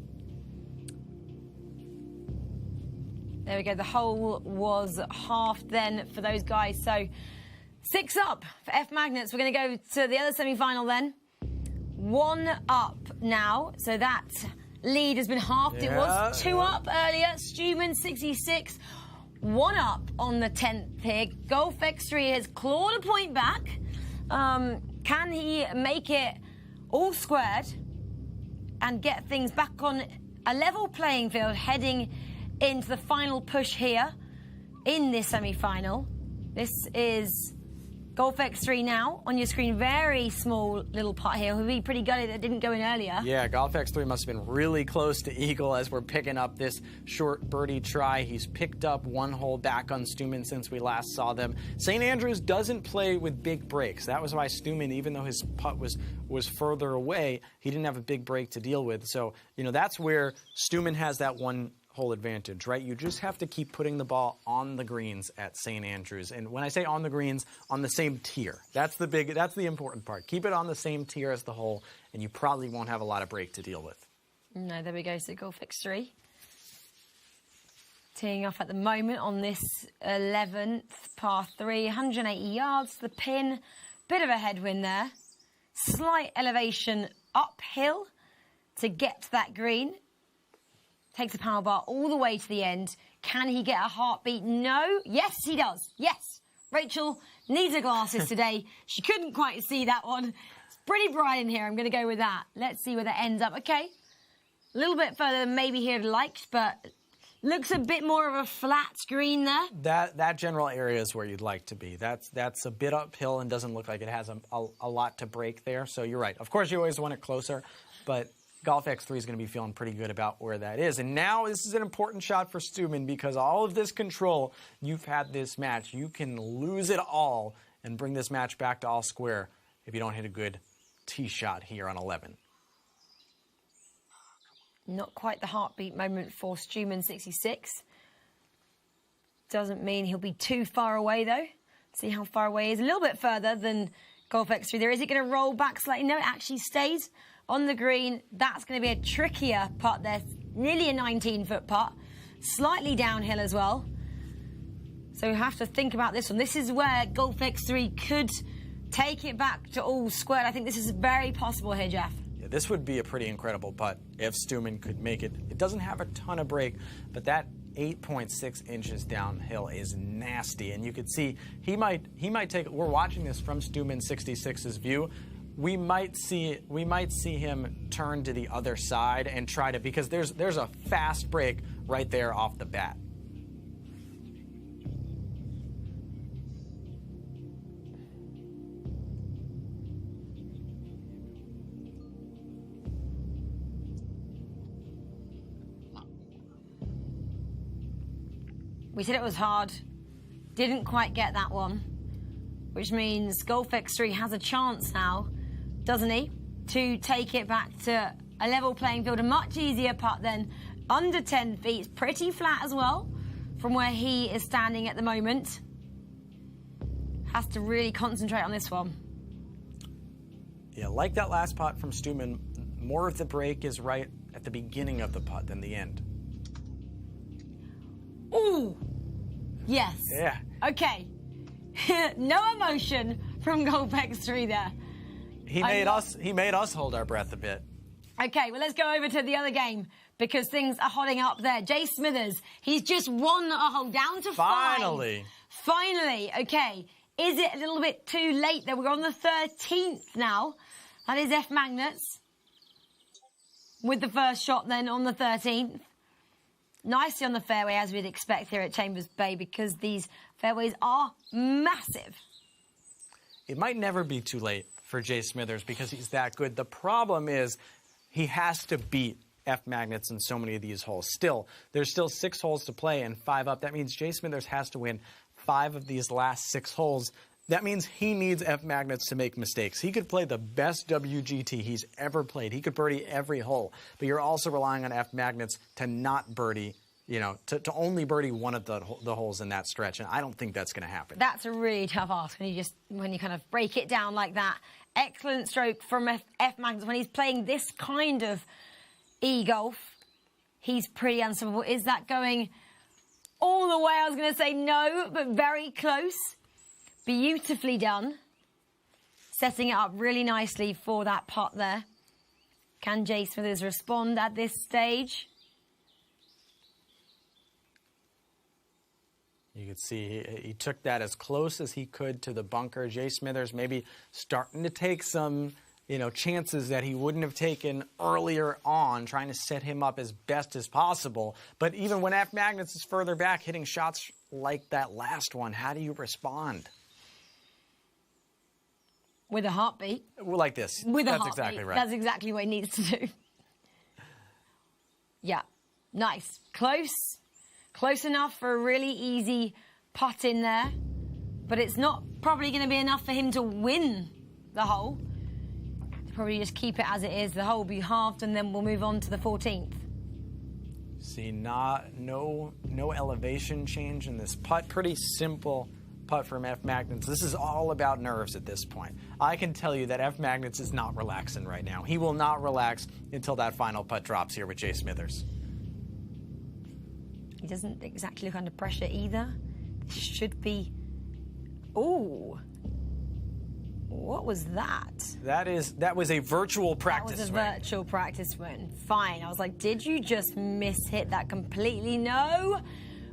A: There we go. The hole was half then for those guys. So 6 up for F Magnets. We're going to go to the other semi-final then. 1 up now. So that lead has been halved. It was 2 up earlier. Steumman 66. 1 up on the 10th here. Golf X3 has clawed a point back. Can he make it all squared and get things back on a level playing field heading into the final push here in this semi-final? This is Golf X3 now on your screen. Very small little putt here. He'll be pretty gutted that didn't go in earlier.
B: Yeah, Golf X3 must have been really close to eagle as we're picking up this short birdie try. He's picked up 1 hole back on Steumman since we last saw them. St. Andrews doesn't play with big breaks. That was why Steumman, even though his putt was further away, he didn't have a big break to deal with. So, that's where Steumman has that 1 hole advantage, right? You just have to keep putting the ball on the greens at St. Andrews. And when I say on the greens, on the same tier. That's the important part. Keep it on the same tier as the hole, and you probably won't have a lot of break to deal with.
A: No, there we go. So Golf X3 teeing off at the moment on this 11th par 3, 180 yards to the pin. Bit of a headwind there. Slight elevation uphill to get to that green. Takes a power bar all the way to the end. Can he get a heartbeat? No. Yes, he does. Yes. Rachel needs her glasses today. She couldn't quite see that one. It's pretty bright in here. I'm going to go with that. Let's see where that ends up. Okay. A little bit further than maybe he'd liked, but looks a bit more of a flat screen there.
B: That general area is where you'd like to be. That's a bit uphill and doesn't look like it has a lot to break there. So you're right. Of course, you always want it closer, but Golf X3 is going to be feeling pretty good about where that is. And now this is an important shot for Steumman because all of this control you've had this match, you can lose it all and bring this match back to all square if you don't hit a good tee shot here on 11.
A: Not quite the heartbeat moment for Steumman 66. Doesn't mean he'll be too far away, though. See how far away he is. A little bit further than Golf X3 there. Is it going to roll back slightly? No, it actually stays on the green. That's going to be a trickier putt there. Nearly a 19-foot putt. Slightly downhill as well. So we have to think about this one. This is where Golf X3 could take it back to all squared. I think this is very possible here, Jeff.
B: Yeah, this would be a pretty incredible putt if Steumman could make it. It doesn't have a ton of break, but that 8.6 inches downhill is nasty. And you could see he might take. We're watching this from Steumman 66's view. We might see him turn to the other side and try to, because there's a fast break right there off the bat.
A: We said it was hard. Didn't quite get that one, which means Golf X3 has a chance now, doesn't he, to take it back to a level playing field. A much easier putt than under 10 feet. It's pretty flat as well from where he is standing at the moment. Has to really concentrate on this one.
B: Yeah, like that last putt from Steumman, more of the break is right at the beginning of the putt than the end.
A: Ooh. Yes.
B: Yeah.
A: Okay. No emotion from Golpex 3 there.
B: He made us hold our breath a bit.
A: Okay, well, let's go over to the other game because things are hotting up there. Jay Smithers, he's just won a hole down to 5. Finally. Okay. Is it a little bit too late there? We're on the 13th now. That is F Magnets with the first shot then on the 13th. Nicely on the fairway, as we'd expect here at Chambers Bay, because these fairways are massive.
B: It might never be too late for Jay Smithers because he's that good. The problem is he has to beat F Magnets in so many of these holes. There's still 6 holes to play and 5 up. That means Jay Smithers has to win 5 of these last 6 holes. That means he needs F Magnets to make mistakes. He could play the best WGT he's ever played. He could birdie every hole. But you're also relying on F Magnets to not birdie, to only birdie one of the holes in that stretch. And I don't think that's going to happen.
A: That's a really tough ask when you kind of break it down like that. Excellent stroke from F Magnets when he's playing this kind of e-golf. He's pretty unstoppable. Is that going all the way? I was going to say no, but very close. Beautifully done. Setting it up really nicely for that putt there. Can Jay Smithers respond at this stage?
B: You could see he took that as close as he could to the bunker. Jay Smithers maybe starting to take some, chances that he wouldn't have taken earlier on, trying to set him up as best as possible. But even when F Magnets is further back, hitting shots like that last one, how do you respond?
A: With a heartbeat.
B: Like this.
A: With a heartbeat.
B: That's exactly right.
A: That's exactly what he needs to do. Yeah. Nice. Close. Close enough for a really easy putt in there. But it's not probably going to be enough for him to win the hole. Probably just keep it as it is. The hole will be halved and then we'll move on to the 14th.
B: See, no elevation change in this putt. Pretty simple putt from F Magnets. This is all about nerves at this point. I can tell you that F Magnets is not relaxing right now. He will not relax until that final putt drops here with Jay Smithers.
A: He doesn't exactly look under pressure either. This should be... Ooh. What was that?
B: That was a virtual practice swing.
A: That was a virtual practice swing. Fine. I was like, did you just miss-hit that completely? No.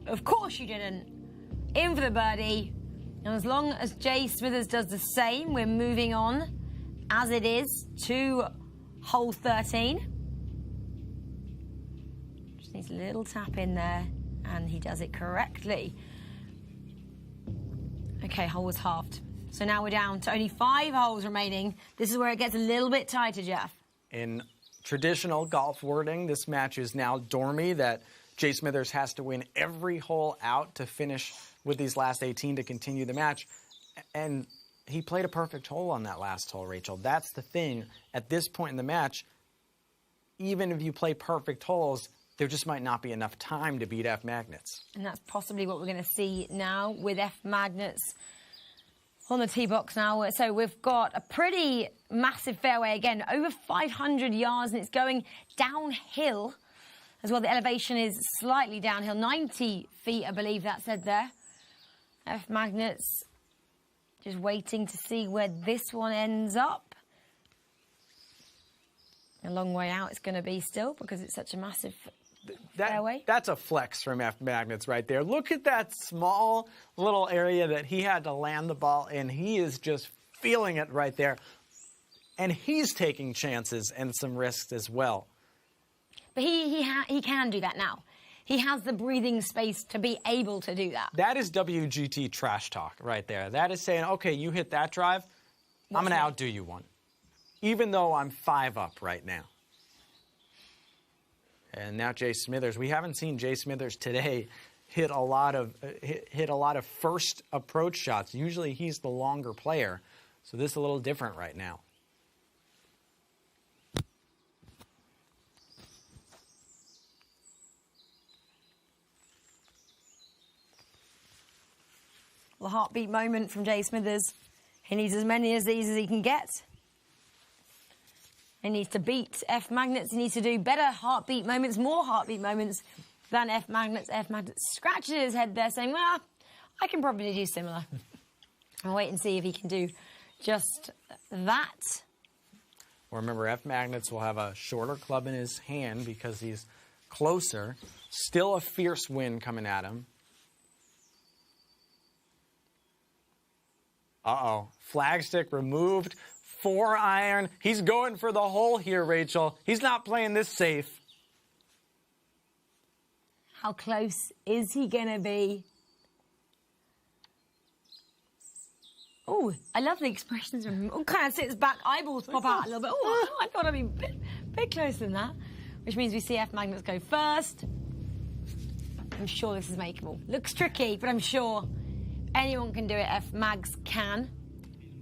A: Of course you didn't. In for the birdie. And as long as Jay Smithers does the same, we're moving on, as it is, to hole 13. Just needs a little tap in there, and he does it correctly. Okay, hole was halved. So now we're down to only 5 holes remaining. This is where it gets a little bit tighter, Jeff.
B: In traditional golf wording, this match is now dormy, that Jay Smithers has to win every hole out to finish with these last 18 to continue the match. And he played a perfect hole on that last hole, Rachel. That's the thing. At this point in the match, even if you play perfect holes, there just might not be enough time to beat F Magnets.
A: And that's possibly what we're going to see now with F Magnets on the tee box now. So we've got a pretty massive fairway again, over 500 yards, and it's going downhill as well. The elevation is slightly downhill, 90 feet, I believe that said there. F Magnets just waiting to see where this one ends up. A long way out it's going to be still because it's such a massive fairway.
B: That's a flex from F Magnets right there. Look at that small little area that he had to land the ball in. He is just feeling it right there. And he's taking chances and some risks as well.
A: But he can do that now. He has the breathing space to be able to do that.
B: That is WGT trash talk right there. That is saying, okay, you hit that drive, I'm going to outdo you one, even though I'm 5 up right now. And now Jay Smithers. We haven't seen Jay Smithers today hit a lot of first approach shots. Usually he's the longer player, so this is a little different right now.
A: The heartbeat moment from Jay Smithers. He needs as many of these as he can get. He needs to beat F Magnets. He needs to do better heartbeat moments, more heartbeat moments than F Magnets. F Magnets scratching his head there saying, well, I can probably do similar. I'll wait and see if he can do just that.
B: Well, remember, F Magnets will have a shorter club in his hand because he's closer. Still a fierce wind coming at him. Uh-oh. Flagstick removed. 4-iron. He's going for the hole here, Rachel. He's not playing this safe.
A: How close is he going to be? Oh, I love the expressions. Kind of sits back, eyeballs pop out a little bit. Oh, I thought I'd be a bit closer than that. Which means we see F Magnets go first. I'm sure this is makeable. Looks tricky, but I'm sure anyone can do it. F Mags can.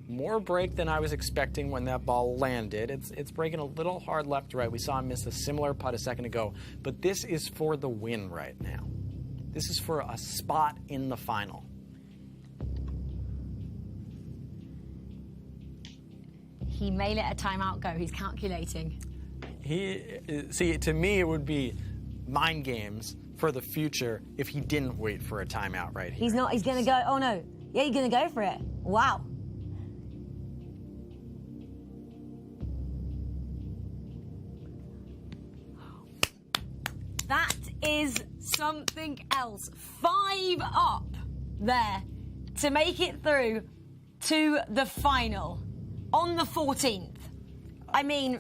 B: More break than I was expecting when that ball landed. It's breaking a little hard left to right. We saw him miss a similar putt a second ago. But this is for the win right now. This is for a spot in the final.
A: He may let a timeout go. He's calculating.
B: See, to me, it would be mind games for the future if he didn't wait for a timeout right here.
A: He's not. He's going to go. Oh, no. Yeah, he's going to go for it. Wow. That is something else. 5 up there to make it through to the final on the 14th. I mean,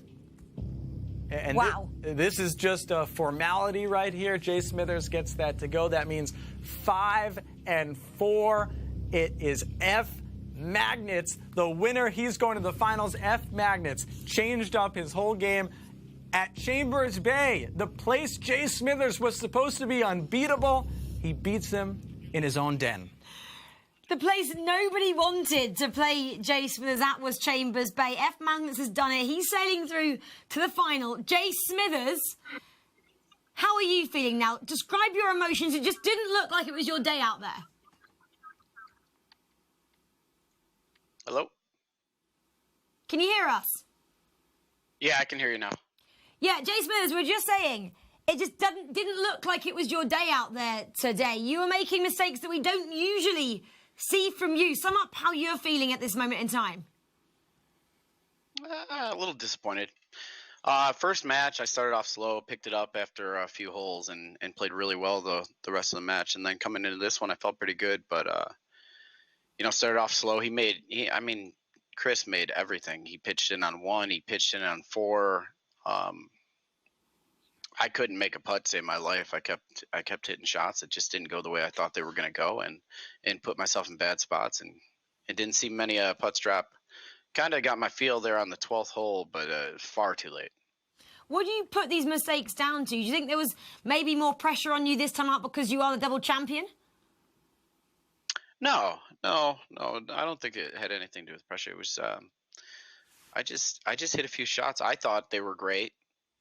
B: and
A: wow.
B: This is just a formality right here. Jay Smithers gets that to go. That means 5 and 4. It is F Magnets. The winner, he's going to the finals. F Magnets changed up his whole game at Chambers Bay, the place Jay Smithers was supposed to be unbeatable. He beats him in his own den.
A: The place nobody wanted to play Jay Smithers at was Chambers Bay. F Magnets has done it. He's sailing through to the final. Jay Smithers, how are you feeling now? Describe your emotions. It just didn't look like it was your day out there.
N: Hello?
A: Can you hear us?
N: Yeah, I can hear you now.
A: Yeah, Jay Smithers, we're just saying, it just didn't look like it was your day out there today. You were making mistakes that we don't usually see from you. Sum up how you're feeling at this moment in time.
N: A little disappointed. First match, I started off slow, picked it up after a few holes, and played really well the rest of the match. And then coming into this one, I felt pretty good, but started off slow. Chris made everything. He pitched in on 1, he pitched in on 4. I couldn't make a putt to save my life. I kept hitting shots that just didn't go the way I thought they were going to go, and put myself in bad spots. And it didn't see many putts drop. Kind of got my feel there on the 12th hole, but far too late.
A: What do you put these mistakes down to? Do you think there was maybe more pressure on you this time out because you are the double champion?
N: No. I don't think it had anything to do with pressure. It was I just hit a few shots. I thought they were great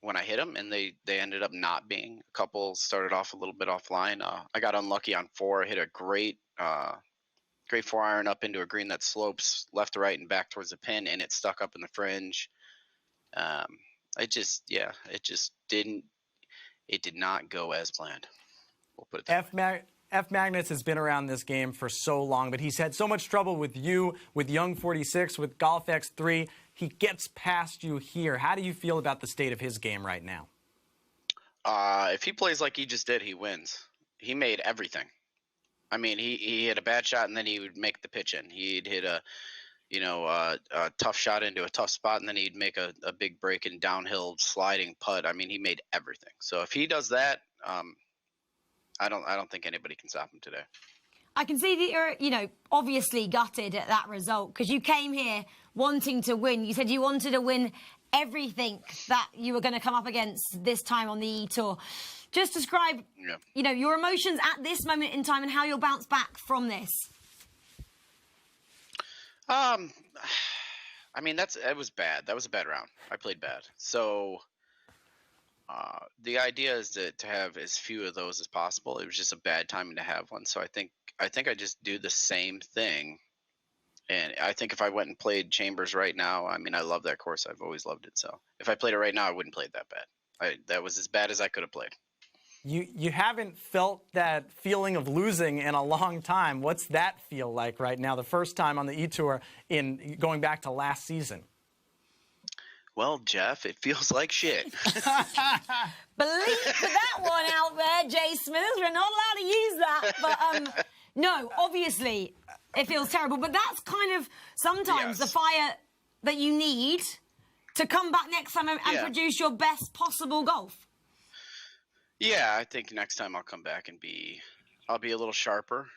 N: when I hit them, and they ended up not being. A couple started off a little bit offline. I got unlucky on 4. Hit a great 4-iron up into a green that slopes left to right and back towards the pin, and it stuck up in the fringe. It did not go as planned. We'll put it that way.
B: F Magnets has been around this game for so long, but he's had so much trouble with you, with Young 46, with Golf X3. He gets past you here. How do you feel about the state of his game right now?
N: If he plays like he just did, he wins. He made everything. I mean, he hit a bad shot, and then he would make the pitch in. He'd hit a tough shot into a tough spot, and then he'd make a big break and downhill sliding putt. I mean, he made everything. So if he does that, I don't think anybody can stop him today.
A: I can see that you're, obviously gutted at that result because you came here wanting to win. You said you wanted to win everything that you were going to come up against this time on the eTour. Just describe, your emotions at this moment in time and how you'll bounce back from this.
N: It was bad. That was a bad round. I played bad. So the idea is to have as few of those as possible. It was just a bad timing to have one. So I think I just do the same thing And I think if I went and played Chambers right now, I mean, I love that course. I've always loved it. So if I played it right now, I wouldn't play it that bad. That was as bad as I could have played.
B: You haven't felt that feeling of losing in a long time. What's that feel like right now? The first time on the eTour in going back to last season.
N: Well, Jeff, it feels like shit.
A: Believe that one out there, Jay Smithers. We're not allowed to use that. But no, obviously, it feels terrible. But that's kind of sometimes the fire that you need to come back next time and produce your best possible golf.
N: Yeah, I think next time I'll come back and I'll be a little sharper.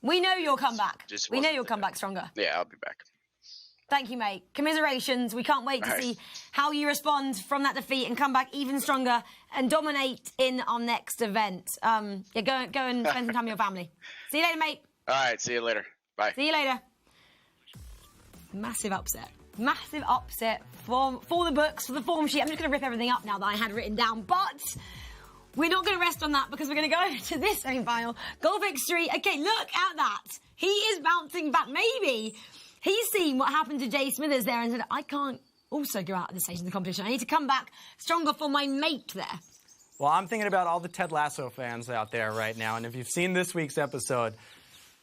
A: We know you'll come back. We know you'll come back stronger.
N: Yeah, I'll be back.
A: Thank you, mate. Commiserations. We can't wait to see how you respond from that defeat and come back even stronger and dominate in our next event. Go and spend some time with your family. See you later, mate.
N: All right, see you later. Bye.
A: See you later. Massive upset. Massive upset for the books, for the form sheet. I'm just going to rip everything up now that I had written down. But we're not going to rest on that because we're going to go over to this semi-final. Golf X3. Okay, look at that. He is bouncing back. Maybe he's seen what happened to Jay Smithers there and said, I can't also go out at this stage of the competition. I need to come back stronger for my mate there.
B: Well, I'm thinking about all the Ted Lasso fans out there right now. And if you've seen this week's episode,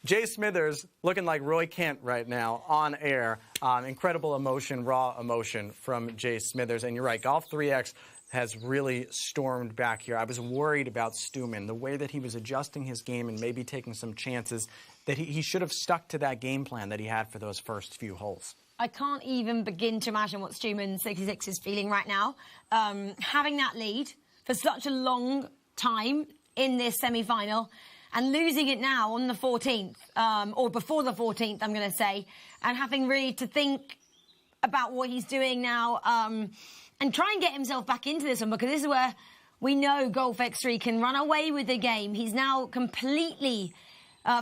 B: Jay Smithers looking like Roy Kent right now on air. Incredible emotion, raw emotion from Jay Smithers. And you're right, Golf 3X has really stormed back here. I was worried about Steumman, the way that he was adjusting his game and maybe taking some chances, that he should have stuck to that game plan that he had for those first few holes.
A: I can't even begin to imagine what Steumman 66 is feeling right now. Having that lead for such a long time in this semi-final and losing it now on the 14th, or before the 14th, I'm going to say, and having really to think about what he's doing now and try and get himself back into this one, because this is where we know Golf X3 can run away with the game. He's now completely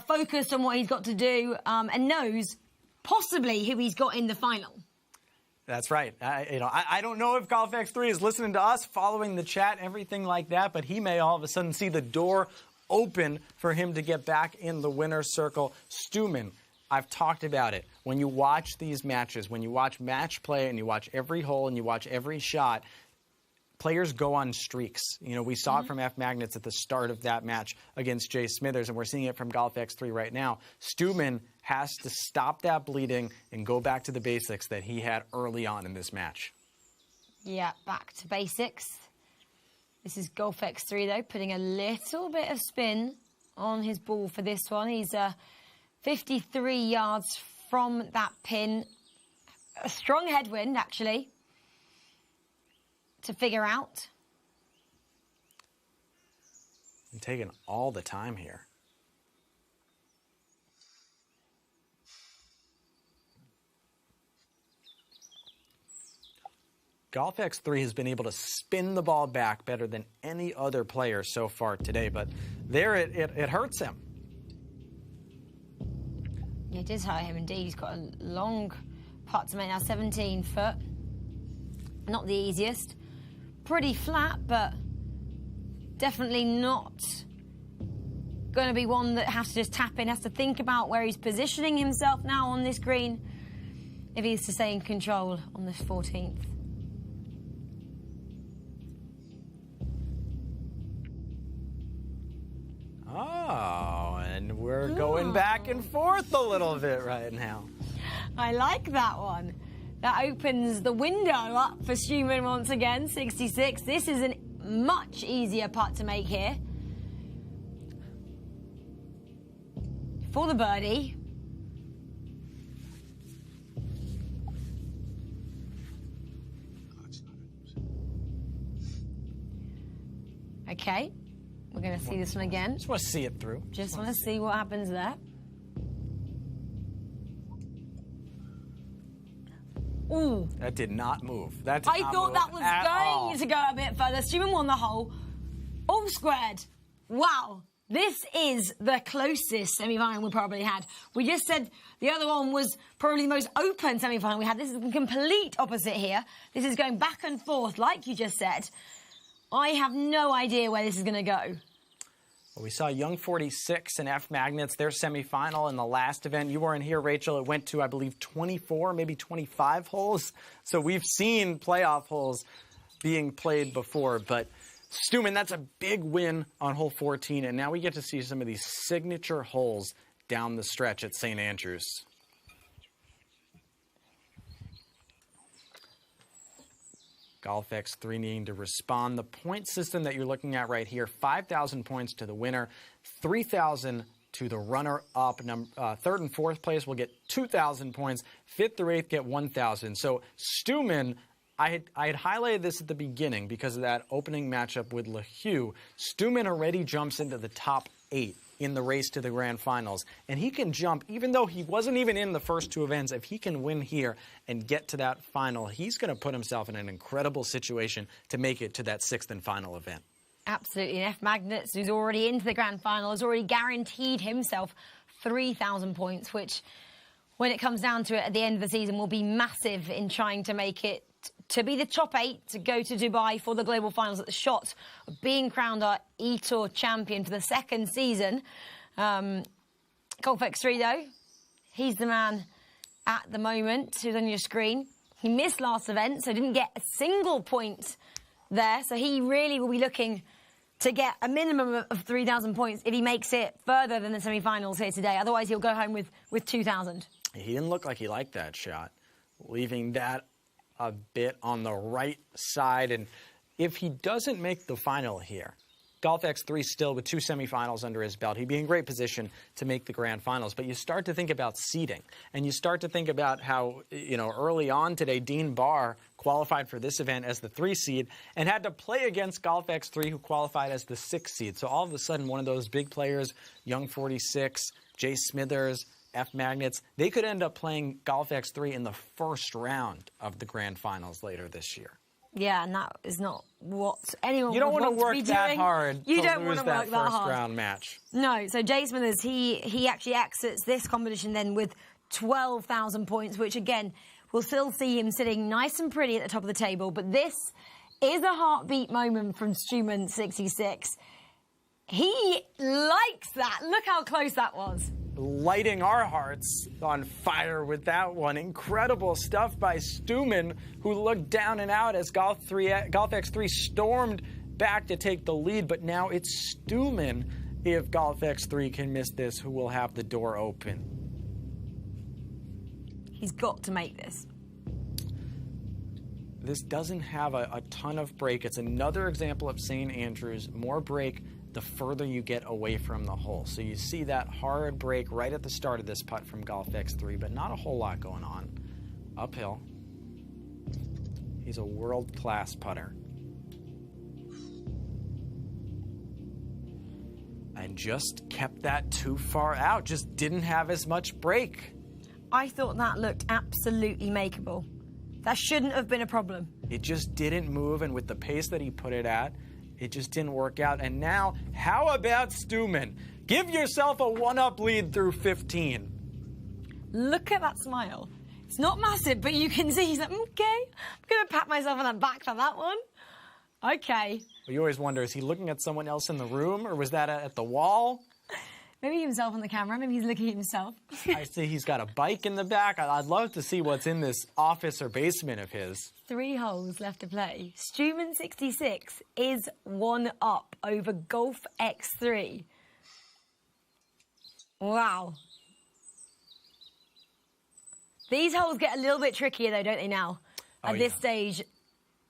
A: focused on what he's got to do and knows possibly who he's got in the final.
B: That's right. I don't know if Golf X3 is listening to us, following the chat, everything like that, but he may all of a sudden see the door open for him to get back in the winner's circle. Steumman, I've talked about it. When you watch these matches, when you watch match play and you watch every hole and you watch every shot, players go on streaks. You know, we saw it from F. Magnets at the start of that match against Jay Smithers, and we're seeing it from Golf X3 right now. Steumman has to stop that bleeding and go back to the basics that he had early on in this match.
A: Yeah, back to basics. This is Golf X3, though, putting a little bit of spin on his ball for this one. He's 53 yards from that pin. A strong headwind, actually, to figure out.
B: I'm taking all the time here. Golf X3 has been able to spin the ball back better than any other player so far today, but there it hurts him.
A: Yeah, it does hurt him indeed. He's got a long putt to make now, 17 foot. Not the easiest. Pretty flat, but definitely not going to be one that has to just tap in, has to think about where he's positioning himself now on this green if he's to stay in control on this 14th.
B: Oh, and we're going back and forth a little bit right now.
A: I like that one. That opens the window up for Steumman once again, 66. This is a much easier putt to make here. For the birdie. Okay. We're going to see this one again.
B: Just want to see it through.
A: Just want to see what happens there. Ooh.
B: That did not move.
A: I thought that was going to go a bit further. Steumman won the hole. All squared. Wow. This is the closest semi-final we probably had. We just said the other one was probably the most open semi-final we had. This is the complete opposite here. This is going back and forth, like you just said. I have no idea where this is going to go.
B: Well, we saw Young 46 and F Magnets, their semifinal in the last event. You weren't here, Rachel. It went to, I believe, 24, maybe 25 holes. So we've seen playoff holes being played before. But Steumman, that's a big win on hole 14. And now we get to see some of these signature holes down the stretch at St. Andrews. Golf X3 needing to respond. The point system that you're looking at right here, 5,000 points to the winner, 3,000 to the runner-up. Third and fourth place will get 2,000 points. Fifth or eighth get 1,000. So Steumman, I had highlighted this at the beginning because of that opening matchup with Hugh. Steumman already jumps into the top 8 in the race to the grand finals. And he can jump, even though he wasn't even in the first 2 events, if he can win here and get to that final, he's going to put himself in an incredible situation to make it to that 6th and final event.
A: Absolutely. And F Magnets, who's already into the grand final, has already guaranteed himself 3,000 points, which, when it comes down to it at the end of the season, will be massive in trying to make it to be the top 8 to go to Dubai for the global finals at the shot of being crowned our eTour champion for the 2nd season. Golf X3, though, he's the man at the moment who's on your screen. He missed last event, so didn't get a single point there. So he really will be looking to get a minimum of 3,000 points if he makes it further than the semi-finals here today. Otherwise, he'll go home with 2,000.
B: He didn't look like he liked that shot, leaving that a bit on the right side. And if he doesn't make the final here, Golf X3 still with 2 semifinals under his belt, he'd be in great position to make the grand finals. But you start to think about seeding, and you start to think about how, early on today, Dean Barr qualified for this event as the 3 seed and had to play against Golf X3, who qualified as the 6 seed. So all of a sudden, one of those big players, Young 46, Jay Smithers, F Magnets, they could end up playing Golf X3 in the first round of the grand finals later this year.
A: Yeah, and that is not what anyone
B: You don't
A: would
B: want to work that
A: doing.
B: hard
A: You
B: to
A: don't
B: lose
A: want to
B: that
A: work that
B: first
A: hard.
B: round match.
A: No, so Jay Smithers, he actually exits this competition then with 12,000 points, which again, we'll still see him sitting nice and pretty at the top of the table. But this is a heartbeat moment from Steumman 66. He likes that. Look how close that was.
B: Lighting our hearts on fire with that one. Incredible stuff by Steumman, who looked down and out as Golf X3 stormed back to take the lead. But now it's Steumman, if Golf X3 can miss this, who will have the door open.
A: He's got to make this.
B: This doesn't have a ton of break. It's another example of St. Andrews. More break the further you get away from the hole. So you see that hard break right at the start of this putt from Golf X3, but not a whole lot going on. Uphill. He's a world-class putter. And just kept that too far out. Just didn't have as much break.
A: I thought that looked absolutely makeable. That shouldn't have been a problem.
B: It just didn't move, and with the pace that he put it at, it just didn't work out. And now, how about Steumman? Give yourself a 1-up lead through 15.
A: Look at that smile. It's not massive, but you can see he's like, okay, I'm going to pat myself on the back for that one. Okay.
B: Well, you always wonder, is he looking at someone else in the room, or was that at the wall?
A: Maybe himself on the camera. Maybe he's looking at himself.
B: I see he's got a bike in the back. I'd love to see what's in this office or basement of his.
A: 3 holes left to play. Steumman 66 is 1 up over Golf X3. Wow. These holes get a little bit trickier, though, don't they, now? At this stage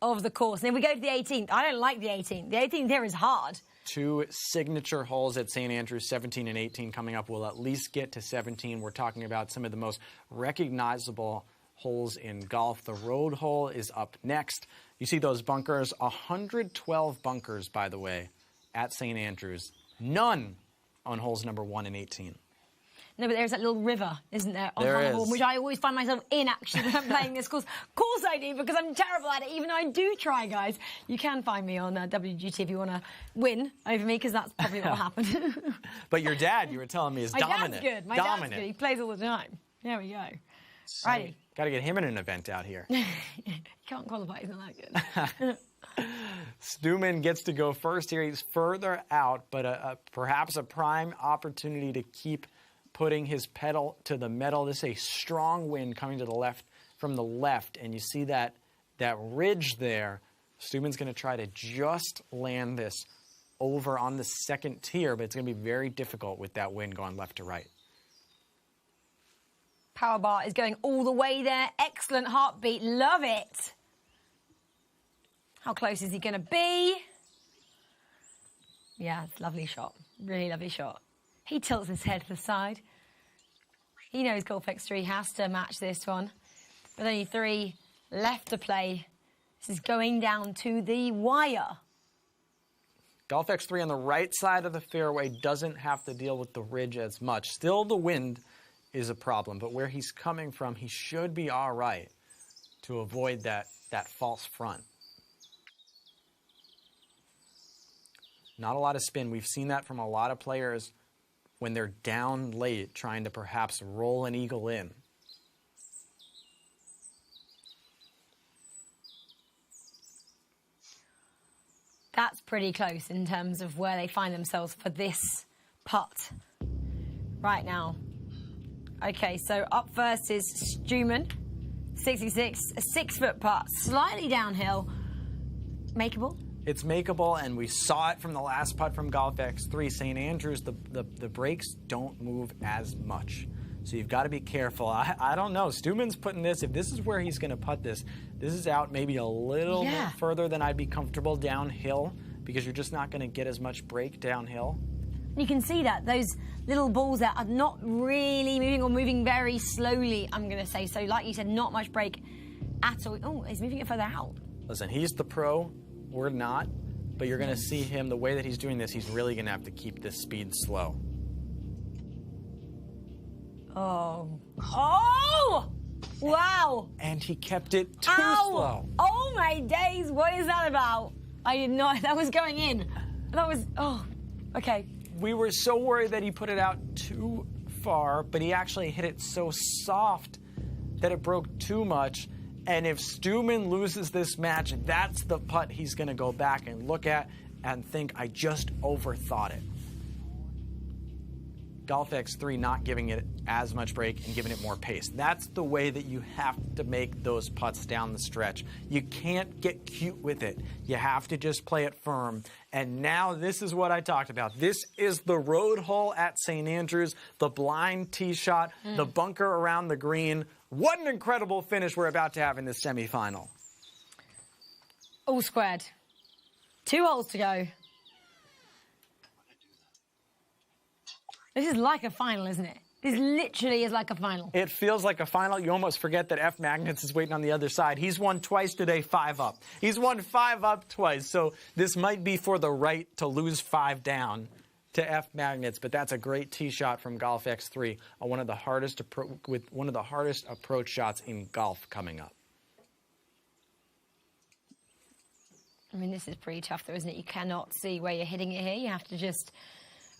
A: of the course. And then we go to the 18th. I don't like the 18th. The 18th here is hard.
B: 2 signature holes at St. Andrews, 17 and 18 coming up. We'll at least get to 17. We're talking about some of the most recognizable holes in golf. The road hole is up next. You see those bunkers, 112 bunkers, by the way, at St. Andrews. None on holes number 1 and 18.
A: No, but there's that little river, isn't there, on
B: There
A: Hannibal,
B: is.
A: which I always find myself in, actually, when I'm playing this course. Of course I do, because I'm terrible at it, even though I do try, guys. You can find me on WGT if you want to win over me, because that's probably what will happen.
B: But your dad, you were telling me, is dominant.
A: My dad's good. My dad's good. He plays all the time. There we go. Righty.
B: Got to get him in an event out here.
A: He can't qualify. He's not that good.
B: Steumman gets to go first here. He's further out, but perhaps a prime opportunity to keep putting his pedal to the metal. This is a strong wind coming to the left from the left, and you see that ridge there. Steumman's going to try to just land this over on the second tier, but it's going to be very difficult with that wind going left to right.
A: Power bar is going all the way there. Excellent heartbeat. Love it. How close is he going to be? Yeah, it's a lovely shot. Really lovely shot. He tilts his head to the side. He knows Golf X3 has to match this one. With only 3 left to play, this is going down to the wire.
B: Golf X3 on the right side of the fairway doesn't have to deal with the ridge as much. Still, the wind is a problem, but where he's coming from, he should be all right to avoid that false front. Not a lot of spin. We've seen that from a lot of players when they're down late, trying to perhaps roll an eagle in.
A: That's pretty close in terms of where they find themselves for this putt right now. Okay, so up first is Steumman, 66, a 6-foot putt, slightly downhill. Makeable?
B: It's makeable, and we saw it from the last putt from Golf X3. St. Andrews, the breaks don't move as much. So you've got to be careful. I don't know. Steumman's putting this, if this is where he's going to putt this is out maybe a little bit further than I'd be comfortable downhill, because you're just not going to get as much break downhill.
A: You can see that those little balls that are not really moving or moving very slowly, I'm going to say. So like you said, not much break at all. Oh, he's moving it further out.
B: Listen, he's the pro. We're not. But you're going to see him, the way that he's doing this, he's really going to have to keep this speed slow.
A: Oh. Oh! Wow.
B: And he kept it too slow.
A: Oh, my days. What is that about? I did not. That was going in. That was, oh, okay.
B: We were so worried that he put it out too far, but he actually hit it so soft that it broke too much. And if Steumman loses this match, that's the putt he's going to go back and look at and think, I just overthought it. Golf X3 not giving it as much break and giving it more pace. That's the way that you have to make those putts down the stretch. You can't get cute with it. You have to just play it firm. And now this is what I talked about. This is the road hole at St. Andrews, the blind tee shot, the bunker around the green. What an incredible finish we're about to have in this semifinal.
A: All squared. 2 holes to go. This is like a final, isn't it? This literally is like a final.
B: It feels like a final. You almost forget that F. Magnets is waiting on the other side. He's won twice today, 5 up. He's won 5 up twice, so this might be for the right to lose 5 down to F. Magnets, but that's a great tee shot from Golf X3, one of the hardest approach shots in golf coming up.
A: I mean, this is pretty tough, though, isn't it? You cannot see where you're hitting it here. You have to just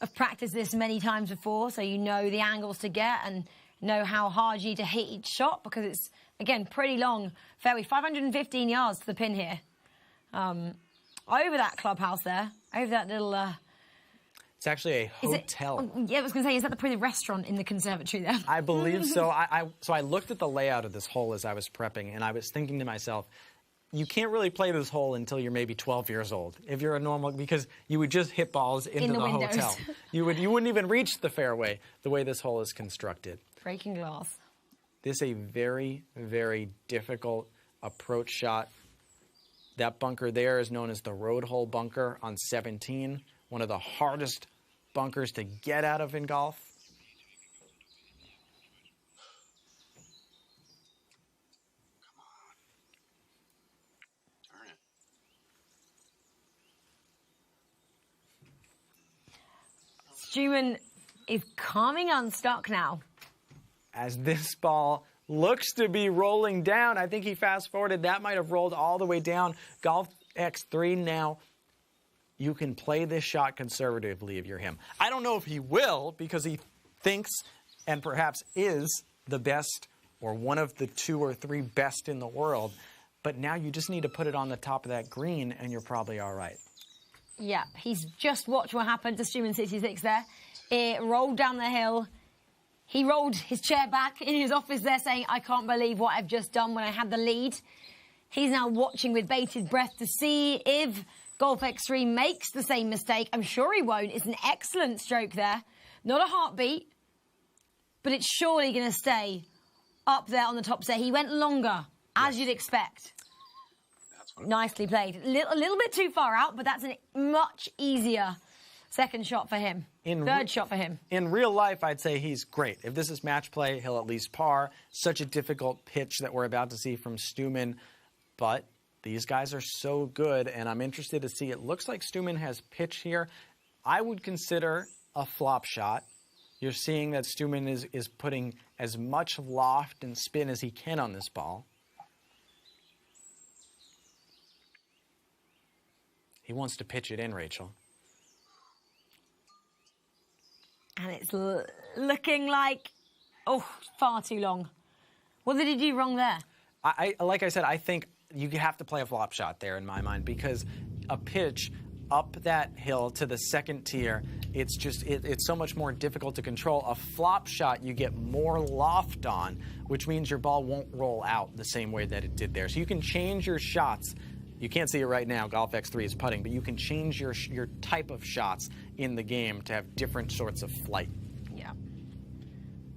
A: have practiced this many times before, so you know the angles to get and know how hard you need to hit each shot, because it's, again, pretty long fairway. 515 yards to the pin here. Over that clubhouse there, over that little...
B: It's actually a hotel.
A: Yeah, I was going to say, is that the restaurant in the conservatory there?
B: I believe so. So I looked at the layout of this hole as I was prepping, and I was thinking to myself, you can't really play this hole until you're maybe 12 years old. If you're a normal, because you would just hit balls into the hotel. You wouldn't even reach the fairway the way this hole is constructed.
A: Breaking glass.
B: This is a very, very difficult approach shot. That bunker there is known as the road hole bunker on 17. One of the hardest bunkers to get out of in golf.
A: Steumman is coming unstuck now.
B: As this ball looks to be rolling down, I think he fast-forwarded. That might have rolled all the way down. Golf X3 now. You can play this shot conservatively if you're him. I don't know if he will, because he thinks and perhaps is the best or one of the 2 or 3 best in the world. but now you just need to put it on the top of that green, and you're probably all right.
A: Yeah, he's just watched what happened to Steumman 66 there. It rolled down the hill. He rolled his chair back in his office there saying, I can't believe what I've just done when I had the lead. He's now watching with bated breath to see if Golf X3 makes the same mistake. I'm sure he won't. It's an excellent stroke there. Not a heartbeat, but it's surely going to stay up there on the top set. He went longer, as you'd expect. Nicely played. A little bit too far out, but that's a much easier second shot for him. Third shot for him.
B: In real life, I'd say he's great. If this is match play, he'll at least par. Such a difficult pitch that we're about to see from Steumman. But these guys are so good, and I'm interested to see. It looks like Steumman has pitch here. I would consider a flop shot. You're seeing that Steumman is putting as much loft and spin as he can on this ball. He wants to pitch it in, Rachel.
A: And it's looking like, far too long. What did he do wrong there?
B: Like I said, I think you have to play a flop shot there in my mind, because a pitch up that hill to the second tier, it's so much more difficult to control. A flop shot, you get more loft on, which means your ball won't roll out the same way that it did there. So you can change your shots. You can't see it right now, Golf X3 is putting, but you can change your type of shots in the game to have different sorts of flight.
A: Yeah.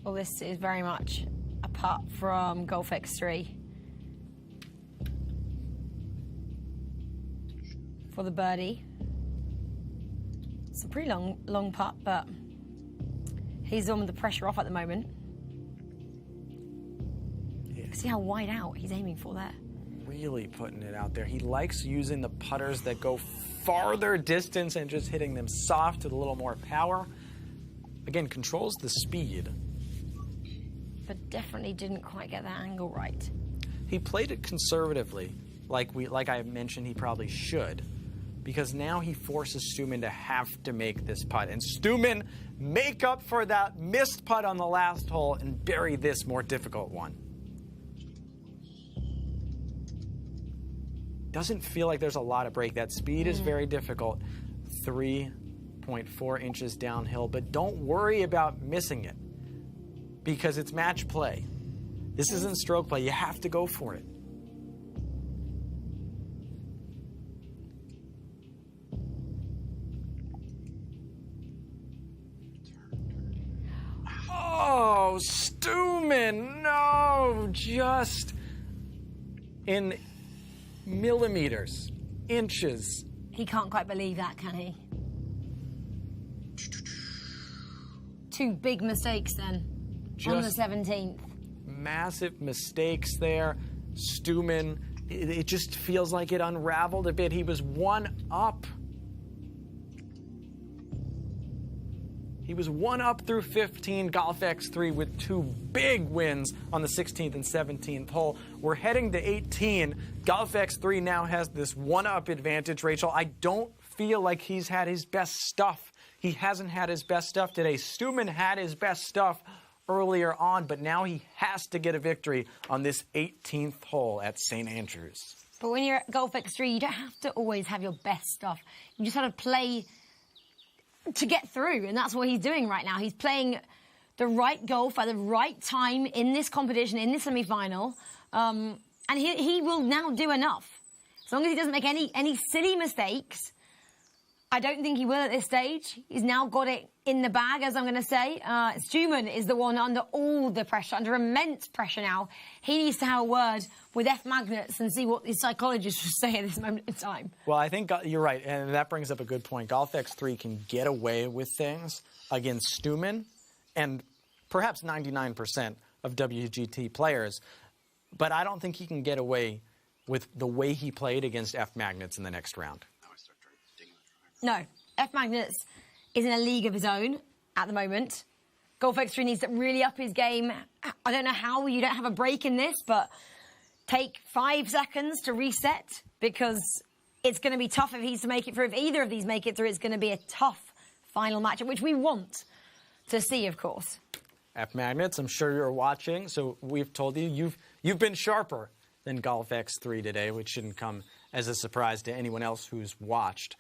A: Well, this is very much a putt from Golf X3. For the birdie. It's a pretty long putt, but he's on with the pressure off at the moment. Yeah. See how wide out he's aiming for there.
B: Really putting it out there. He likes using the putters that go farther distance and just hitting them soft with a little more power. Again, controls the speed.
A: But definitely didn't quite get that angle right.
B: He played it conservatively, like I mentioned he probably should, because now he forces Steumman to have to make this putt. And Steumman make up for that missed putt on the last hole and bury this more difficult one. Doesn't feel like there's a lot of break. That speed is very difficult. 3.4 inches downhill, but don't worry about missing it, because it's match play. This isn't stroke play. You have to go for it. Oh, Steumman, no, just in millimeters, inches.
A: He can't quite believe that, can he? Two big mistakes then on the 17th.
B: Massive mistakes there. Steumman, it just feels like it unraveled a bit. He was one up. He was one up through 15. Golf X3 with two big wins on the 16th and 17th hole. We're heading to 18. Golf X3 now has this one-up advantage, Rachel. I don't feel like he's had his best stuff. He hasn't had his best stuff today. Steumman had his best stuff earlier on, but now he has to get a victory on this 18th hole at St. Andrews.
A: But when you're at Golf X3, you don't have to always have your best stuff. You just have to play to get through, and that's what he's doing right now. He's playing the right golf at the right time in this competition, in this semi-final, and he will now do enough. As long as he doesn't make any silly mistakes. I don't think he will at this stage. He's now got it in the bag, as I'm going to say. Steumman is the one under all the pressure, under immense pressure now. He needs to have a word with F. Magnets and see what his psychologist would say at this moment in time.
B: Well, I think you're right, and that brings up a good point. Golf X3 can get away with things against Steumman and perhaps 99% of WGT players, but I don't think he can get away with the way he played against F. Magnets in the next round.
A: No, F. Magnets is in a league of his own at the moment. Golf X3 needs to really up his game. I don't know how you don't have a break in this, but take 5 seconds to reset, because it's going to be tough if he's to make it through. If either of these make it through, it's going to be a tough final matchup, which we want to see, of course.
B: F. Magnets, I'm sure you're watching, so we've told you you've been sharper than Golf X3 today, which shouldn't come as a surprise to anyone else who's watched.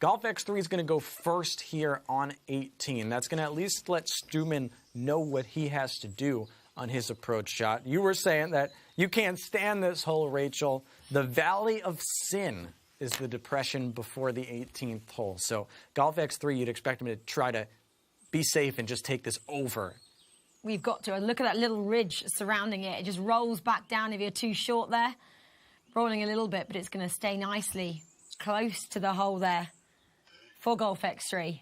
B: Golf X3 is going to go first here on 18. That's going to at least let Steumman know what he has to do on his approach shot. You were saying that you can't stand this hole, Rachel. The Valley of Sin is the depression before the 18th hole. So Golf X3, you'd expect him to try to be safe and just take this over.
A: We've got to. Look at that little ridge surrounding it. It just rolls back down if you're too short there. Rolling a little bit, but it's going to stay nicely close to the hole there for Golf X3.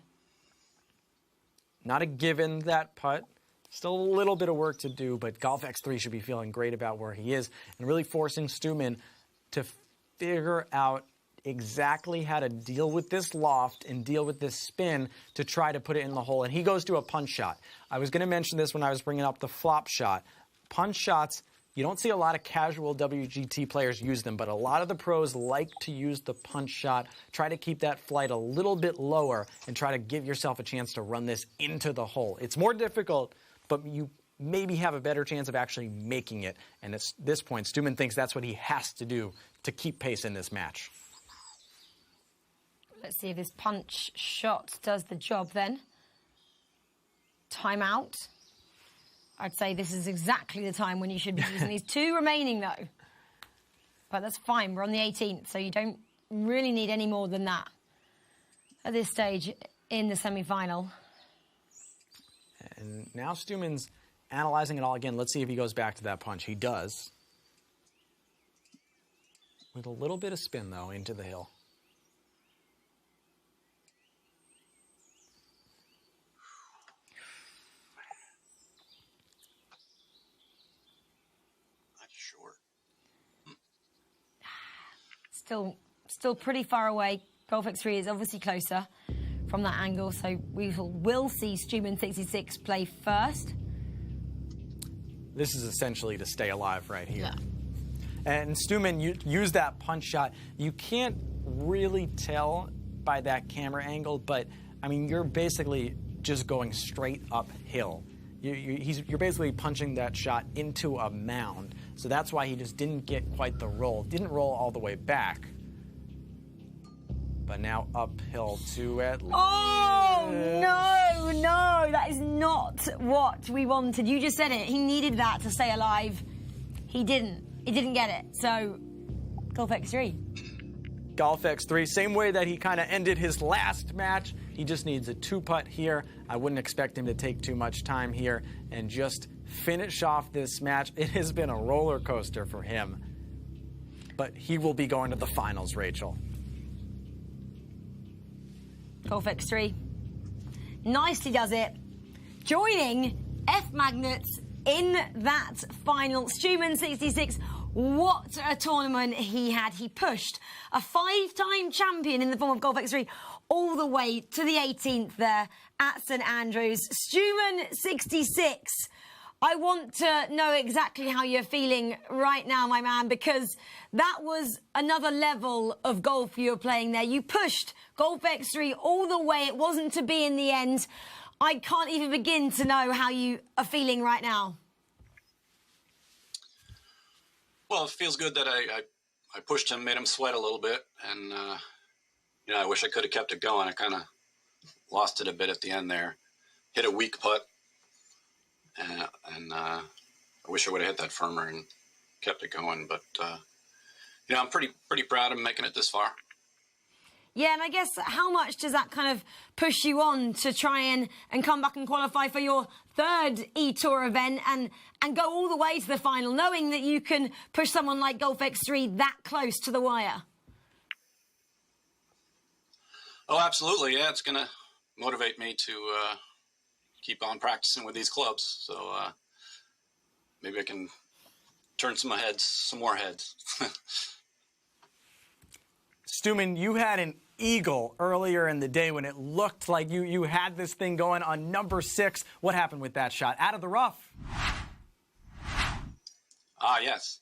B: Not a given, that putt. Still a little bit of work to do, but Golf X3 should be feeling great about where he is and really forcing Steumman to figure out exactly how to deal with this loft and deal with this spin to try to put it in the hole. And he goes to a punch shot. I was going to mention this when I was bringing up the flop shot. Punch shots, you don't see a lot of casual WGT players use them, but a lot of the pros like to use the punch shot. Try to keep that flight a little bit lower and try to give yourself a chance to run this into the hole. It's more difficult, but you maybe have a better chance of actually making it. And at this point, Steumman thinks that's what he has to do to keep pace in this match.
A: Let's see if this punch shot does the job then. Timeout. I'd say this is exactly the time when you should be using these. 2 remaining, though. But that's fine. We're on the 18th, so you don't really need any more than that at this stage in the semi-final.
B: And now Steumman's analyzing it all again. Let's see if he goes back to that punch. He does. With a little bit of spin, though, into the hill.
A: Still pretty far away. Golf X3 is obviously closer from that angle, so we will see Steumman 66 play first.
B: This is essentially to stay alive right here.
A: Yeah.
B: And Steumman used that punch shot. You can't really tell by that camera angle, but, I mean, you're basically just going straight uphill. You're basically punching that shot into a mound. So that's why he just didn't get quite the roll. Didn't roll all the way back. But now uphill to at least.
A: Oh, no. That is not what we wanted. You just said it. He needed that to stay alive. He didn't. He didn't get it. So, Golf X3.
B: Golf X3, same way that he kind of ended his last match. He just needs a 2-putt here. I wouldn't expect him to take too much time here and just finish off this match. It has been a roller coaster for him. But he will be going to the finals, Rachel.
A: Golf X3. Nicely does it. Joining F Magnets in that final. Steumman 66. What a tournament he had. He pushed a 5-time champion in the form of Golf X3 all the way to the 18th there at St Andrews. Steumman 66. I want to know exactly how you're feeling right now, my man, because that was another level of golf you were playing there. You pushed Golf X3 all the way. It wasn't to be in the end. I can't even begin to know how you are feeling right now.
P: Well, it feels good that I pushed him, made him sweat a little bit, and I wish I could have kept it going. I kind of lost it a bit at the end there. Hit a weak putt, and I wish I would have hit that firmer and kept it going. But I'm pretty proud of making it this far.
A: Yeah, and I guess how much does that kind of push you on to try and come back and qualify for your 3rd eTour event and go all the way to the final, knowing that you can push someone like Golf X3 that close to the wire?
P: Oh, absolutely. Yeah, it's going to motivate me to keep on practicing with these clubs. So maybe I can turn some more heads.
B: Steumman, you had an eagle earlier in the day when it looked like you had this thing going on number 6. What happened with that shot? Out of the rough.
P: Yes.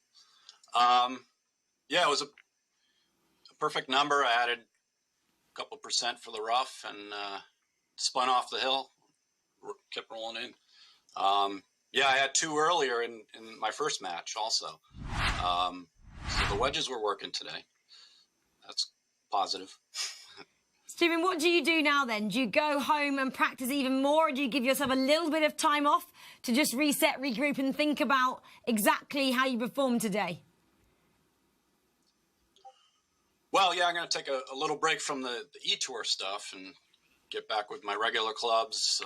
P: It was a perfect number. I added a couple percent for the rough and spun off the hill, kept rolling in. I had 2 earlier in my first match also. So the wedges were working today. That's positive.
A: Steumman, what do you do now then? Do you go home and practice even more, or do you give yourself a little bit of time off to just reset, regroup, and think about exactly how you performed today?
P: Well, yeah, I'm going to take a little break from the eTour stuff and get back with my regular clubs.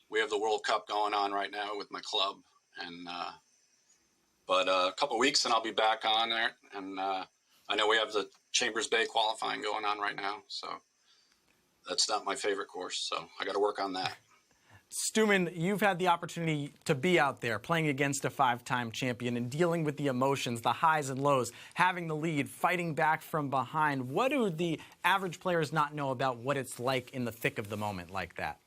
P: We have the World Cup going on right now with my club, and but a couple weeks and I'll be back on there. And I know we have the Chambers Bay qualifying going on right now, so that's not my favorite course. So I got to work on that.
B: Steumman, you've had the opportunity to be out there playing against a 5-time champion and dealing with the emotions, the highs and lows, having the lead, fighting back from behind. What do the average players not know about what it's like in the thick of the moment like that?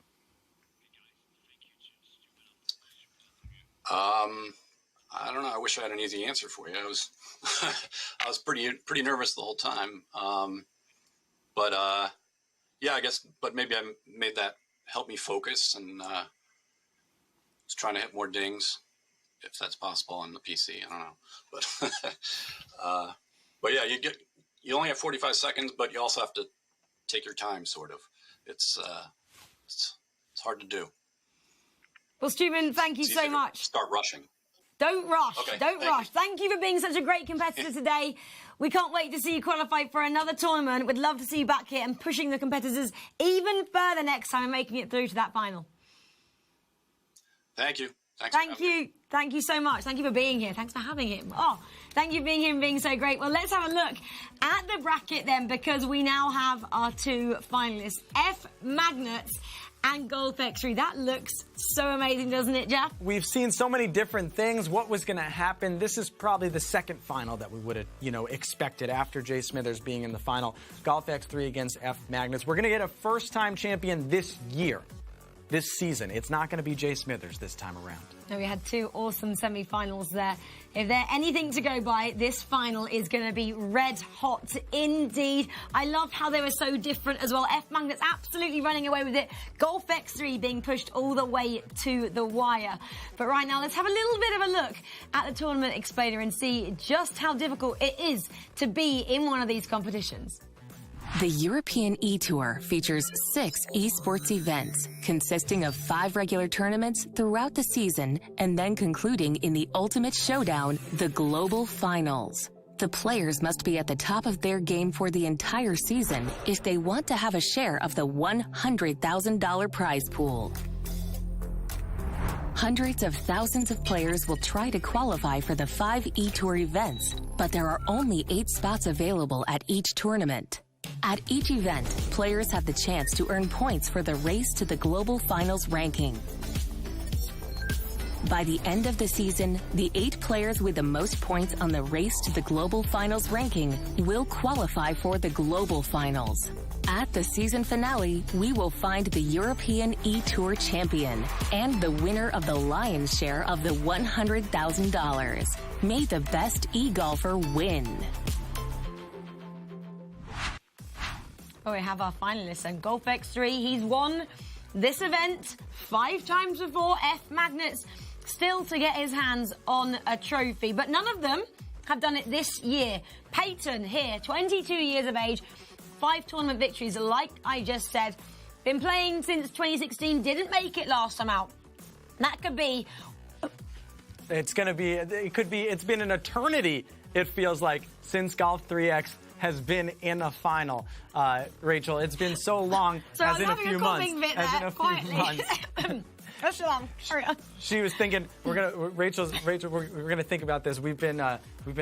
P: I don't know. I wish I had an easy answer for you. I was pretty nervous the whole time. Yeah, I guess. But maybe I made that help me focus, and was trying to hit more dings, if that's possible on the PC. I don't know, but yeah, you only have 45 seconds, but you also have to take your time. Sort of, it's hard to do.
A: Well, Steumman, thank you so much.
P: Start rushing.
A: Don't rush.
P: Okay,
A: don't rush. Thank you for being such a great competitor today. We can't wait to see you qualify for another tournament. We'd love to see you back here and pushing the competitors even further next time and making it through to that final.
P: Thank you.
A: Thank you. Thank you so much. Thank you for being here. Thanks for having him. Oh, thank you for being here and being so great. Well, let's have a look at the bracket then, because we now have our 2 finalists, F Magnets and Golf X3. That looks so amazing, doesn't it, Jeff?
B: We've seen so many different things. What was going to happen? This is probably the second final that we would have, expected after Jay Smithers being in the final. Golf X3 against F Magnets. We're going to get a first-time champion this year, this season. It's not going to be Jay Smithers this time around.
A: No, we had 2 awesome semi-finals there. If there's anything to go by, this final is going to be red hot indeed. I love how they were so different as well. F Magnets absolutely running away with it. Golf X3 being pushed all the way to the wire. But right now, let's have a little bit of a look at the Tournament Explainer and see just how difficult it is to be in one of these competitions.
C: The European eTour features 6 esports events consisting of 5 regular tournaments throughout the season and then concluding in the ultimate showdown, the global finals. The players must be at the top of their game for the entire season if they want to have a share of the $100,000 prize pool. Hundreds of thousands of players will try to qualify for the 5 eTour events, but there are only 8 spots available at each tournament. At each event, players have the chance to earn points for the race to the global finals ranking. By the end of the season, the 8 players with the most points on the race to the global finals ranking will qualify for the global finals. At the season finale, we will find the European eTour champion and the winner of the lion's share of the $100,000. May the best e-golfer win.
A: Well, we have our finalists, and Golf X3, he's won this event 5 times before. F Magnets still to get his hands on a trophy, but none of them have done it this year. Peyton here, 22 years of age, 5 tournament victories, like I just said. Been playing since 2016, didn't make it last time out. That could be...
B: It's been an eternity, it feels like, since Golf 3X has been in a final. Rachel, it's been so long, as in a few months.
A: That's long. Hurry up.
B: She was thinking, Rachel, we're gonna think about this. We've been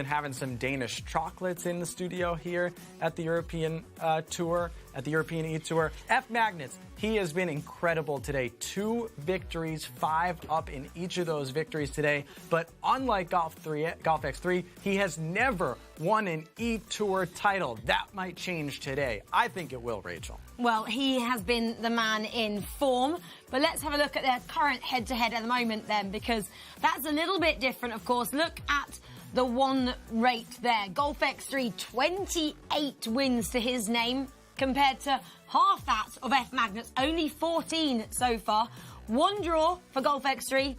B: having some Danish chocolates in the studio here at the European Tour, at the European eTour. F Magnets, he has been incredible today. 2 victories, 5 up in each of those victories today. But unlike Golf X3, he has never won an eTour title. That might change today. I think it will, Rachel.
A: Well, he has been the man in form. But let's have a look at their current head-to-head at the moment then, because that's a little bit different, of course. Look at the won rate there. Golf X3, 28 wins to his name, compared to half that of F Magnets, only 14 so far. 1 draw for Golf X3,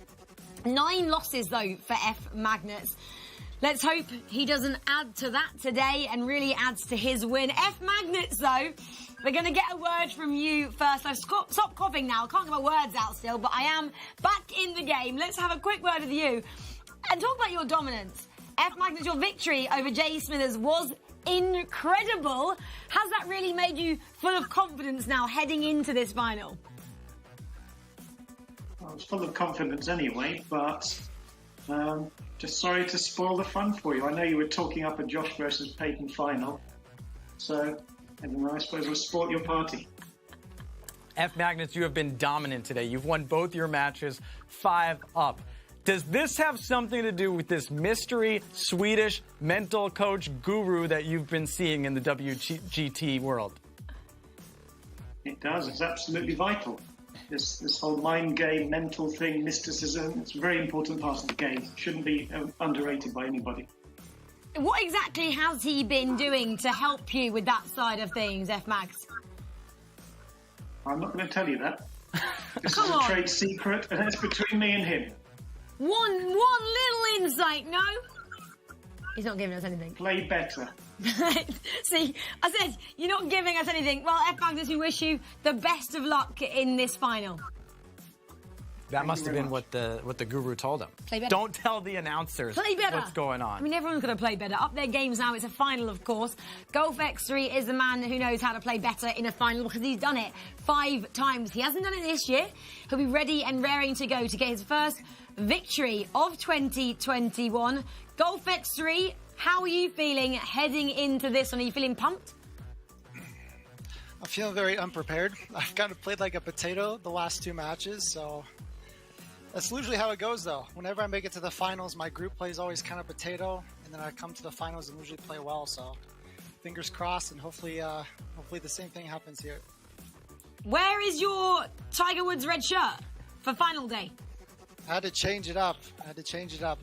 A: 9 losses, though, for F Magnets. Let's hope he doesn't add to that today and really adds to his win. F Magnets, though, we're going to get a word from you first. I've stop coughing now. I can't get my words out still, but I am back in the game. Let's have a quick word with you and talk about your dominance. F Magnets, your victory over Jay Smithers was incredible. Has that really made you full of confidence now heading into this final?
E: I was full of confidence anyway, but just sorry to spoil the fun for you. I know you were talking up a Josh versus Peyton final, so I suppose we'll spoil your party.
B: F Magnets, you have been dominant today. You've won both your matches 5-up. Does this have something to do with this mystery Swedish mental coach guru that you've been seeing in the WGT world?
E: It does. It's absolutely vital. This whole mind game, mental thing, mysticism, it's a very important part of the game. It shouldn't be underrated by anybody.
A: What exactly has he been doing to help you with that side of things, F-Mags?
E: I'm not going to tell you that. This
A: Come
E: is a
A: on.
E: trade secret, and it's between me and him.
A: One little insight, no? He's not giving us anything.
E: Play better.
A: See, I said, you're not giving us anything. Well, F-Magnus, we wish you the best of luck in this final.
B: That must have been what the guru told him.
A: Play better.
B: Don't tell the announcers
A: Play better.
B: what's going on.
A: I mean, everyone's going to play better. Up their games now. It's a final, of course. Golf X3 is the man who knows how to play better in a final because he's done it 5 times. He hasn't done it this year. He'll be ready and raring to go to get his first victory of 2021. Golf X3, how are you feeling heading into this one? Are you feeling pumped?
F: I'm feeling very unprepared. I've kind of played like a potato the last 2 matches, so that's usually how it goes, though. Whenever I make it to the finals, my group plays always kind of potato, and then I come to the finals and usually play well. So, fingers crossed, and hopefully the same thing happens here.
A: Where is your Tiger Woods red shirt for final day?
F: I had to change it up.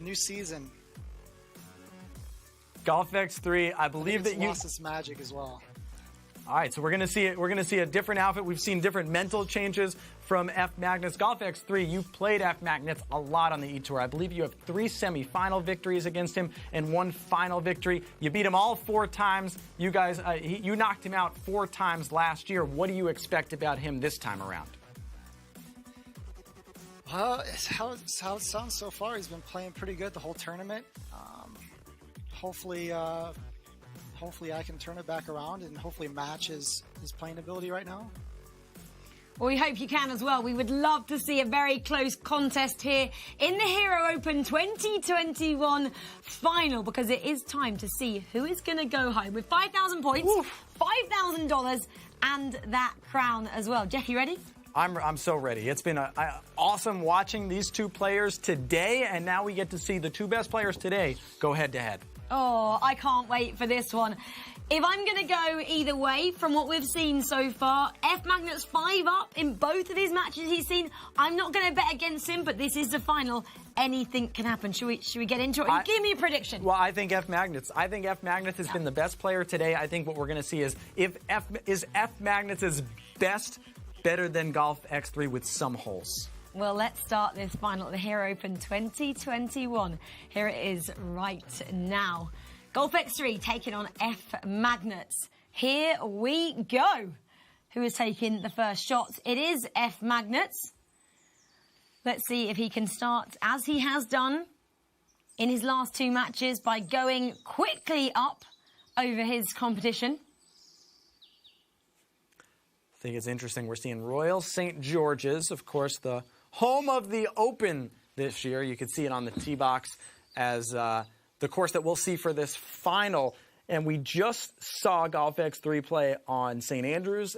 F: New season.
B: Golf X3, I believe that you
F: lost its magic as well.
B: All right, so we're going to see it. We're going to see a different outfit. We've seen different mental changes from F Magnets. Golf X3, you've played F Magnets a lot on the eTour. I believe you have 3 semifinal victories against him and 1 final victory. You beat him all 4 times. You guys, you knocked him out 4 times last year. What do you expect about him this time around?
F: Well, it's how it sounds so far. He's been playing pretty good the whole tournament. Hopefully I can turn it back around and hopefully match his playing ability right now.
A: Well, we hope you can as well. We would love to see a very close contest here in the Hero Open 2021 final because it is time to see who is going to go home with 5,000 points, $5,000 and that crown as well. Jeff, you ready?
B: I'm so ready. It's been awesome watching these 2 players today, and now we get to see the 2 best players today go head-to-head.
A: Oh, I can't wait for this one. If I'm going to go either way from what we've seen so far, F Magnets 5-up in both of his matches he's seen. I'm not going to bet against him, but this is the final. Anything can happen. Should we get into it? Give me a prediction.
B: Well, I think F Magnets has been the best player today. I think what we're going to see is F Magnets' best better than Golf X3 with some holes.
A: Well, let's start this final at the Hero Open 2021. Here it is right now. Golf X3 taking on F Magnets. Here we go. Who is taking the first shot? It is F Magnets. Let's see if he can start as he has done in his last 2 matches by going quickly up over his competition.
B: I think it's interesting. We're seeing Royal St. George's, of course, the home of the Open this year. You can see it on the tee box as the course that we'll see for this final. And we just saw Golf X3 play on St. Andrews,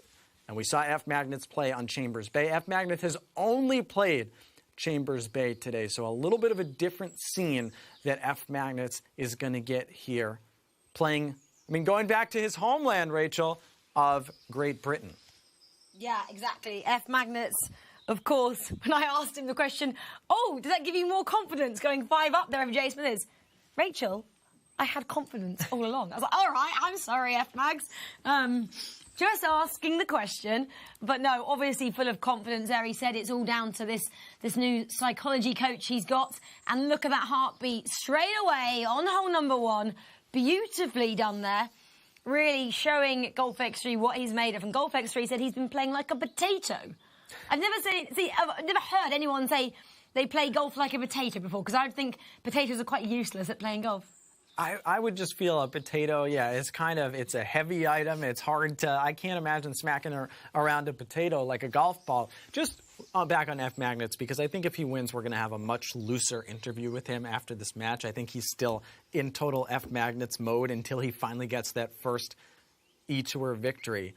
B: and we saw F Magnets play on Chambers Bay. F Magnets has only played Chambers Bay today, so a little bit of a different scene that F Magnets is going to get here. Playing, going back to his homeland, Rachel, of Great Britain.
A: Yeah, exactly. F Magnets, of course, when I asked him the question, does that give you more confidence going 5-up there over Jay Smithers? Rachel, I had confidence all along. I was like, all right, I'm sorry, F Mags. Just asking the question. But no, obviously full of confidence there. He said it's all down to this new psychology coach he's got. And look at that heartbeat straight away on hole number 1. Beautifully done there. Really showing Golf X3 what he's made of. And Golf X3 said he's been playing like a potato. I've never heard anyone say they play golf like a potato before, because I would think potatoes are quite useless at playing golf.
B: I would just feel a potato, it's a heavy item. It's hard to, I can't imagine smacking around a potato like a golf ball. Just back on F Magnets, because I think if he wins, we're going to have a much looser interview with him after this match. I think he's still in total F Magnets mode until he finally gets that first eTour victory.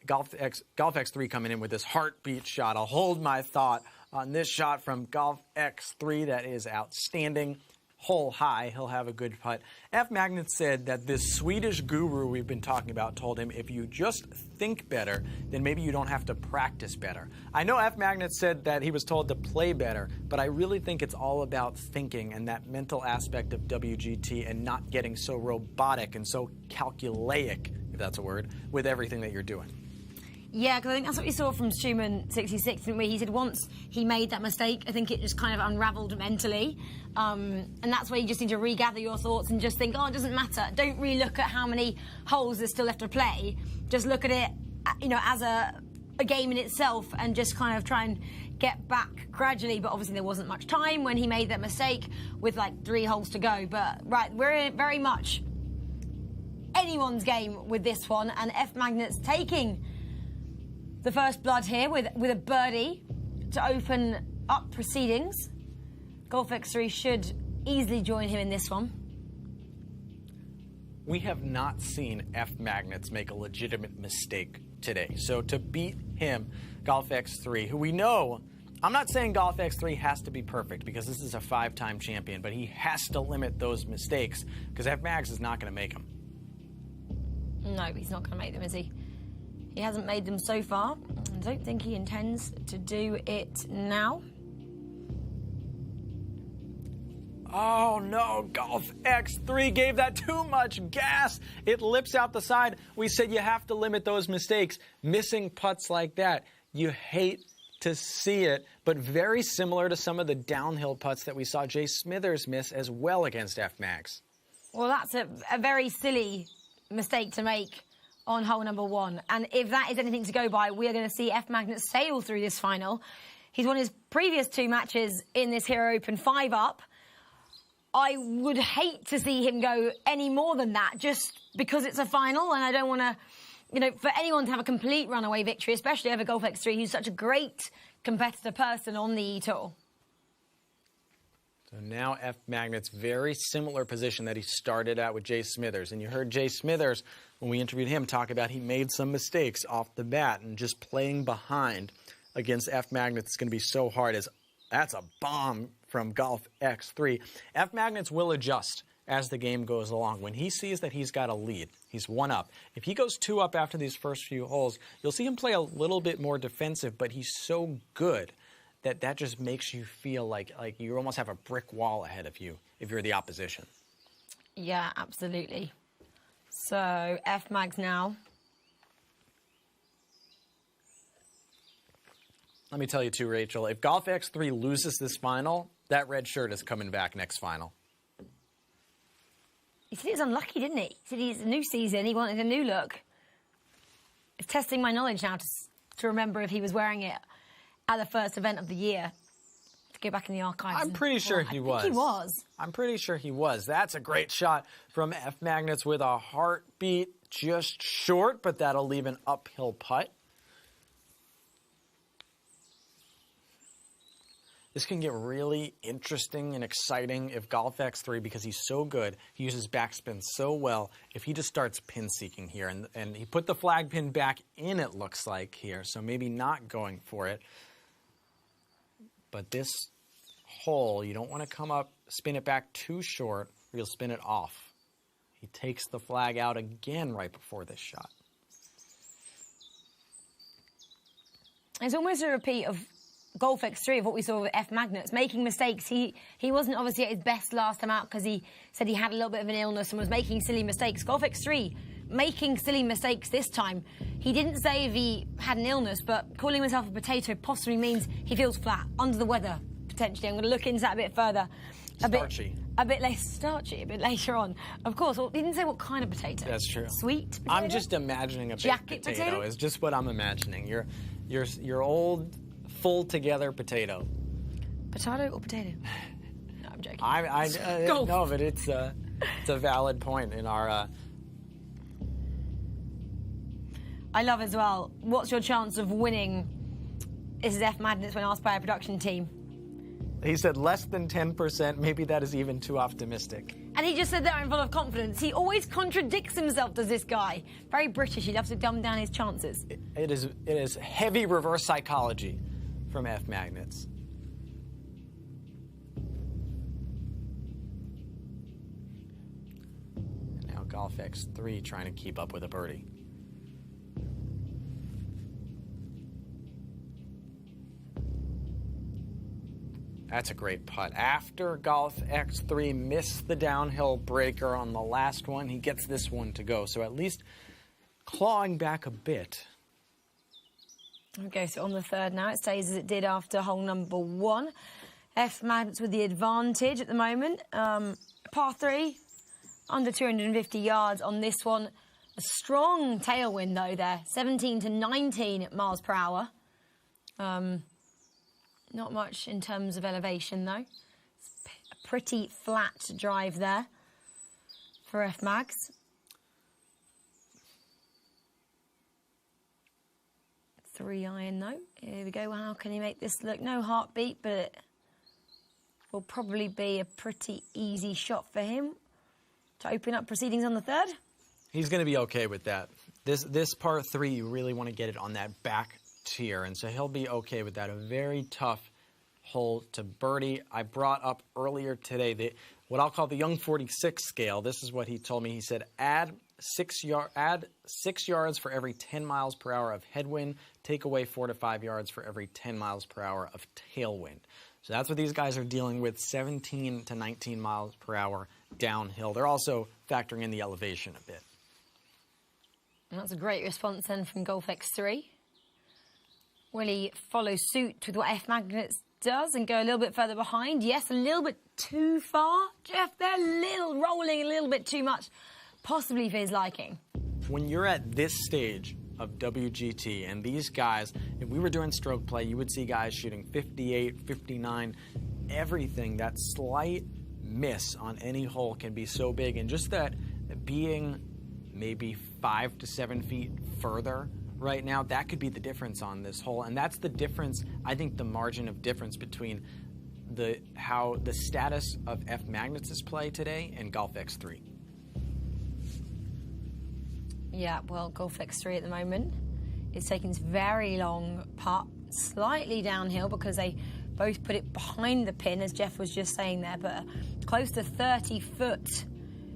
B: Golf X3 coming in with this heartbeat shot. I'll hold my thought on this shot from Golf X3. That is outstanding. Hole high, he'll have a good putt. F Magnets said that this Swedish guru we've been talking about told him if you just think better, then maybe you don't have to practice better. I know F Magnets said that he was told to play better, but I really think it's all about thinking and that mental aspect of WGT and not getting so robotic and so calculaic, if that's a word, with everything that you're doing.
A: Yeah, because I think that's what we saw from Steumman 66, didn't we? He said once he made that mistake, I think it just kind of unravelled mentally. And that's where you just need to regather your thoughts and just think, oh, it doesn't matter. Don't really look at how many holes there's still left to play. Just look at it, as a game in itself and just kind of try and get back gradually. But obviously there wasn't much time when he made that mistake with like 3 holes to go. But, right, we're in very much anyone's game with this one. And F Magnets taking the first blood here with a birdie to open up proceedings. Golf X3 should easily join him in this one.
B: We have not seen F Magnets make a legitimate mistake today. So to beat him, Golf X3, who we know, I'm not saying Golf X3 has to be perfect because this is a 5-time champion, but he has to limit those mistakes because F Mags is not going to make them.
A: No, he's not going to make them, is he? He hasn't made them so far. I don't think he intends to do it now.
B: Oh no, Golf X3 gave that too much gas. It lips out the side. We said you have to limit those mistakes. Missing putts like that, you hate to see it, but very similar to some of the downhill putts that we saw Jay Smithers miss as well against F Mags.
A: Well, that's a very silly mistake to make on hole number 1. And if that is anything to go by, we are going to see F Magnets sail through this final. He's won his previous 2 matches in this Hero Open 5 up. I would hate to see him go any more than that just because it's a final and I don't want to, for anyone to have a complete runaway victory, especially over Golf X3, who's such a great competitor person on the eTour.
B: So now F Magnets, very similar position that he started out with Jay Smithers. And you heard Jay Smithers, when we interviewed him, talk about he made some mistakes off the bat and just playing behind against F Magnets is going to be so hard. That's a bomb from Golf X3. F Magnets will adjust as the game goes along. When he sees that he's got a lead, he's 1 up. If he goes 2 up after these first few holes, you'll see him play a little bit more defensive, but he's so good that just makes you feel like you almost have a brick wall ahead of you if you're the opposition.
A: Yeah, absolutely. So F Mags now.
B: Let me tell you too, Rachel, if Golf X3 loses this final, that red shirt is coming back next final.
A: He said he was unlucky, didn't he? He said it's a new season, he wanted a new look. It's testing my knowledge now to remember if he was wearing it at the first event of the year. To go back in the archives.
B: I'm pretty sure he was.
A: I think he was.
B: I'm pretty sure he was. That's a great shot from F Magnets with a heartbeat just short, but that'll leave an uphill putt. This can get really interesting and exciting if Golf X3, because he's so good, he uses backspin so well, if he just starts pin seeking here. And he put the flag pin back in, it looks like, here, so maybe not going for it. But this hole, you don't want to come up, spin it back too short, or you'll spin it off. He takes the flag out again right before this shot.
A: It's almost a repeat of Golf X3 of what we saw with F Magnets, making mistakes. He wasn't obviously at his best last time out because he said he had a little bit of an illness and was making silly mistakes. Golf X3 making silly mistakes this time. He didn't say if he had an illness, but calling himself a potato possibly means he feels flat, under the weather, potentially. I'm going to look into that a bit further.
B: Starchy.
A: A bit less starchy, a bit later on. Of course, well, he didn't say what kind of potato.
B: That's true.
A: Sweet potato?
B: I'm just imagining a
A: Jacket
B: baked potato.
A: potato?
B: Is just what I'm imagining. Your old, full together potato.
A: Potato or potato? No, I'm joking.
B: No, but it's a valid point in our.
A: I love as well. What's your chance of winning? This is F Madness when asked by our production team.
B: He said less than 10%. Maybe that is even too optimistic.
A: And he just said that in full of confidence. He always contradicts himself, does this guy? Very British. He loves to dumb down his chances.
B: It is heavy reverse psychology from F Magnets. And now Golf X3 trying to keep up with a birdie. That's a great putt. After Golf X3 missed the downhill breaker on the last one, he gets this one to go. So at least clawing back a bit.
A: Okay, so on the third now, it stays as it did after hole number 1. F Magnets with the advantage at the moment. Par 3, under 250 yards on this one. A strong tailwind, though, there. 17 to 19 miles per hour. Not much in terms of elevation, though. It's a pretty flat drive there for F Mags. Three iron, though. Here we go. How can he make this look? No heartbeat, but it will probably be a pretty easy shot for him to open up proceedings on the third.
B: He's going to be okay with that. This par 3, you really want to get it on that back tier, and so he'll be okay with that. A very tough hole to birdie. I brought up earlier today what I'll call the Young 46 scale. This is what he told me. He said add 6 yards for every 10 miles per hour of headwind, take away 4 to 5 yards for every 10 miles per hour of tailwind. So that's what these guys are dealing with, 17 to 19 miles per hour downhill. They're also factoring in the elevation a bit.
A: And that's a great response then from Golf X3. Will he follow suit with what F Magnets does and go a little bit further behind? Yes, a little bit too far, Jeff. They're rolling a little bit too much, possibly for his liking.
B: When you're at this stage of WGT and these guys, if we were doing stroke play, you would see guys shooting 58, 59, everything. That slight miss on any hole can be so big, and just that being maybe 5 to 7 feet further right now, that could be the difference on this hole. And that's the difference, I think, the margin of difference between how the status of F Magnets' play today and Golf X3.
A: Yeah, well, Golf X3 at the moment is taking this very long putt, slightly downhill because they both put it behind the pin, as Jeff was just saying there, but a close to 30-foot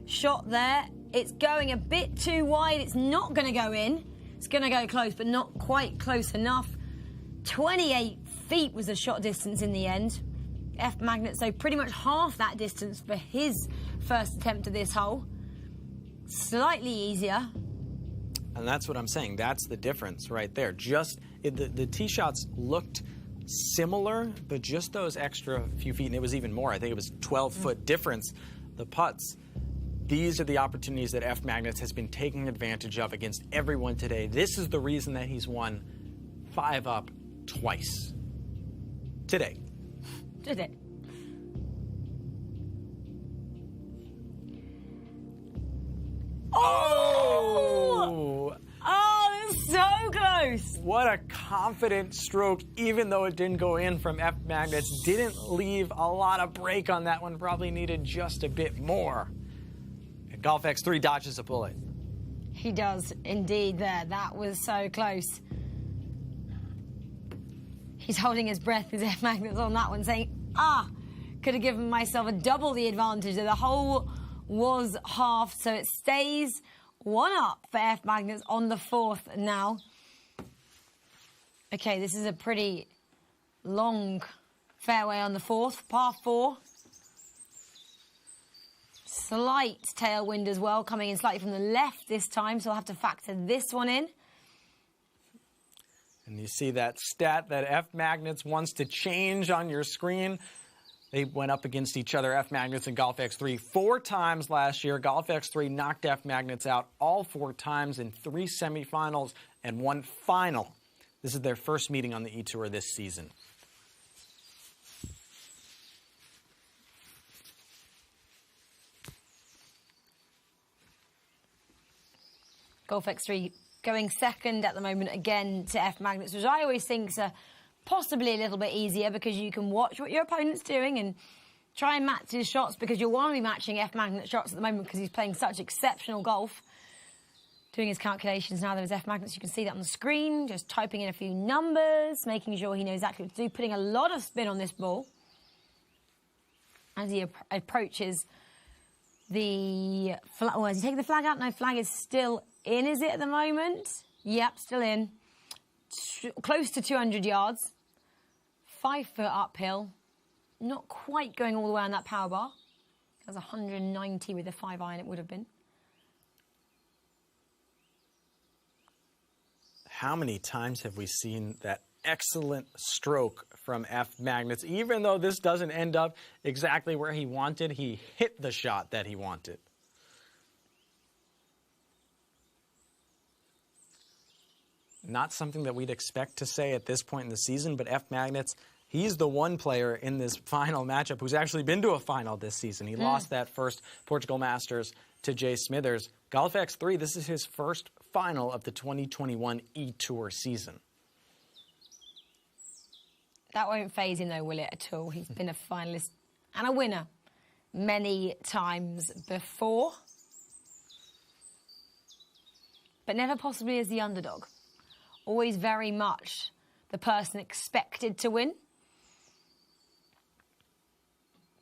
A: shot there. It's going a bit too wide. It's not going to go in. It's going to go close, but not quite close enough. 28 feet was the shot distance in the end. F Magnets, though, pretty much half that distance for his first attempt at this hole. Slightly easier.
B: And that's what I'm saying. That's the difference right there. The tee shots looked similar, but just those extra few feet, and it was even more. I think it was 12-foot difference. The putts. These are the opportunities that F Magnets has been taking advantage of against everyone today. This is the reason that he's won 5 up twice. Today.
A: Oh! Oh, it's so close.
B: What a confident stroke, even though it didn't go in from F Magnets. Didn't leave a lot of break on that one. Probably needed just a bit more. Golf X3 dodges a bullet.
A: He does indeed there. That was so close. He's holding his breath with F Magnets on that one, saying, could have given myself a double the advantage. The hole was half, so it stays 1 up for F Magnets on the 4th now. Okay, this is a pretty long fairway on the 4th, par 4. Slight tailwind as well, coming in slightly from the left this time, so I'll have to factor this one in.
B: And you see that stat that F Magnets wants to change on your screen. They went up against each other, F Magnets and Golf X3, 4 times last year. Golf X3 knocked F Magnets out all 4 times in 3 semifinals and 1 final. This is their first meeting on the eTour this season.
A: Golf X3 going second at the moment again to F Magnets, which I always think is possibly a little bit easier because you can watch what your opponent's doing and try and match his shots, because you'll want to be matching F Magnet's shots at the moment because he's playing such exceptional golf. Doing his calculations now, there's F Magnets, you can see that on the screen, just typing in a few numbers, making sure he knows exactly what to do, putting a lot of spin on this ball as he approaches the flag. Oh, has he taken the flag out? No, flag is still in, is it, at the moment? Yep, still in. Close to 200 yards. 5 foot uphill. Not quite going all the way on that power bar. That was 190 with a 5 iron, it would have been.
B: How many times have we seen that excellent stroke from F Magnets? Even though this doesn't end up exactly where he wanted, he hit the shot that he wanted. Not something that we'd expect to say at this point in the season, but F Magnets, he's the one player in this final matchup who's actually been to a final this season. He lost that first Portugal Masters to Jay Smithers. Golf X3, this is his first final of the 2021 eTour season.
A: That won't faze him though, will it, at all? He's been a finalist and a winner many times before. But never possibly as the underdog. Always very much the person expected to win.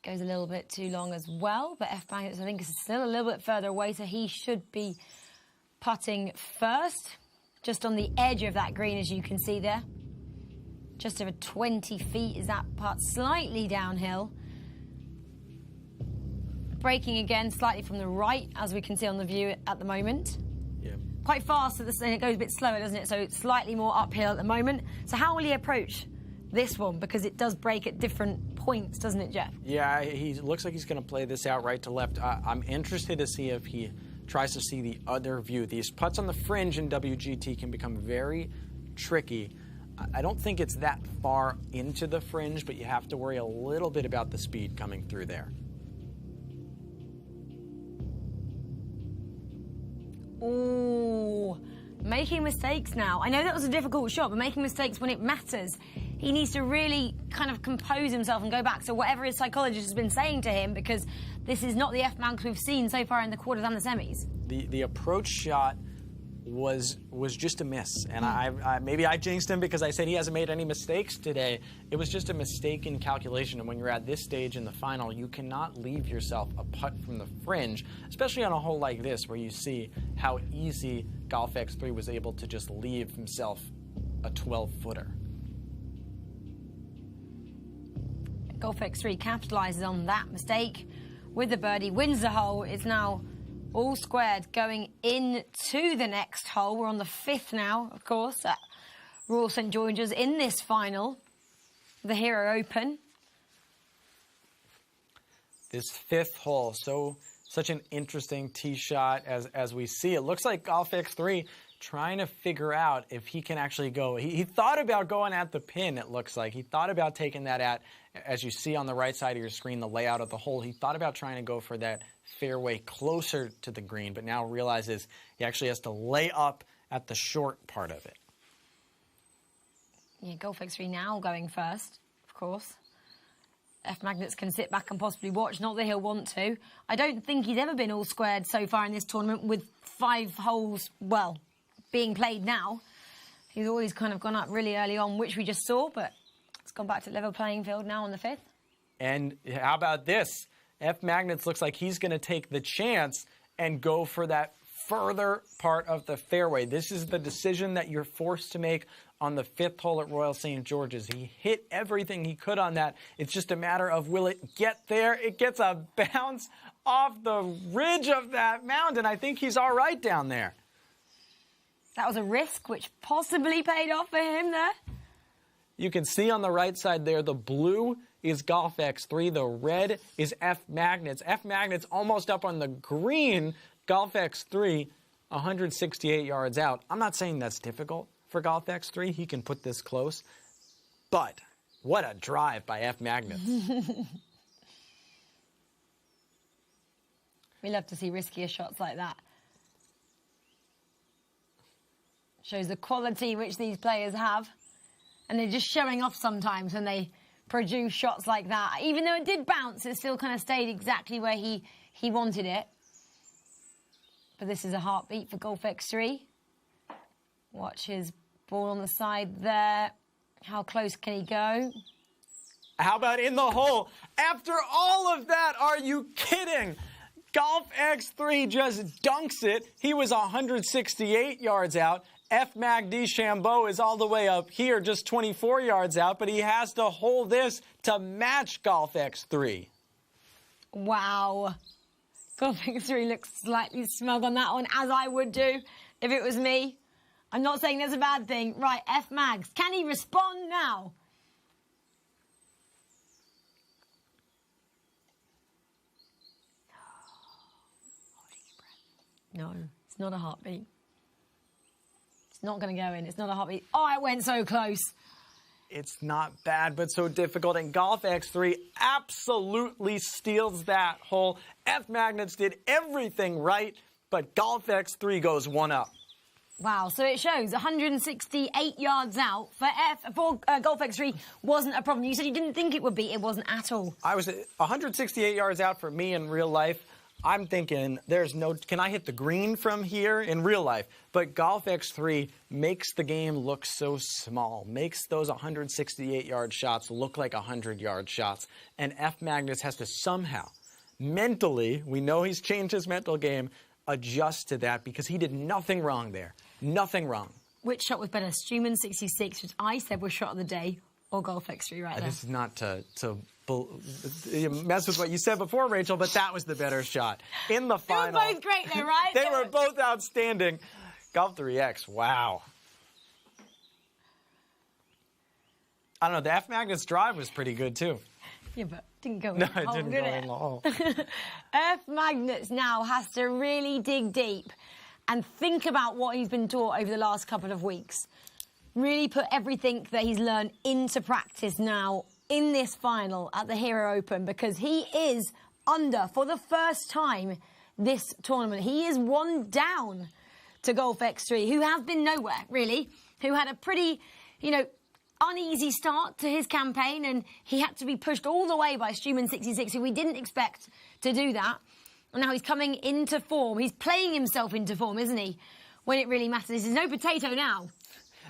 A: Goes a little bit too long as well, but F Magnets, I think, is still a little bit further away, so he should be putting first. Just on the edge of that green, as you can see there. Just over 20 feet is that putt, slightly downhill. Braking again slightly from the right, as we can see on the view at the moment.
B: Yeah.
A: Quite fast, so it goes a bit slower, doesn't it? So it's slightly more uphill at the moment. So how will he approach this one? Because it does break at different points, doesn't it, Jeff?
B: Yeah, he looks like he's going to play this out right to left. I'm interested to see if he tries to see the other view. These putts on the fringe in WGT can become very tricky. I don't think it's that far into the fringe, but you have to worry a little bit about the speed coming through there.
A: Ooh, making mistakes now. I know that was a difficult shot, but making mistakes when it matters. He needs to really kind of compose himself and go back to whatever his psychologist has been saying to him, because this is not the F-Mags we've seen so far in the quarters and the semis.
B: The approach shot was just a miss, and maybe I jinxed him because I said he hasn't made any mistakes today. It was just a mistaken calculation, and when you're at this stage in the final, you cannot leave yourself a putt from the fringe, especially on a hole like this where you see how easy Golf X3 was able to just leave himself a 12-footer.
A: Golf X3 capitalises on that mistake with the birdie, wins the hole. It's now all squared going into the next hole. We're on the 5th now, of course, at Royal St George's in this final, the Hero Open.
B: This 5th hole, such an interesting tee shot as we see. It looks like Golf X3 trying to figure out if he can actually go. He thought about going at the pin, it looks like. He thought about taking that at, as you see on the right side of your screen, the layout of the hole. He thought about trying to go for that fairway closer to the green, but now realizes he actually has to lay up at the short part of it.
A: Yeah, Golf X3 now going first, of course. F Magnets can sit back and possibly watch, not that he'll want to. I don't think he's ever been all squared so far in this tournament with 5 holes, well, being played now. He's always kind of gone up really early on, which we just saw, but it's gone back to level playing field now on the 5th.
B: And how about this? F Magnets looks like he's going to take the chance and go for that further part of the fairway. This is the decision that you're forced to make on the 5th hole at Royal St. George's. He hit everything he could on that. It's just a matter of will it get there? It gets a bounce off the ridge of that mountain. I think he's all right down there.
A: That was a risk which possibly paid off for him there.
B: You can see on the right side there, the blue is Golf X3. The red is F Magnets. F Magnets almost up on the green. Golf X3, 168 yards out. I'm not saying that's difficult for Golf X3. He can put this close. But what a drive by F Magnets.
A: We love to see riskier shots like that. Shows the quality which these players have. And they're just showing off sometimes when they produce shots like that. Even though it did bounce, it still kind of stayed exactly where he wanted it. But this is a heartbeat for Golf X3. Watch his ball on the side there. How close can he go?
B: How about in the hole? After all of that, are you kidding? Golf X3 just dunks it. He was 168 yards out. F. Mag DeChambeau is all the way up here, just 24 yards out, but he has to hold this to match Golf X3.
A: Wow. Golf X3 looks slightly smug on that one, as I would do if it was me. I'm not saying that's a bad thing. Right, F. Mags, can he respond now? No, it's not a heartbeat. It's not going to go in. It's not a heartbeat. Oh, it went so close.
B: It's not bad, but so difficult. And Golf X3 absolutely steals that hole. F Magnets did everything right, but Golf X3 goes one up.
A: Wow, so it shows 168 yards out for Golf X3 wasn't a problem. You said you didn't think it would be. It wasn't at all.
B: I was 168 yards out for me in real life. I'm thinking can I hit the green from here in real life? But Golf X3 makes the game look so small, makes those 168-yard shots look like 100-yard shots. And F Magnus has to somehow, mentally, we know he's changed his mental game, adjust to that because he did nothing wrong there. Nothing wrong.
A: Which shot was better? Steumman 66, which I said was shot of the day, or Golf X3 right there?
B: This is not to mess with what you said before, Rachel, but that was the better shot. In the final.
A: They were both great though, right?
B: They were both outstanding. Golf 3X, wow. I don't know, the F Magnus drive was pretty good too.
A: Yeah, but didn't go in
B: the
A: hole,
B: hole, didn't go in the hole.
A: F Magnets now has to really dig deep and think about what he's been taught over the last couple of weeks. Really put everything that he's learned into practice now in this final at the Hero Open, because he is under, for the first time this tournament, he is one down to Golf X3, who has been nowhere, really, who had a pretty, uneasy start to his campaign, and he had to be pushed all the way by Steumman 66, who we didn't expect to do that. And now he's coming into form. He's playing himself into form, isn't he, when it really matters. He's no potato now.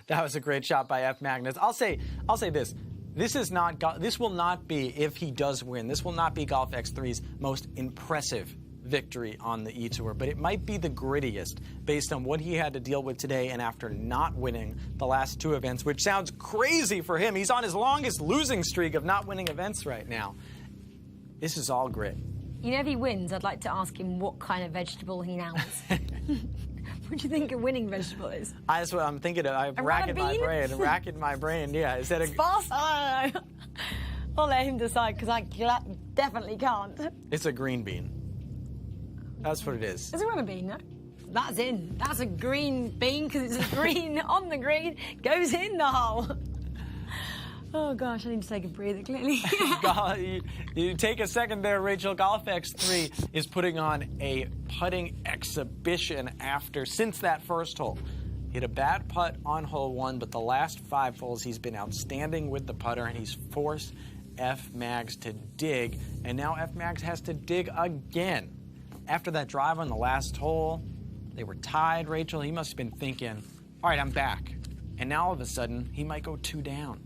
A: That was a great shot by F Magnus. I'll say this. This will not be, if he does win, this will not be Golf X3's most impressive victory on the eTour, but it might be the grittiest based on what he had to deal with today and after not winning the last two events, which sounds crazy for him. He's on his longest losing streak of not winning events right now. This is all grit. If he wins, I'd like to ask him what kind of vegetable he now is. What do you think a winning vegetable is? That's what I'm thinking of. I'm racking my brain. Yeah, is that a... Sparse? I don't know. I'll let him decide, because I definitely can't. It's a green bean. That's what it is. It's a runner bean, no? That's in. That's a green bean, because it's a green on the green. Goes in the hole. Oh, gosh, I need to take a breather, clearly. You take a second there, Rachel. Golf X3 is putting on a putting exhibition since that first hole. He had a bad putt on hole 1, but the last 5 holes he's been outstanding with the putter, and he's forced F Mags to dig, and now F Mags has to dig again. After that drive on the last hole, they were tied, Rachel. He must have been thinking, all right, I'm back. And now all of a sudden, he might go 2 down.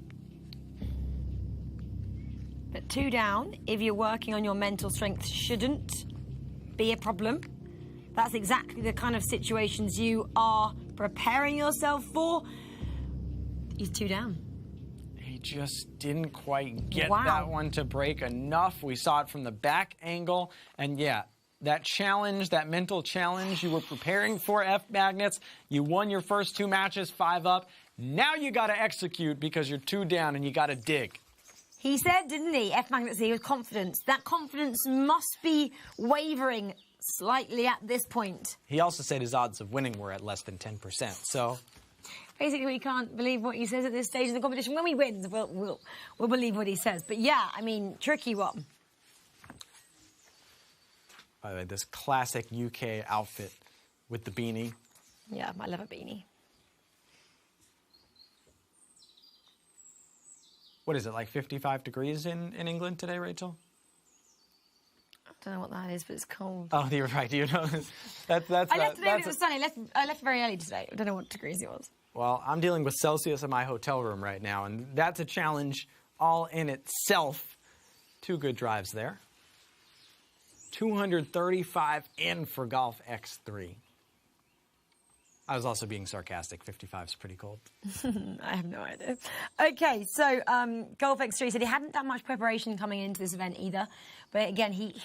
A: But 2 down, if you're working on your mental strength, shouldn't be a problem. That's exactly the kind of situations you are preparing yourself for. He's 2 down.
B: He just didn't quite get
A: Wow.
B: that one to break enough. We saw it from the back angle. And yeah, that challenge, that mental challenge you were preparing for, F Magnets. You won your first 2 matches, 5 up. Now you got to execute because you're 2 down and you got to dig.
A: He said, didn't he, F Magnets, he with confidence. That confidence must be wavering slightly at this point.
B: He also said his odds of winning were at less than 10%. So
A: basically, we can't believe what he says at this stage of the competition. When we win, we'll believe what he says. But yeah, I mean, tricky one.
B: By the way, this classic UK outfit with the beanie.
A: Yeah, I love a beanie.
B: What is it, like 55 degrees in England today, Rachel?
A: I don't know what that is, but it's cold.
B: Oh, you're right. You know, that's
A: I left today when it was sunny. I left very early today. I don't know what degrees it was.
B: Well, I'm dealing with Celsius in my hotel room right now, and that's a challenge all in itself. 2 good drives there. 235 in for Golf X3. I was also being sarcastic. 55 is pretty cold.
A: I have no idea. Okay, so Golf X3 said he hadn't done much preparation coming into this event either. But again, he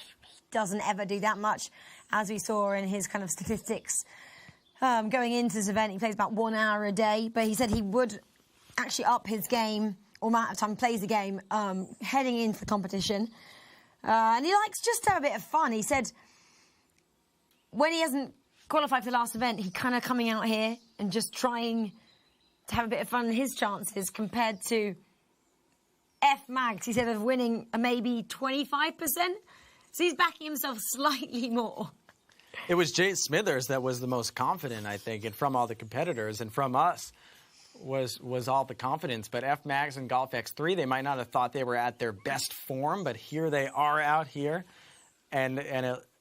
A: doesn't ever do that much, as we saw in his kind of statistics going into this event. He plays about 1 hour a day, but he said he would actually up his game or amount of time he plays the game heading into the competition. And he likes just to have a bit of fun. He said when he hasn't qualified for the last event, he kind of coming out here and just trying to have a bit of fun in his chances compared to F Mags. He said of winning maybe 25%. So he's backing himself slightly more.
B: It was Jay Smithers that was the most confident, I think, and from all the competitors and from us was all the confidence. But F Mags and Golf X3, they might not have thought they were at their best form, but here they are out here. And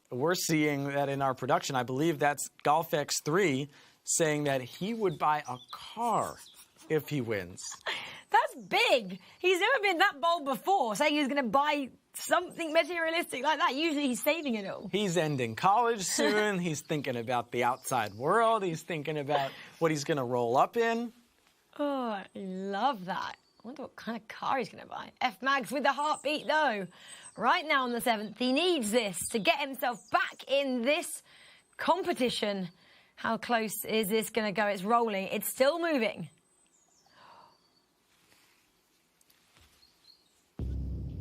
B: we're seeing that in our production. I believe that's Golf X3 saying that he would buy a car if he wins.
A: That's big. He's never been that bold before, saying he's going to buy something materialistic like that. Usually he's saving it all.
B: He's ending college soon. He's thinking about the outside world. He's thinking about what he's going to roll up in.
A: Oh, I love that. I wonder what kind of car he's going to buy. F Mags with the heartbeat, though. Right now on the 7th, he needs this to get himself back in this competition. How close is this going to go? It's rolling. It's still moving.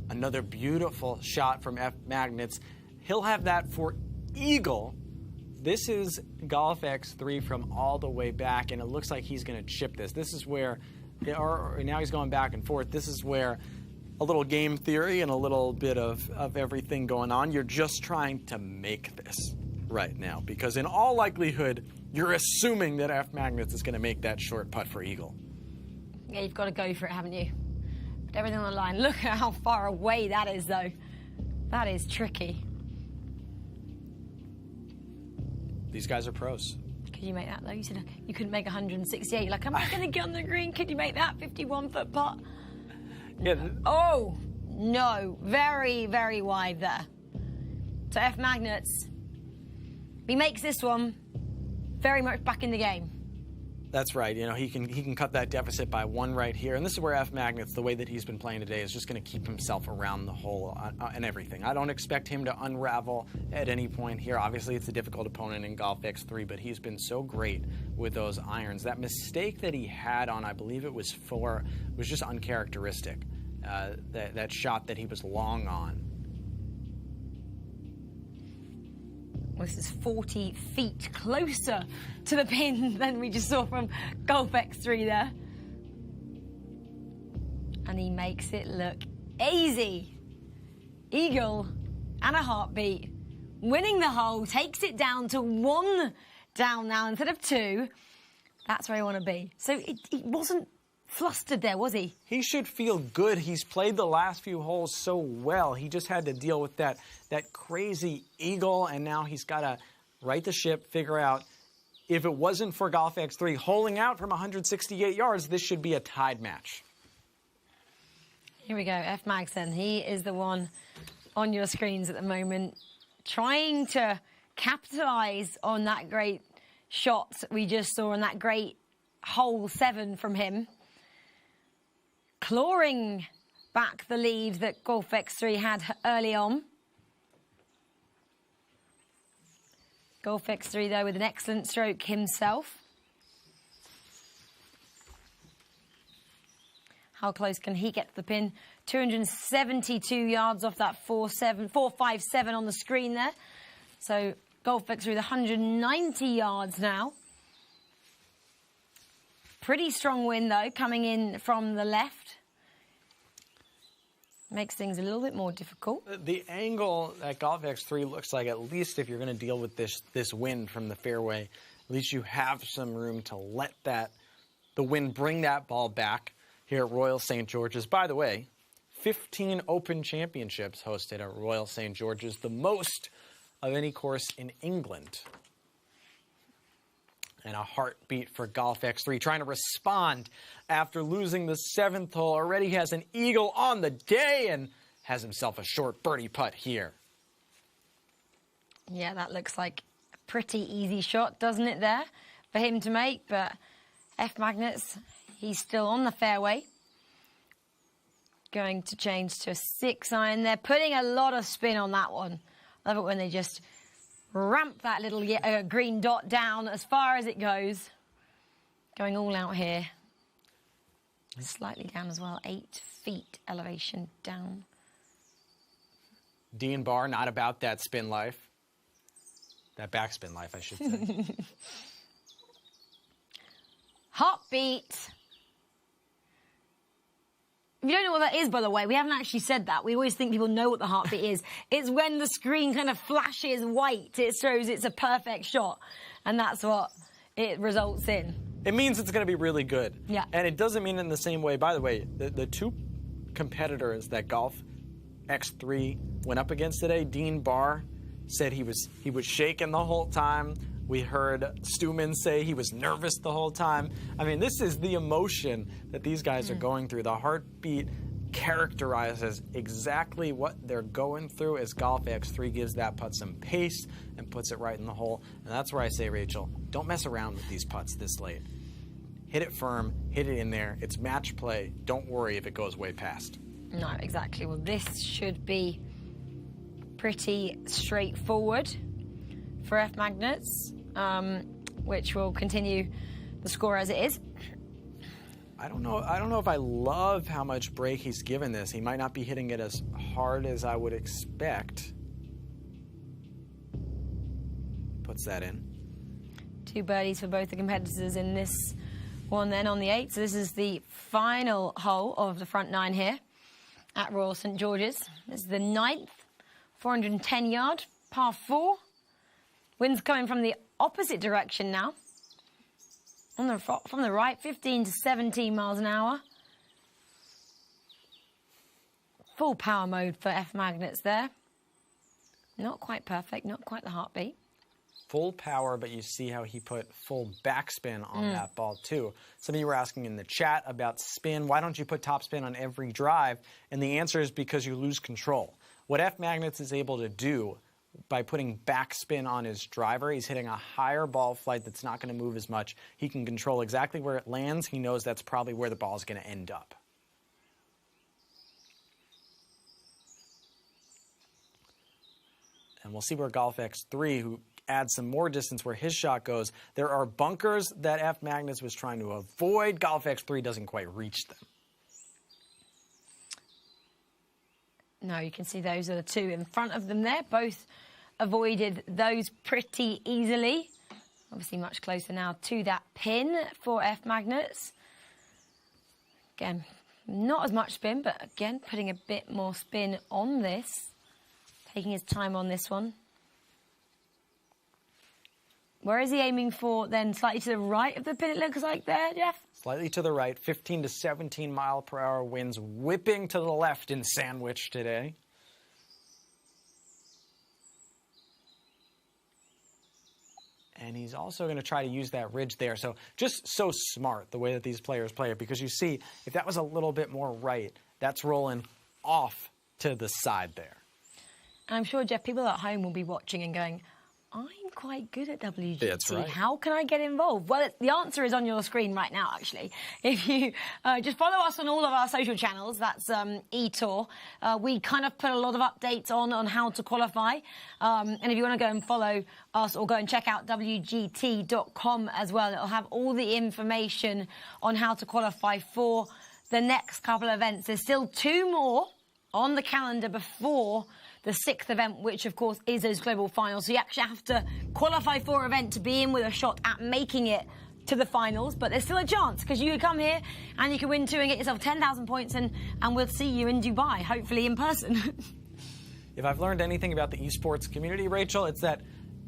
B: Another beautiful shot from F Magnets. He'll have that for eagle. This is Golf X3 from all the way back, and it looks like he's going to chip this. This is where, or now he's going back and forth. This is where a little game theory and a little bit of everything going on. You're just trying to make this right now, because in all likelihood, you're assuming that F Magnets is going to make that short putt for eagle.
A: Yeah, you've got to go for it, haven't you? Put everything on the line. Look at how far away that is, though. That is tricky.
B: These guys are pros.
A: Could you make that, though? You said you couldn't make 168. You're like, am I going to get on the green? Could you make that 51-foot putt?
B: Yeah.
A: Oh, no. Very, very wide there. So F Magnets, he makes this one very much back in the game.
B: That's right. You know, he can cut that deficit by 1 right here. And this is where F Magnets, the way that he's been playing today, is just going to keep himself around the hole and everything. I don't expect him to unravel at any point here. Obviously, it's a difficult opponent in Golf X3, but he's been so great with those irons. That mistake that he had on, I believe it was 4, was just uncharacteristic. That shot that he was long on.
A: This is 40 feet closer to the pin than we just saw from Golf X3 there. And he makes it look easy. Eagle and a heartbeat. Winning the hole, takes it down to 1 down now instead of 2. That's where I want to be. So he wasn't flustered there, was he?
B: He should feel good. He's played the last few holes so well. He just had to deal with that crazy eagle, and now he's got to right the ship, figure out if it wasn't for Golf X3 holing out from 168 yards, this should be a tied match.
A: Here we go, F Mags then. He is the one on your screens at the moment, trying to capitalise on that great shot we just saw on that great hole 7 from him. clawing back the lead that Golf X3 had early on. Golf X3, though, with an excellent stroke himself. How close can he get to the pin? 272 yards off that 457 on the screen there. So Golf X3 with 190 yards now. Pretty strong wind, though, coming in from the left. Makes things a little bit more difficult.
B: The angle that Golf X3 looks like, at least if you're going to deal with this wind from the fairway, at least you have some room to let the wind bring that ball back here at Royal St. George's. By the way, 15 Open Championships hosted at Royal St. George's, the most of any course in England. And a heartbeat for Golf X3, trying to respond after losing the 7th hole. Already has an eagle on the day and has himself a short birdie putt here.
A: Yeah, that looks like a pretty easy shot, doesn't it, there for him to make? But F. Magnets, he's still on the fairway. Going to change to a 6-iron. They're putting a lot of spin on that one. I love it when they just ramp that little green dot down as far as it goes. Going all out here. Slightly down as well, 8 feet elevation down.
B: Dean Barr, not about that spin life. That backspin life, I should say.
A: Heartbeat. If you don't know what that is, by the way, we haven't actually said that. We always think people know what the heartbeat is. It's when the screen kind of flashes white. It shows it's a perfect shot. And that's what it results in.
B: It means it's going to be really good.
A: Yeah.
B: And it doesn't mean in the same way. By the way, the two competitors that Golf X3 went up against today, Dean Barr said he was shaking the whole time. We heard Steumman say he was nervous the whole time. I mean, this is the emotion that these guys are going through. The heartbeat characterizes exactly what they're going through as Golf X3 gives that putt some pace and puts it right in the hole. And that's where I say, Rachel, don't mess around with these putts this late. Hit it firm, hit it in there. It's match play. Don't worry if it goes way past.
A: No, exactly. Well, this should be pretty straightforward for F. Magnets, which will continue the score as it is.
B: I don't know if I love how much break he's given this. He might not be hitting it as hard as I would expect. Puts that in. 2 birdies for both the competitors in this one then on the 8th. So this is the final hole of the front 9 here at Royal St. George's. This is the 9th, 410 yard, par 4. Wind's coming from the opposite direction now. From the right, 15 to 17 miles an hour. Full power mode for F. Magnets there. Not quite perfect, not quite the heartbeat. Full power, but you see how he put full backspin on that ball too. Some of you were asking in the chat about spin. Why don't you put top spin on every drive? And the answer is because you lose control. What F. Magnets is able to do by putting backspin on his driver, he's hitting a higher ball flight that's not going to move as much. He can control exactly where it lands. He knows that's probably where the ball is going to end up. And we'll see where Golf X3, who adds some more distance where his shot goes. There are bunkers that F. Magnets was trying to avoid. Golf X3 doesn't quite reach them.
A: No, you can see those are the 2 in front of them there. Both avoided those pretty easily. Obviously much closer now to that pin for F. Magnets. Again, not as much spin, but again, putting a bit more spin on this. Taking his time on this one. Where is he aiming for then? Slightly to the right of the pin, it looks like there, Jeff?
B: Slightly to the right, 15 to 17 mile per hour winds whipping to the left in Sandwich today. And he's also going to try to use that ridge there. So just so smart the way that these players play it, because you see, if that was a little bit more right, that's rolling off to the side there.
A: I'm sure, Jeff, people at home will be watching and going, I'm quite good at WGT.
B: That's right.
A: How can I get involved? Well, the answer is on your screen right now, actually. If you just follow us on all of our social channels, that's eTour. We kind of put a lot of updates on how to qualify. And if you want to go and follow us or go and check out WGT.com as well, it'll have all the information on how to qualify for the next couple of events. There's still 2 more on the calendar before the 6th event, which of course is those global finals. So you actually have to qualify for an event to be in with a shot at making it to the finals. But there's still a chance, because you could come here and you could win 2 and get yourself 10,000 points, and we'll see you in Dubai, hopefully in person.
B: If I've learned anything about the esports community, Rachel, it's that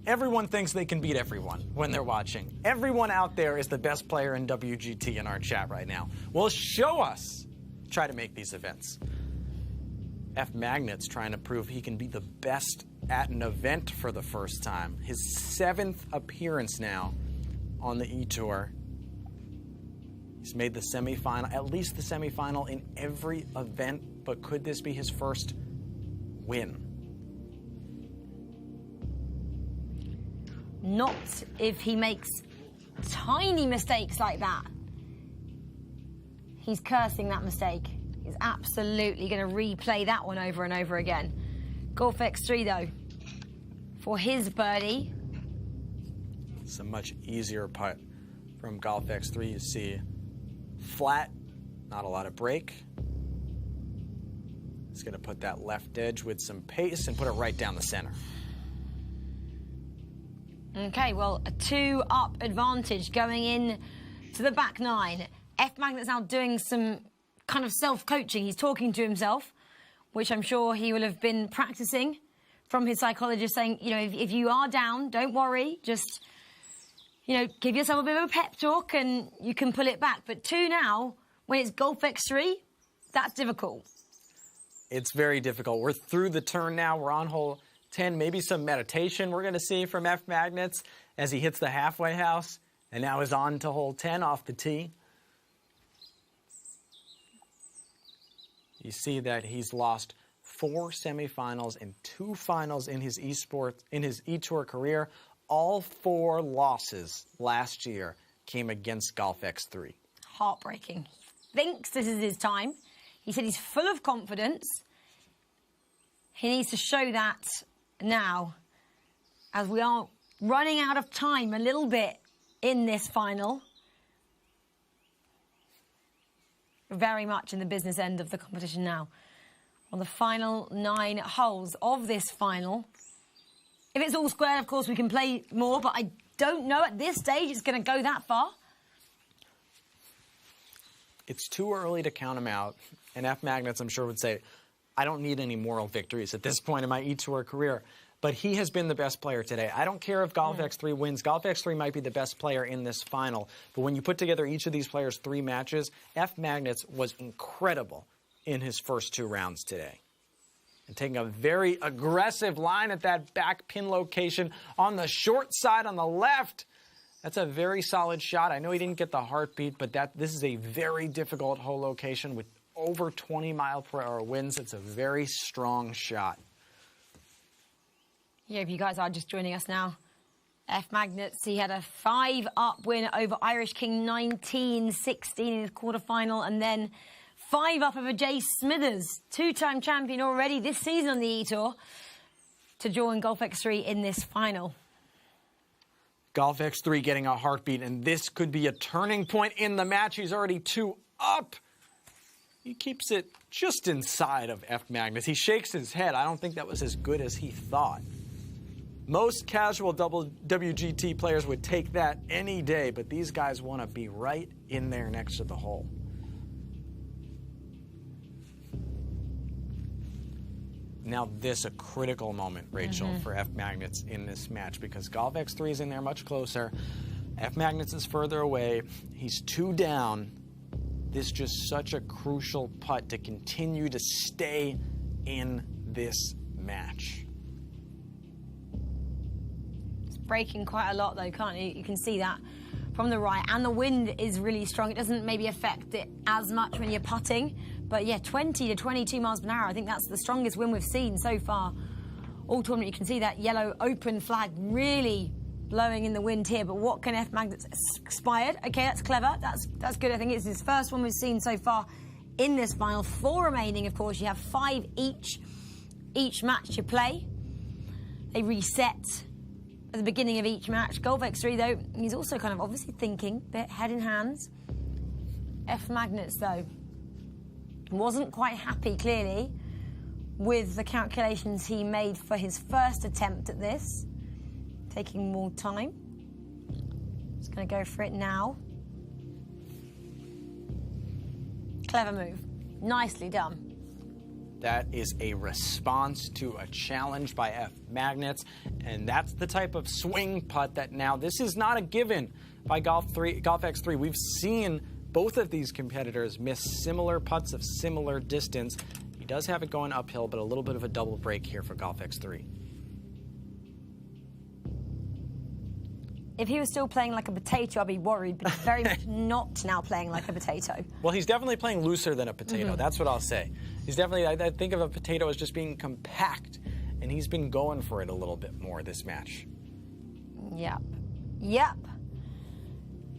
B: everyone thinks they can beat everyone when they're watching. Everyone out there is the best player in WGT in our chat right now. Well, show us. Try to make these events. F Magnet's trying to prove he can be the best at an event for the first time. His 7th appearance now on the eTour. He's made the semifinal, at least the semifinal in every event, but could this be his first win?
A: Not if he makes tiny mistakes like that. He's cursing that mistake. He's absolutely going to replay that one over and over again. Golf X3, though, for his birdie.
B: It's a much easier putt from Golf X3. You see flat, not a lot of break. He's going to put that left edge with some pace and put it right down the center.
A: Okay, well, a 2-up advantage going in to the back 9. F Magnet's now doing some kind of self-coaching. He's talking to himself, which I'm sure he will have been practicing from his psychologist, saying, you know, if you are down, don't worry, just, you know, give yourself a bit of a pep talk and you can pull it back. But 2 now, when it's Golf X3, that's difficult.
B: It's very difficult. We're through the turn now. We're on hole 10. Maybe some meditation we're going to see from F Magnets as he hits the halfway house. And now is on to hole 10 off the tee. You see that he's lost 4 semifinals and 2 finals in his eTour career. All 4 losses last year came against Golf X3.
A: Heartbreaking. He thinks this is his time. He said he's full of confidence. He needs to show that now, as we are running out of time a little bit in this final. Very much in the business end of the competition now. On the final 9 holes of this final. If it's all square, of course, we can play more, but I don't know at this stage it's going to go that far.
B: It's too early to count him out. And F Magnets, I'm sure, would say, I don't need any moral victories at this point in my eTour career. But he has been the best player today. I don't care if Golf X3 wins. Golf X3 might be the best player in this final. But when you put together each of these players' 3 matches, F Magnets was incredible in his first 2 rounds today. And taking a very aggressive line at that back pin location on the short side on the left. That's a very solid shot. I know he didn't get the heartbeat, but this is a very difficult hole location with over 20-mile-per-hour winds. It's a very strong shot.
A: Yeah, if you guys are just joining us now, F Magnets, he had a 5-up win over Irish King 19-16 in his quarterfinal, and then 5-up over Jay Smithers, 2-time champion already this season on the eTour, to join Golf X3 in this final.
B: Golf X3 getting a heartbeat, and this could be a turning point in the match. He's already 2 up. He keeps it just inside of F Magnets. He shakes his head. I don't think that was as good as he thought. Most casual WGT players would take that any day, but these guys want to be right in there next to the hole. Now this a critical moment, Rachel, for F Magnets in this match, because Golf X3 is in there much closer. F Magnets is further away. He's 2 down. This just such a crucial putt to continue to stay in this match.
A: Breaking quite a lot though, can't you? You can see that from the right, and the wind is really strong. It doesn't maybe affect it as much when you're putting, but yeah, 20 to 22 miles per hour. I think that's the strongest wind we've seen so far all tournament. You can see that yellow open flag really blowing in the wind here. But what can F Magnets expired? Okay, that's clever. That's good. I think it's his first one we've seen so far in this final. 4 remaining, of course. You have 5 each match you play. They reset at the beginning of each match. Golf X3, though, he's also kind of obviously thinking, bit head in hands. F Magnets, though, wasn't quite happy, clearly, with the calculations he made for his first attempt at this. Taking more time. He's going to go for it now. Clever move. Nicely done.
B: That is a response to a challenge by F Magnets, and that's the type of swing putt that now, this is not a given by Golf X3. We've seen both of these competitors miss similar putts of similar distance. He does have it going uphill, but a little bit of a double break here for Golf X3.
A: If he was still playing like a potato, I'd be worried, but he's very much not now playing like a potato.
B: Well, he's definitely playing looser than a potato.
A: Mm-hmm.
B: That's what I'll say. He's definitely, I think of a potato as just being compact, and he's been going for it a little bit more this match.
A: Yep.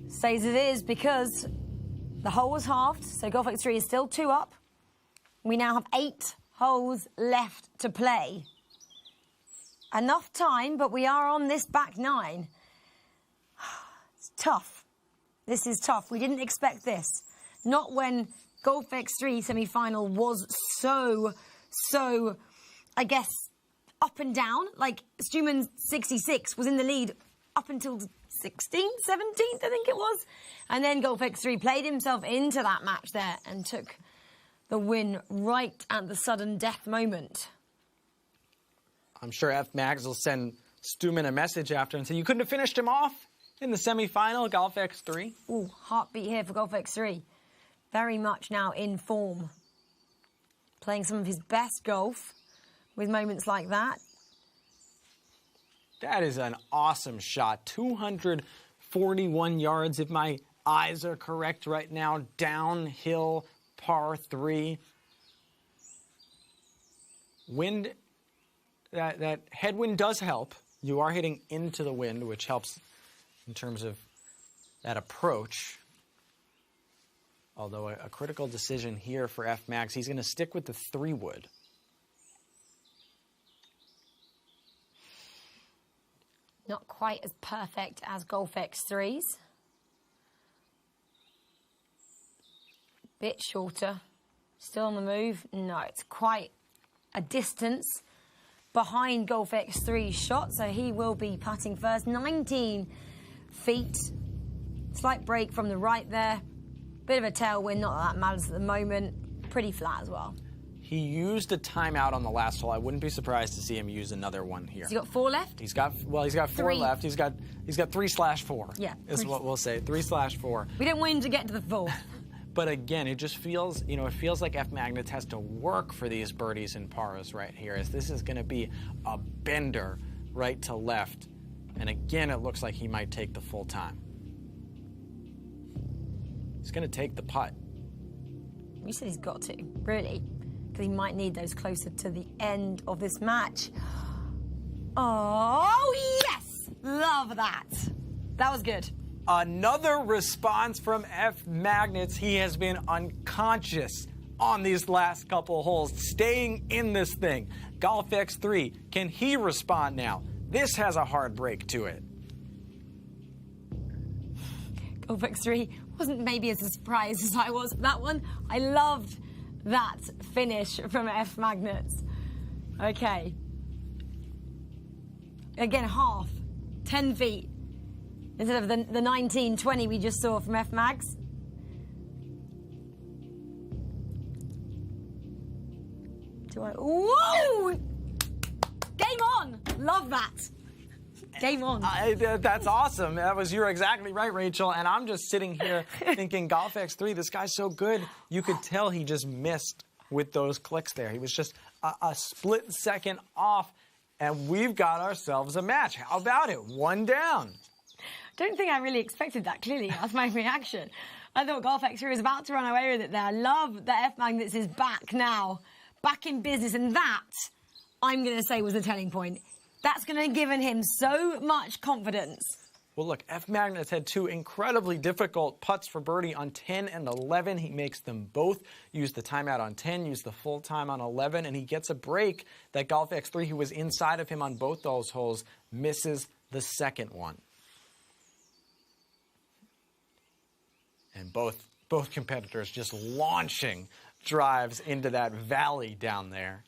A: Stays as it is because the hole was halved, so Golf X3 is still 2 up. We now have 8 holes left to play. Enough time, but we are on this back 9. It's tough. This is tough. We didn't expect this. Not when Golf X3 semi-final was so, I guess, up and down. Like, Steumman 66 was in the lead up until 16th, 17th, I think it was. And then Golf X3 played himself into that match there and took the win right at the sudden death moment.
B: I'm sure F Mags will send Steumman a message after and say, you couldn't have finished him off in the semi-final, Golf X3.
A: Ooh, heartbeat here for Golf X3. Very much now in form. Playing some of his best golf with moments like that.
B: That is an awesome shot. 241 yards, if my eyes are correct right now. Downhill, par 3. Wind, that headwind does help. You are hitting into the wind, which helps in terms of that approach. Although a critical decision here for F Mags. He's going to stick with the 3-wood.
A: Not quite as perfect as Golf X3's. Bit shorter. Still on the move? No, it's quite a distance behind Golf X3's shot, so he will be putting first. 19 feet. Slight break from the right there. Bit of a tailwind, not that that matters at the moment. Pretty flat as well.
B: He used a timeout on the last hole. I wouldn't be surprised to see him use another one here.
A: Has he got 4 left?
B: He's got 4 left. He's got 3/4.
A: Yeah.
B: Is what we'll say. 3/4.
A: We didn't win to get to the 4.
B: But again, it just feels, it feels like F Magnets has to work for these birdies and pars right here, as this is going to be a bender right to left. And again, it looks like he might take the full time. He's going to take the putt.
A: You said he's got to, really, because he might need those closer to the end of this match. Oh, yes! Love that. That was good.
B: Another response from F Magnets. He has been unconscious on these last couple holes, staying in this thing. Golf X3, can he respond now? This has a hard break to it.
A: Golf X3 wasn't maybe as surprised as I was for that one. I loved that finish from F Magnets. Okay. Again, half. 10 feet. Instead of the 19, 20 we just saw from F Mags. Whoa! Game on! Love that. Game on.
B: That's awesome. You're exactly right, Rachel. And I'm just sitting here thinking, Golf X3, this guy's so good. You could tell he just missed with those clicks there. He was just a split second off, and we've got ourselves a match. How about it? 1 down.
A: Don't think I really expected that, clearly. That's my reaction. I thought Golf X3 was about to run away with it there. I love that F Magnets is back now. Back in business, and that I'm going to say was the telling point. That's going to have given him so much confidence.
B: Well, look, F. Magnus had 2 incredibly difficult putts for birdie on 10 and 11. He makes them both. Use the timeout on 10, use the full time on 11, and he gets a break that Golf X3, who was inside of him on both those holes, misses the second one. And both competitors just launching drives into that valley down there.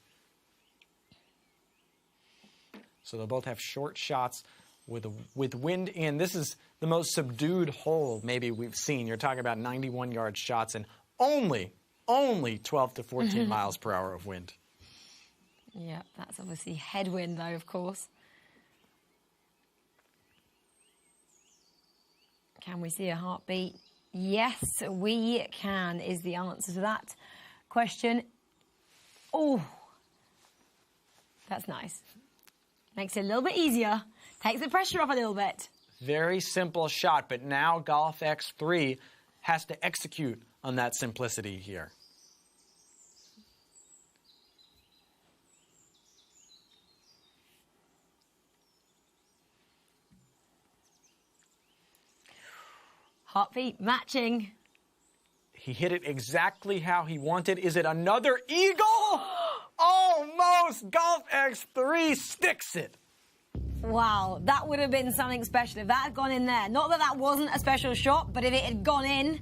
B: So they'll both have short shots with wind in. This is the most subdued hole maybe we've seen. You're talking about 91-yard shots and only 12 to 14 miles per hour of wind.
A: Yeah, that's obviously headwind though, of course. Can we see a heartbeat? Yes, we can, is the answer to that question. Oh, that's nice. Makes it a little bit easier. Takes the pressure off a little bit.
B: Very simple shot, but now Golf X3 has to execute on that simplicity here.
A: Heartbeat matching.
B: He hit it exactly how he wanted. Is it another eagle? Almost! Golf X3 sticks it.
A: Wow, that would have been something special if that had gone in there. Not that that wasn't a special shot, but if it had gone in,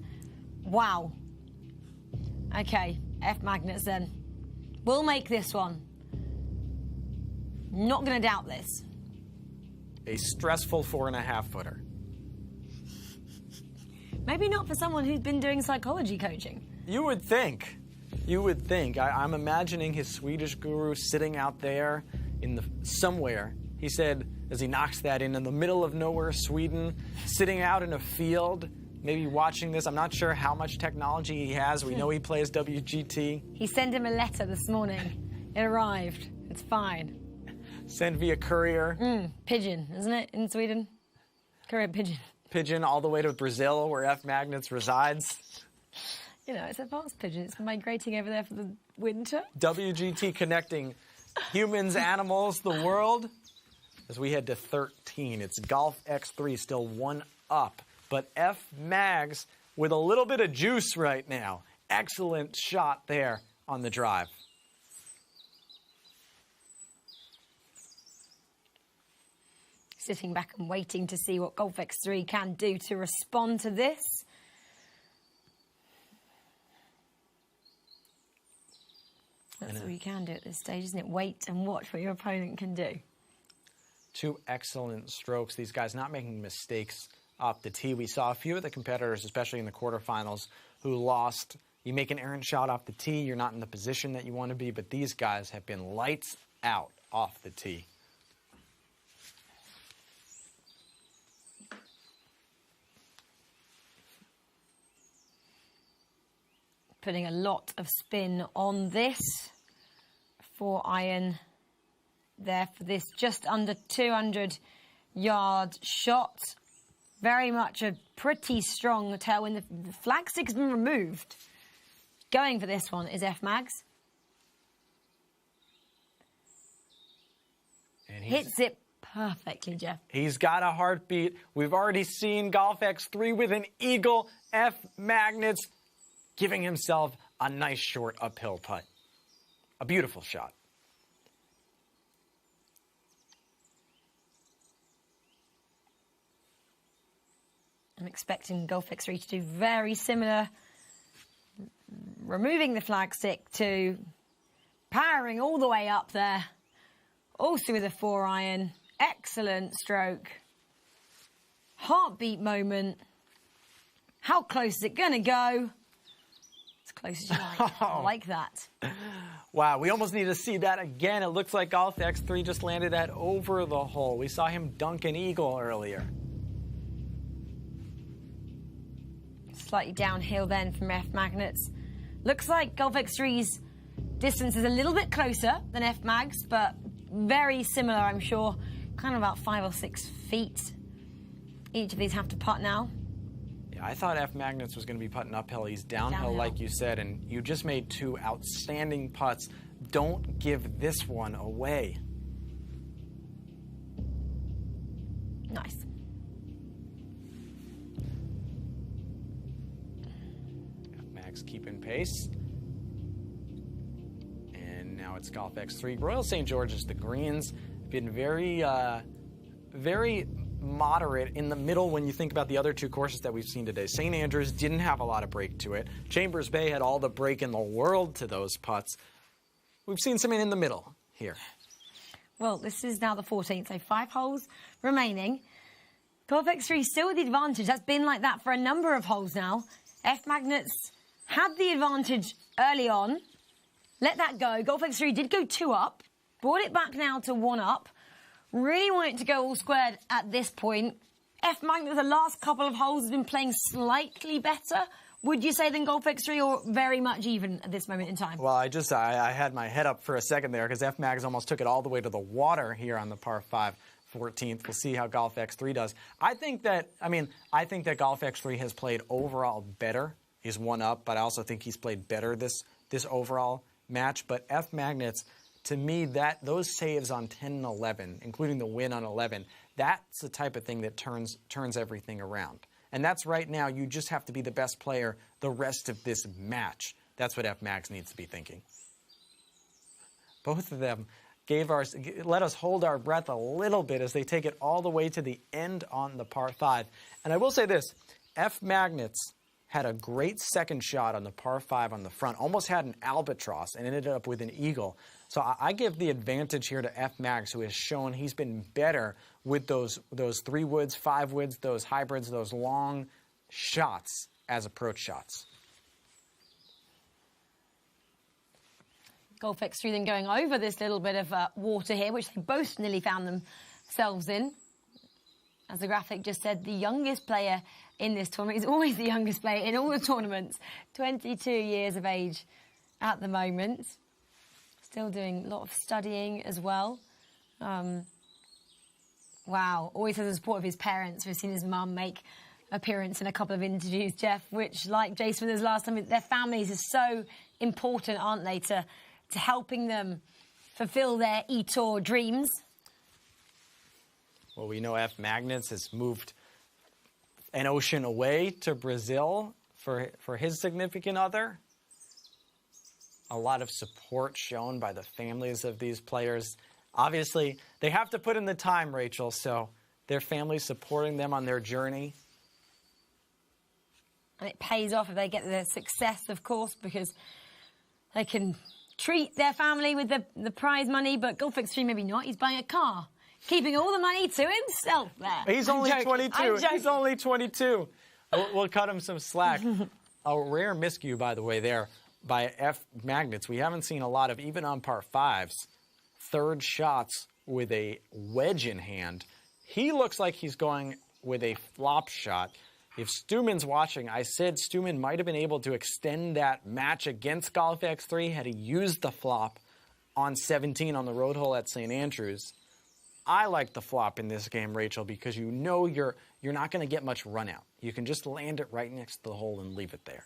A: wow. Okay, F. Magnus then. We'll make this one. Not going to doubt this.
B: A stressful 4.5-footer.
A: Maybe not for someone who's been doing psychology coaching.
B: You would think. You would think. I'm imagining his Swedish guru sitting out there somewhere. He said, as he knocks that in the middle of nowhere, Sweden, sitting out in a field, maybe watching this. I'm not sure how much technology he has. We know he plays WGT.
A: He sent him a letter this morning. It arrived. It's fine.
B: Sent via courier.
A: Pigeon, isn't it, in Sweden? Courier pigeon.
B: Pigeon all the way to Brazil, where F. Magnus resides.
A: You know, it's a fast pigeon. It's migrating over there for the winter.
B: WGT connecting humans, animals, the world. As we head to 13, it's Golf X3 still 1 up. But F. Mags with a little bit of juice right now. Excellent shot there on the drive.
A: Sitting back and waiting to see what Golf X3 can do to respond to this. That's all you can do at this stage, isn't it? Wait and watch what your opponent can do.
B: 2 excellent strokes. These guys not making mistakes off the tee. We saw a few of the competitors, especially in the quarterfinals, who lost. You make an errant shot off the tee, you're not in the position that you want to be, but these guys have been lights out off the tee.
A: Putting a lot of spin on this. 4-iron there for this just under 200-yard shot. Very much a pretty strong tailwind. The flag stick has been removed. Going for this one is F. Mags. And hits it perfectly, Jeff.
B: He's got a heartbeat. We've already seen Golf X3 with an eagle. F. Magnus giving himself a nice short uphill putt. A beautiful shot.
A: I'm expecting Golf X3 to do very similar. Removing the flag stick to powering all the way up there. Also with a 4-iron. Excellent stroke. Heartbeat moment. How close is it going to go? As close as you like. I like that.
B: Wow, we almost need to see that again. It looks like Golf X3 just landed that over the hole. We saw him dunk an eagle earlier.
A: Slightly downhill then from F. Magnus. Looks like Golf X3's distance is a little bit closer than F. Mags, but very similar, I'm sure. Kind of about 5 or 6 feet. Each of these have to putt now.
B: Yeah, I thought F. Magnus was going to be putting uphill. He's downhill, like you said, and you just made 2 outstanding putts. don't give this one away.
A: Nice.
B: Max keeping pace. And now it's Golf X3. Royal St. George's, the greens, been very moderate in the middle when you think about the other two courses that we've seen today. St. Andrews didn't have a lot of break to it. Chambers Bay had all the break in the world to those putts. We've seen something in the middle here.
A: Well, this is now the 14th, so 5 holes remaining. Golf X3 still with the advantage. That's been like that for a number of holes now. F Magnets had the advantage early on. Let that go. Golf X3 did go 2 up. Brought it back now to 1 up. Really want it to go all squared at this point. F Magnets, the last couple of holes, has been playing slightly better, would you say, than Golf X3, or very much even at this moment in time?
B: Well, I had my head up for a second there because F Mags almost took it all the way to the water here on the par 5 14th. We'll see how Golf X3 does. I think that Golf X3 has played overall better. He's 1 up, but I also think he's played better this overall match. But F Magnets, to me, those saves on 10 and 11, including the win on 11, that's the type of thing that turns everything around. And that's right now, you just have to be the best player the rest of this match. That's what F Mags needs to be thinking. Both of them let us hold our breath a little bit as they take it all the way to the end on the par 5. And I will say this, F Magnets had a great second shot on the par 5 on the front, almost had an albatross and ended up with an eagle. So I give the advantage here to F Mags, who has shown he's been better with those 3 woods, 5 woods, those hybrids, those long shots as approach shots.
A: Golf X3 then going over this little bit of water here, which they both nearly found themselves in. As the graphic just said, the youngest player in this tournament is always the youngest player in all the tournaments. 22 years of age at the moment. Still doing a lot of studying as well. Wow, always has the support of his parents. We've seen his mum make appearance in a couple of interviews, Jeff, which, like Jason was last time, their families are so important, aren't they, to helping them fulfill their eTour dreams.
B: Well, we know F Magnets has moved an ocean away to Brazil for his significant other. A lot of support shown by the families of these players. Obviously, they have to put in the time, Rachel, so their families supporting them on their journey.
A: And it pays off if they get the success, of course, because they can treat their family with the prize money, but Golf X3 maybe not. He's buying a car, keeping all the money to himself there.
B: He's only 22. He's only 22. We'll cut him some slack. A rare miscue, by the way, there by F Magnets. We haven't seen a lot of, even on par 5s, third shots with a wedge in hand. He looks like he's going with a flop shot. If Steumman's watching, I said Steumman might have been able to extend that match against Golf X3 had he used the flop on 17 on the road hole at St. Andrews. I like the flop in this game, Rachel, because you know you're not going to get much run out. You can just land it right next to the hole and leave it there.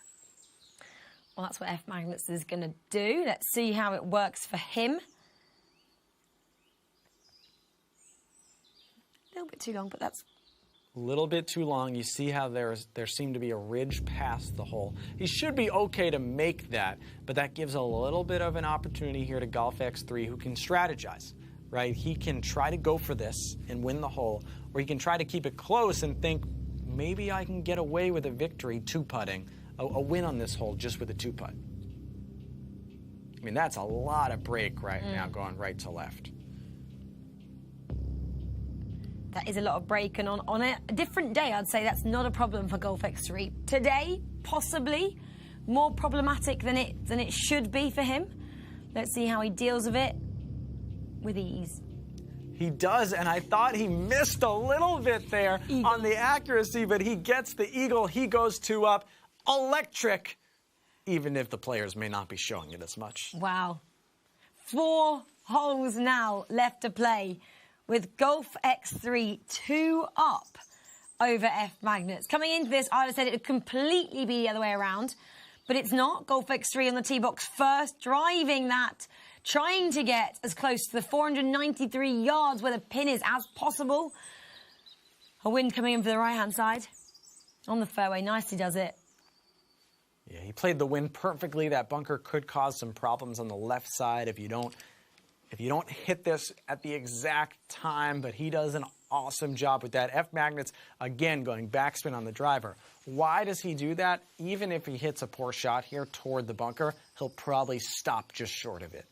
A: Well, that's what F Magnets is going to do. Let's see how it works for him. A little bit too long, but that's...
B: A little bit too long. You see how there seemed to be a ridge past the hole. He should be okay to make that, but that gives a little bit of an opportunity here to Golf X3, who can strategize, right? He can try to go for this and win the hole, or he can try to keep it close and think, maybe I can get away with a victory two-putting, a win on this hole just with a two-putt. I mean, that's a lot of break right now going right to left.
A: That is a lot of break, and on a different day, I'd say that's not a problem for Golf X3. Today, possibly more problematic than it should be for him. Let's see how he deals with it with ease.
B: He does, and I thought he missed a little bit there on the accuracy, but he gets the eagle. He goes 2 up. Electric, even if the players may not be showing it as much.
A: Wow. 4 holes now left to play, with Golf X3 2 up over F Magnets. Coming into this, I'd have said it would completely be the other way around, but it's not. Golf X3 on the tee box first, driving that trying to get as close to the 493 yards where the pin is as possible. A wind coming in for the right-hand side. On the fairway, nicely does it.
B: Yeah, he played the wind perfectly. That bunker could cause some problems on the left side if you don't hit this at the exact time, but he does an awesome job with that. F. Magnets, again, going backspin on the driver. Why does he do that? Even if he hits a poor shot here toward the bunker, he'll probably stop just short of it.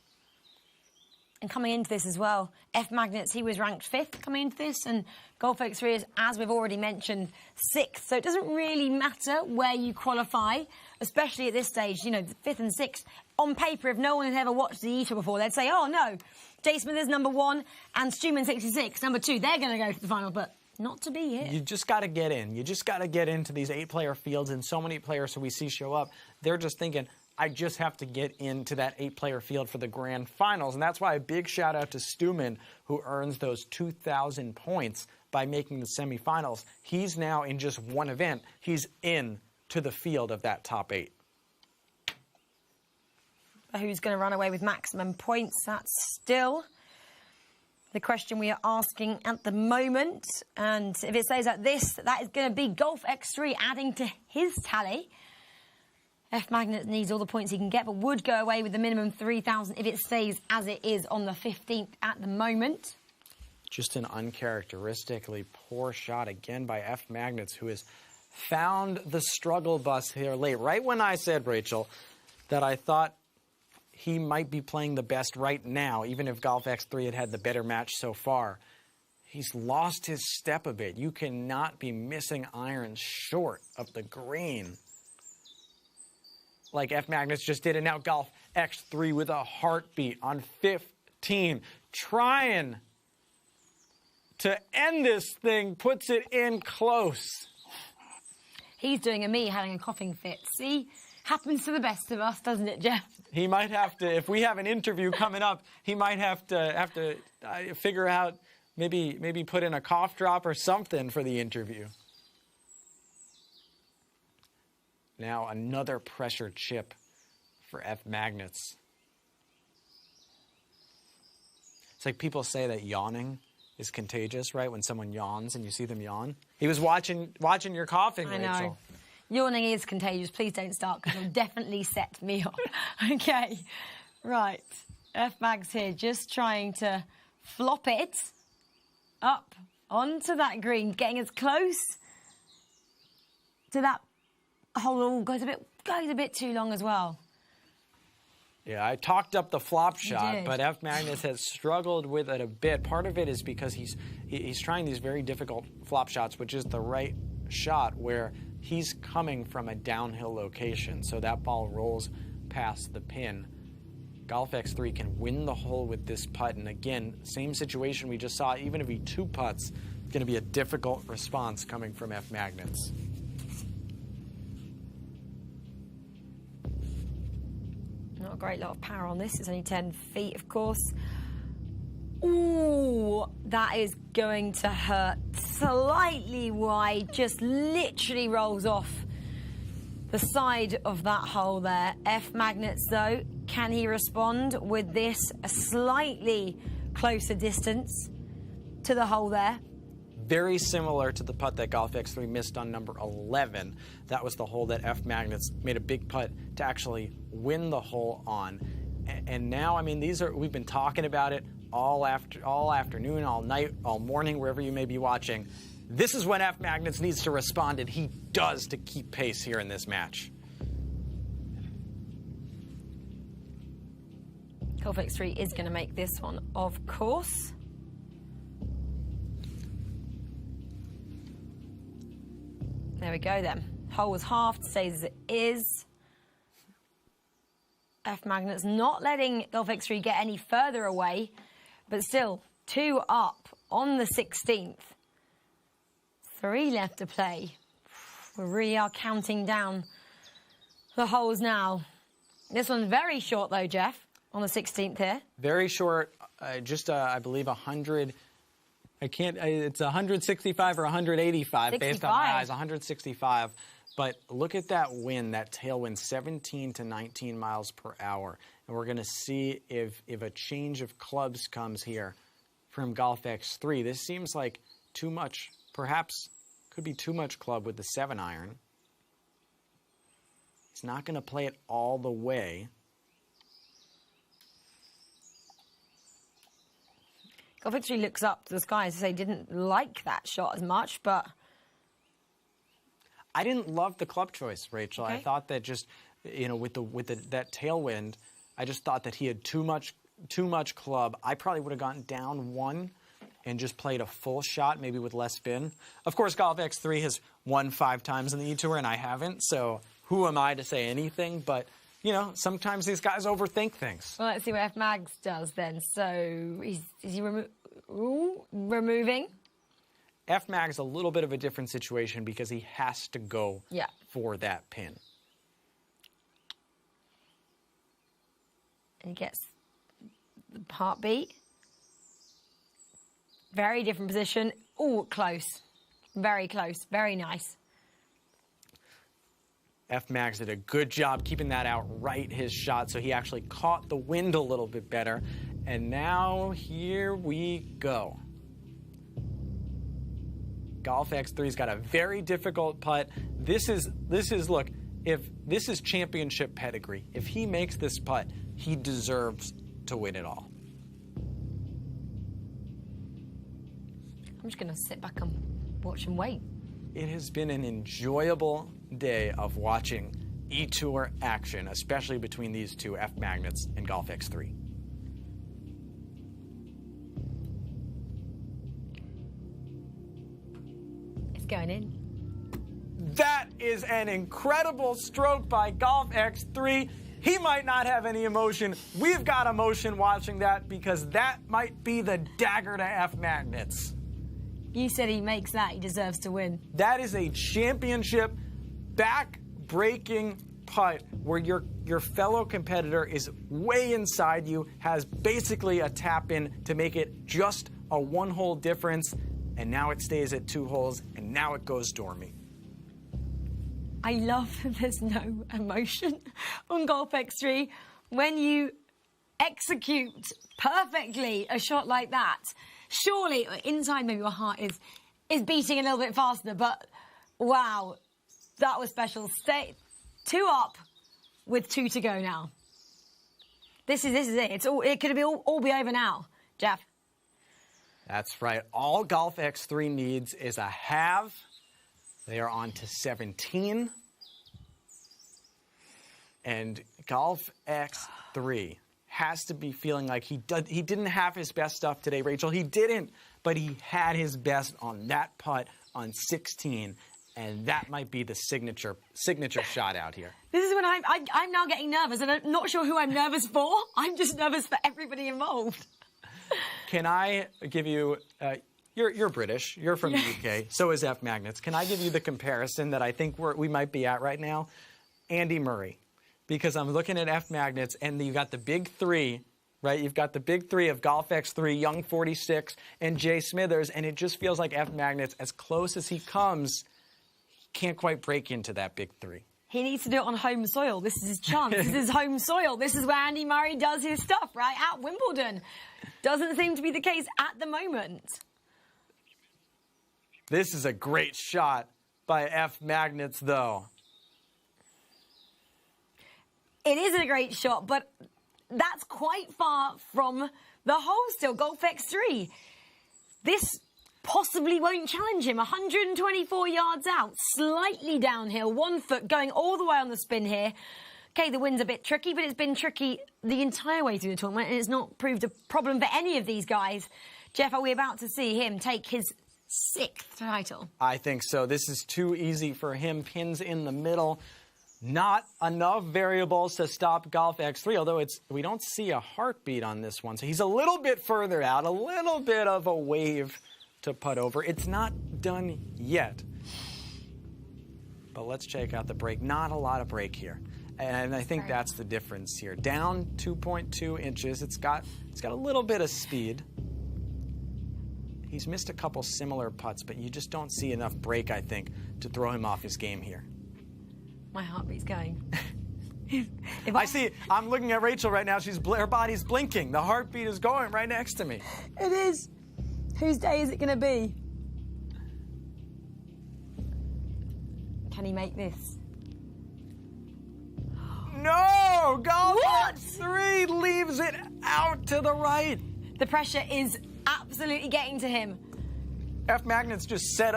A: And coming into this as well, F. Magnets, he was ranked 5th coming into this, and Golf X3 is, as we've already mentioned, 6th. So it doesn't really matter where you qualify, especially at this stage, you know, 5th and 6th. On paper, if no one had ever watched the eTour before, they'd say, oh, no, Jay Smithers number 1 and Steumman 66, number 2, they're going to go to the final, but not to be here.
B: You just got to get in. You just got to get into these 8-player fields, and so many players who we see show up, they're just thinking, I just have to get into that 8-player field for the grand finals. And that's why a big shout out to Steumman, who earns those 2,000 points by making the semifinals. He's now in just one event. He's in to the field of that top 8.
A: Who's going to run away with maximum points? That's still the question we are asking at the moment. And if it stays like this, that is going to be Golf X3 adding to his tally. F. Magnet needs all the points he can get, but would go away with the minimum 3,000 if it stays as it is on the 15th at the moment.
B: Just an uncharacteristically poor shot again by F. Magnets, who has found the struggle bus here late. Right when I said, Rachel, that I thought he might be playing the best right now, even if Golf X3 had had the better match so far. He's lost his step a bit. You cannot be missing irons short of the green like F. Magnets just did. And now Golf X3 with a heartbeat on 15, trying to end this thing, puts it in close.
A: He's doing a me having a coughing fit. See? Happens to the best of us, doesn't it, Jeff?
B: He might have to, if we have an interview coming up, he might have to figure out, maybe put in a cough drop or something for the interview. Now another pressure chip for F. Magnets. It's like people say that yawning is contagious, right? When someone yawns and you see them yawn. He was watching your coughing, Rachel.
A: I know. Yawning is contagious. Please don't start, because it'll definitely set me off. Okay, right. F. Mags here, just trying to flop it up onto that green, getting as close to that hole. Goes a bit too long as well.
B: Yeah, I talked up the flop shot, but F. Magnus has struggled with it a bit. Part of it is because he's trying these very difficult flop shots, which is the right shot where he's coming from a downhill location, so that ball rolls past the pin. Golf X3 can win the hole with this putt, and again, same situation we just saw. Even if he 2 putts, it's going to be a difficult response coming from F. Magnets.
A: Not a great lot of power on this. It's only 10 feet, of course. Ooh, that is going to hurt slightly wide. Just literally rolls off the side of that hole there. F. Magnets, though, can he respond with this a slightly closer distance to the hole there?
B: Very similar to the putt that Golf X3 missed on number 11. That was the hole that F. Magnets made a big putt to actually win the hole on. And now, I mean, we've been talking about it all afternoon, all night, all morning, wherever you may be watching. This is when F. Magnets needs to respond, and he does, to keep pace here in this match.
A: Golf X3 is going to make this one, of course. There we go then. Hole was halved, stays as it is. F. Magnets not letting Golf X3 get any further away, but still 2 up on the 16th. 3 left to play. We really are counting down the holes now. This one's very short though, Jeff, on the 16th here.
B: Very short, I believe 100. It's 165 or 185 based on my eyes, 165. But look at that wind, that tailwind, 17 to 19 miles per hour. And we're going to see if a change of clubs comes here from Golf X3. This seems like too much, perhaps could be too much club with the 7-iron. He's not going to play it all the way.
A: Golf X3 looks up to the sky and say didn't like that shot as much, but
B: I didn't love the club choice, Rachel.
A: Okay.
B: I thought that just, you know, with that tailwind, I just thought that he had too much club. I probably would have gotten down 1 and just played a full shot, maybe with less spin. Of course, Golf X3 has won 5 times in the eTour, and I haven't, so who am I to say anything? But, you know, sometimes these guys overthink things.
A: well, let's see what F Mags does then. So is he removing?
B: F Mag's a little bit of a different situation because he has to go for that pin.
A: And he gets the heartbeat. Very different position. Oh, close. Very close. Very nice.
B: F Mags did a good job keeping that out right, his shot, so he actually caught the wind a little bit better. And now here we go. Golf X3's got a very difficult putt. This is look, if this is championship pedigree, if he makes this putt, he deserves to win it all.
A: I'm just going to sit back and watch and wait.
B: It has been an enjoyable day of watching eTour action, especially between these two, F Magnets and Golf X3.
A: It's going in.
B: That is an incredible stroke by Golf X3. He might not have any emotion. We've got emotion watching that because that might be the dagger to F Magnets.
A: You said he makes that, he deserves to win.
B: That is a championship back-breaking putt where your fellow competitor is way inside you, has basically a tap-in to make it just a 1-hole difference, and now it stays at 2 holes, and now it goes dormy.
A: I love that there's no emotion on Golf X3 when you execute perfectly a shot like that. Surely, inside maybe your heart is beating a little bit faster, but wow, that was special. Stay 2 up with 2 to go now. This is it. It could all be over now, Jeff.
B: That's right. All Golf X3 needs is a halve. They are on to 17. And Golf X3 has to be feeling like he didn't have his best stuff today, Rachel. He didn't, but he had his best on that putt on 16, and that might be the signature shot out here.
A: This is when I'm now getting nervous, and I'm not sure who I'm nervous for. I'm just nervous for everybody involved.
B: Can I give you... You're British. You're from the UK. So is F Magnets. Can I give you the comparison that I think we might be at right now? Andy Murray. Because I'm looking at F Magnets, and you got the big 3, right? You've got the big 3 of Golf X3, Young 46, and Jay Smithers, and it just feels like F Magnets, as close as he comes, he can't quite break into that big 3.
A: He needs to do it on home soil. This is his chance. This is home soil. This is where Andy Murray does his stuff, right? At Wimbledon. Doesn't seem to be the case at the moment.
B: This is a great shot by F Magnets, though.
A: It is a great shot, but that's quite far from the hole still. Golf X3. This possibly won't challenge him. 124 yards out, slightly downhill, 1 foot going all the way on the spin here. Okay, the wind's a bit tricky, but it's been tricky the entire way through the tournament, and it's not proved a problem for any of these guys. Jeff, are we about to see him take his 6th title?
B: I think so. This is too easy for him. Pins in the middle. Not enough variables to stop Golf X3, although we don't see a heartbeat on this one. So he's a little bit further out, a little bit of a wave to putt over. It's not done yet. But let's check out the break. Not a lot of break here. And I think that's the difference here. Down 2.2 inches. It's got a little bit of speed. He's missed a couple similar putts, but you just don't see enough break, I think, to throw him off his game here.
A: My heartbeat's going.
B: I see, I'm looking at Rachel right now. Her body's blinking. The heartbeat is going right next to me.
A: It is. Whose day is it going to be? Can he make this?
B: No! Golf 3 leaves it out to the right.
A: The pressure is absolutely getting to him.
B: F. Magnets just sat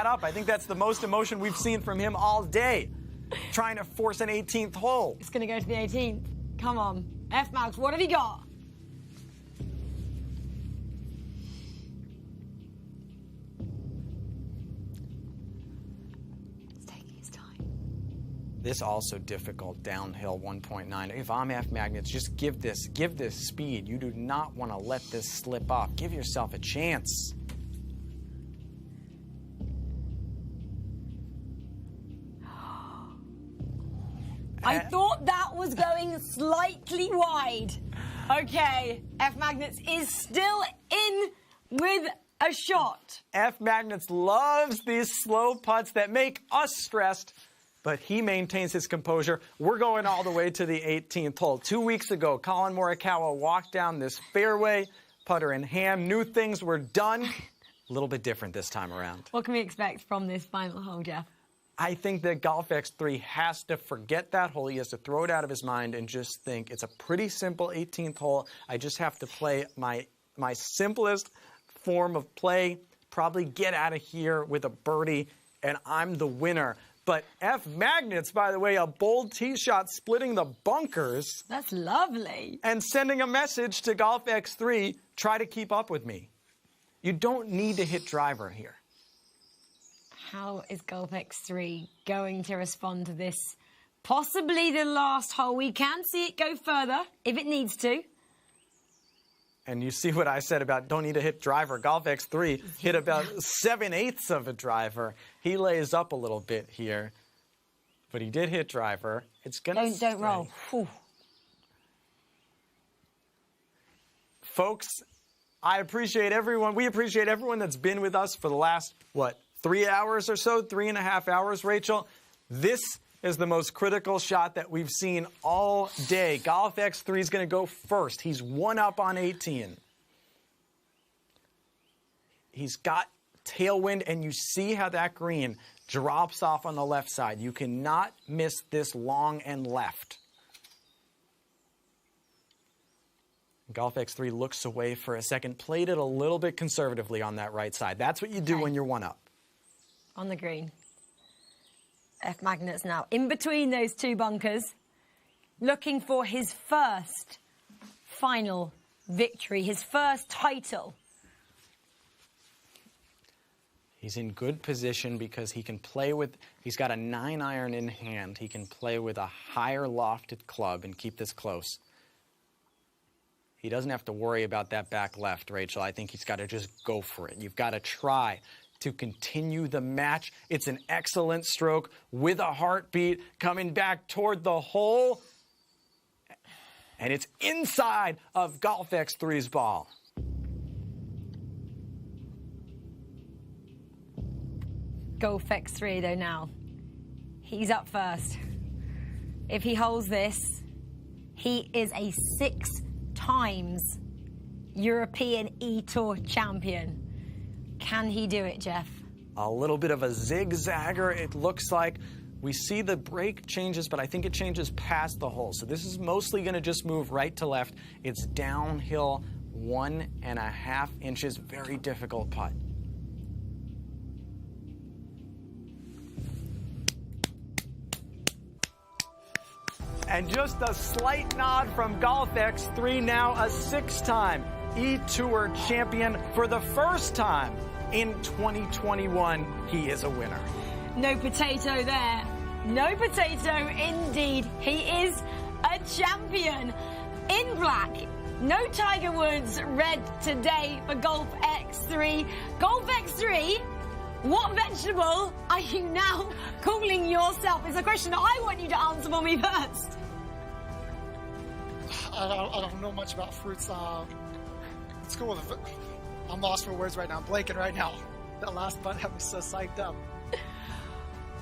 B: up. I think that's the most emotion we've seen from him all day. Trying to force an 18th hole.
A: It's going to go to the 18th. Come on. F. Max, what have you got? It's taking his time.
B: This also difficult downhill 1.9. If I'm F. Magnets, just give this speed. You do not want to let this slip off. Give yourself a chance.
A: I thought that was going slightly wide. Okay, F. Magnets is still in with a shot.
B: F. Magnets loves these slow putts that make us stressed, but he maintains his composure. We're going all the way to the 18th hole. 2 weeks ago, Colin Morikawa walked down this fairway, putter in hand, knew things were done. A little bit different this time around.
A: What can we expect from this final hole, Jeff?
B: I think that Golf X3 has to forget that hole. He has to throw it out of his mind and just think it's a pretty simple 18th hole. I just have to play my simplest form of play, probably get out of here with a birdie, and I'm the winner. But F. Magnets, by the way, a bold tee shot splitting the bunkers.
A: That's lovely.
B: And sending a message to Golf X3, try to keep up with me. You don't need to hit driver here.
A: How is Golf X3 going to respond to this? Possibly the last hole. We can see it go further if it needs to.
B: And you see what I said about don't need to hit driver. Golf X3 hit about 7/8 of a driver. He lays up a little bit here, but he did hit driver. It's gonna
A: don't roll. Whew.
B: Folks, I appreciate everyone. We appreciate everyone that's been with us for the last 3 hours or so, 3.5 hours, Rachel. This is the most critical shot that we've seen all day. Golf X3 is going to go first. He's 1 up on 18. He's got tailwind, and you see how that green drops off on the left side. You cannot miss this long and left. Golf X3 looks away for a second, played it a little bit conservatively on that right side. That's what you do when you're 1 up.
A: On the green. F. Magnets now in between those two bunkers, looking for his first final victory, his first title.
B: He's in good position because he can play with, he's got a 9-iron in hand. He can play with a higher lofted club and keep this close. He doesn't have to worry about that back left, Rachel. I think he's got to just go for it. You've got to try to continue the match. It's an excellent stroke with a heartbeat coming back toward the hole. And it's inside of Golf X3's ball.
A: Golf X3 though now. He's up first. If he holds this, he is a 6 times European eTour champion. Can he do it, Jeff?
B: A little bit of a zigzagger, it looks like. We see the break changes, but I think it changes past the hole. So this is mostly going to just move right to left. It's downhill 1.5 inches. Very difficult putt. And just a slight nod from Golf X3, now a 6-time eTour champion. For the first time in 2021, he is a winner.
A: No potato there. No potato indeed. He is a champion in black. No Tiger Woods red today for Golf X3. Golf X3, what vegetable are you now calling yourself? It's a question I want you to answer for me first.
F: I don't know much about fruits. Let's go with it. I'm lost for words right now. I'm blanking right now. That last putt had me so psyched up.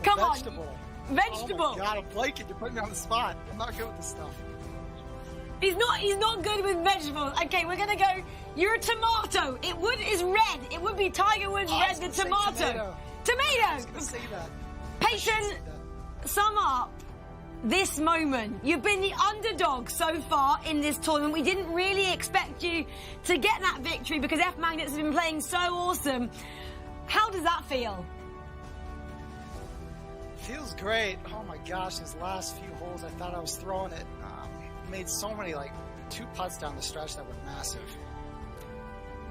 A: Come
F: vegetable.
A: Vegetable.
F: Oh my God, I'm blanking. You're putting me on the spot. I'm not good with this stuff.
A: He's not good with vegetables. Okay, we're gonna go. You're a tomato. Is red. It would be Tiger Woods red the tomato. Tomato.
F: I was gonna say that.
A: Peyton, sum up this moment. You've been the underdog so far in this tournament. We didn't really expect you to get that victory because F Magnets have been playing so awesome. How does that feel?
F: Feels great. Oh my gosh, these last few holes, I thought I was throwing it. Made so many, like 2 putts down the stretch that were massive.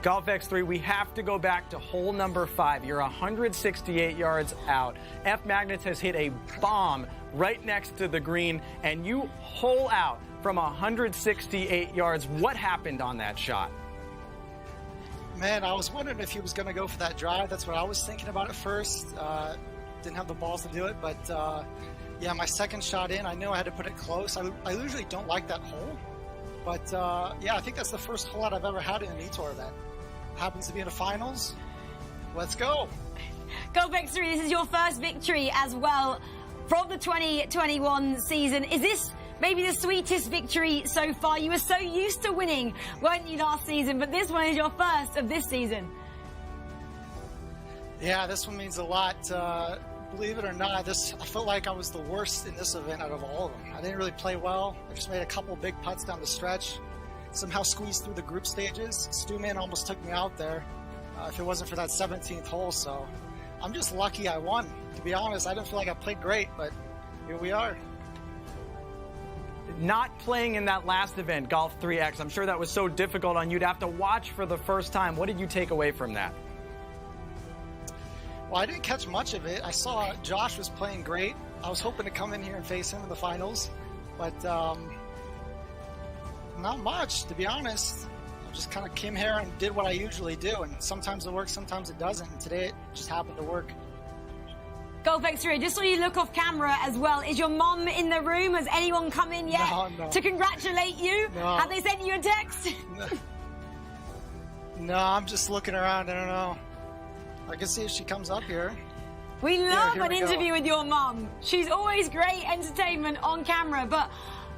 B: Golf X3, we have to go back to hole number 5. You're 168 yards out. F Magnets has hit a bomb right next to the green, and you hole out from 168 yards. What happened on that shot?
F: Man, I was wondering if he was going to go for that drive. That's what I was thinking about at first. Didn't have the balls to do it, but yeah, my second shot in, I knew I had to put it close. I usually don't like that hole, but yeah, I think that's the first hole out I've ever had in an eTour event. Happens to be in the finals. Let's go.
A: Golf X3, this is your first victory as well from the 2021 season. Is this maybe the sweetest victory so far? You were so used to winning, weren't you, last season? But this one is your first of this season.
F: Yeah, this one means a lot. Believe it or not, I felt like I was the worst in this event out of all of them. I didn't really play well. I just made a couple big putts down the stretch. Somehow squeezed through the group stages. Steumman almost took me out there if it wasn't for that 17th hole. So I'm just lucky I won. To be honest, I didn't feel like I played great, but here we are.
B: Not playing in that last event, Golf 3X, I'm sure that was so difficult on you to have to watch for the first time. What did you take away from that?
F: Well, I didn't catch much of it. I saw Josh was playing great. I was hoping to come in here and face him in the finals, but not much, to be honest. I just kind of came here and did what I usually do, and sometimes it works, sometimes it doesn't, and today it just happened to work.
A: Golf X3, just so you look off camera as well, is your mom in the room? Has anyone come in yet to congratulate you?
F: No.
A: Have they sent you a text?
F: No, I'm just looking around. I don't know. I can see if she comes up here.
A: We love
F: here
A: an
F: we go.
A: interview with your mum. She's always great entertainment on camera. But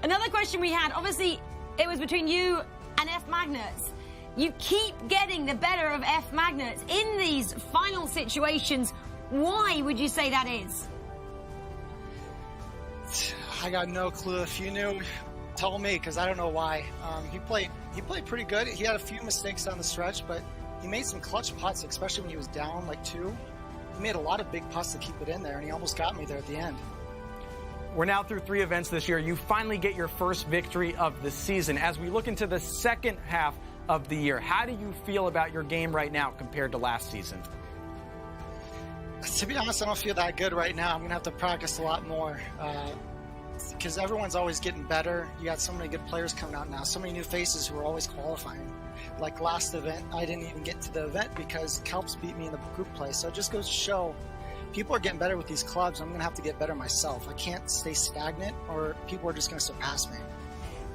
A: another question we had, obviously, it was between you and F Magnets. You keep getting the better of F Magnets in these final situations. Why would you say that is?
F: I got no clue. If you knew, tell me, because I don't know why. He played pretty good. He had a few mistakes down the stretch, but he made some clutch putts, especially when he was down like 2. He made a lot of big putts to keep it in there, and he almost got me there at the end.
B: We're now through 3 events this year. You finally get your first victory of the season. As we look into the second half of the year, how do you feel about your game right now compared to last season?
F: To be honest, I don't feel that good right now. I'm going to have to practice a lot more because everyone's always getting better. You got so many good players coming out now, so many new faces who are always qualifying. Like last event, I didn't even get to the event because Kelps beat me in the group play. So it just goes to show people are getting better with these clubs. I'm going to have to get better myself. I can't stay stagnant or people are just going to surpass me.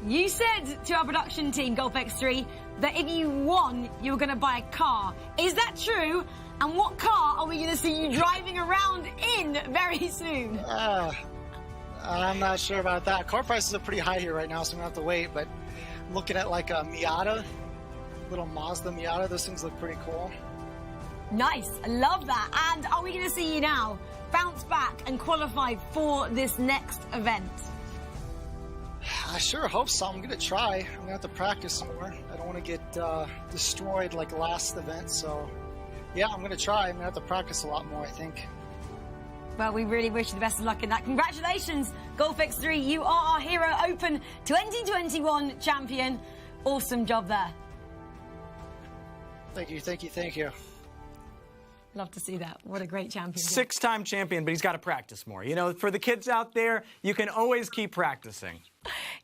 A: You said to our production team, Golf X3, that if you won, you were going to buy a car. Is that true? And what car are we going to see you driving around in very soon?
F: I'm not sure about that. Car prices are pretty high here right now, so I'm going to have to wait. But I'm looking at like a Miata, little Mazda Miata. Those things look pretty cool.
A: Nice. I love that. And are we going to see you now bounce back and qualify for this next event?
F: I sure hope so. I'm going to try. I'm going to have to practice some more. I don't want to get destroyed like last event. So, yeah, I'm going to try. I'm going to have to practice a lot more, I think.
A: Well, we really wish you the best of luck in that. Congratulations, Golf X3. You are our Hero Open 2021 champion. Awesome job there.
F: Thank you, thank you, thank you.
A: Love to see that. What a great champion.
B: 6-time champion, but he's got to practice more. You know, for the kids out there, you can always keep practicing.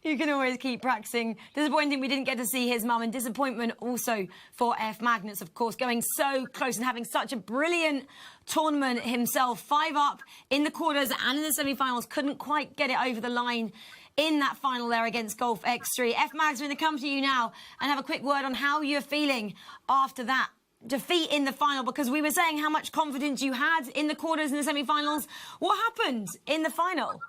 A: You can always keep practicing. Disappointing we didn't get to see his mum, and disappointment also for F Magnets, of course, going so close and having such a brilliant tournament himself. 5 up in the quarters and in the semi-finals. Couldn't quite get it over the line in that final there against Golf X3. F Mags, we're going to come to you now and have a quick word on how you're feeling after that defeat in the final, because we were saying how much confidence you had in the quarters and the semi-finals. What happened in the final?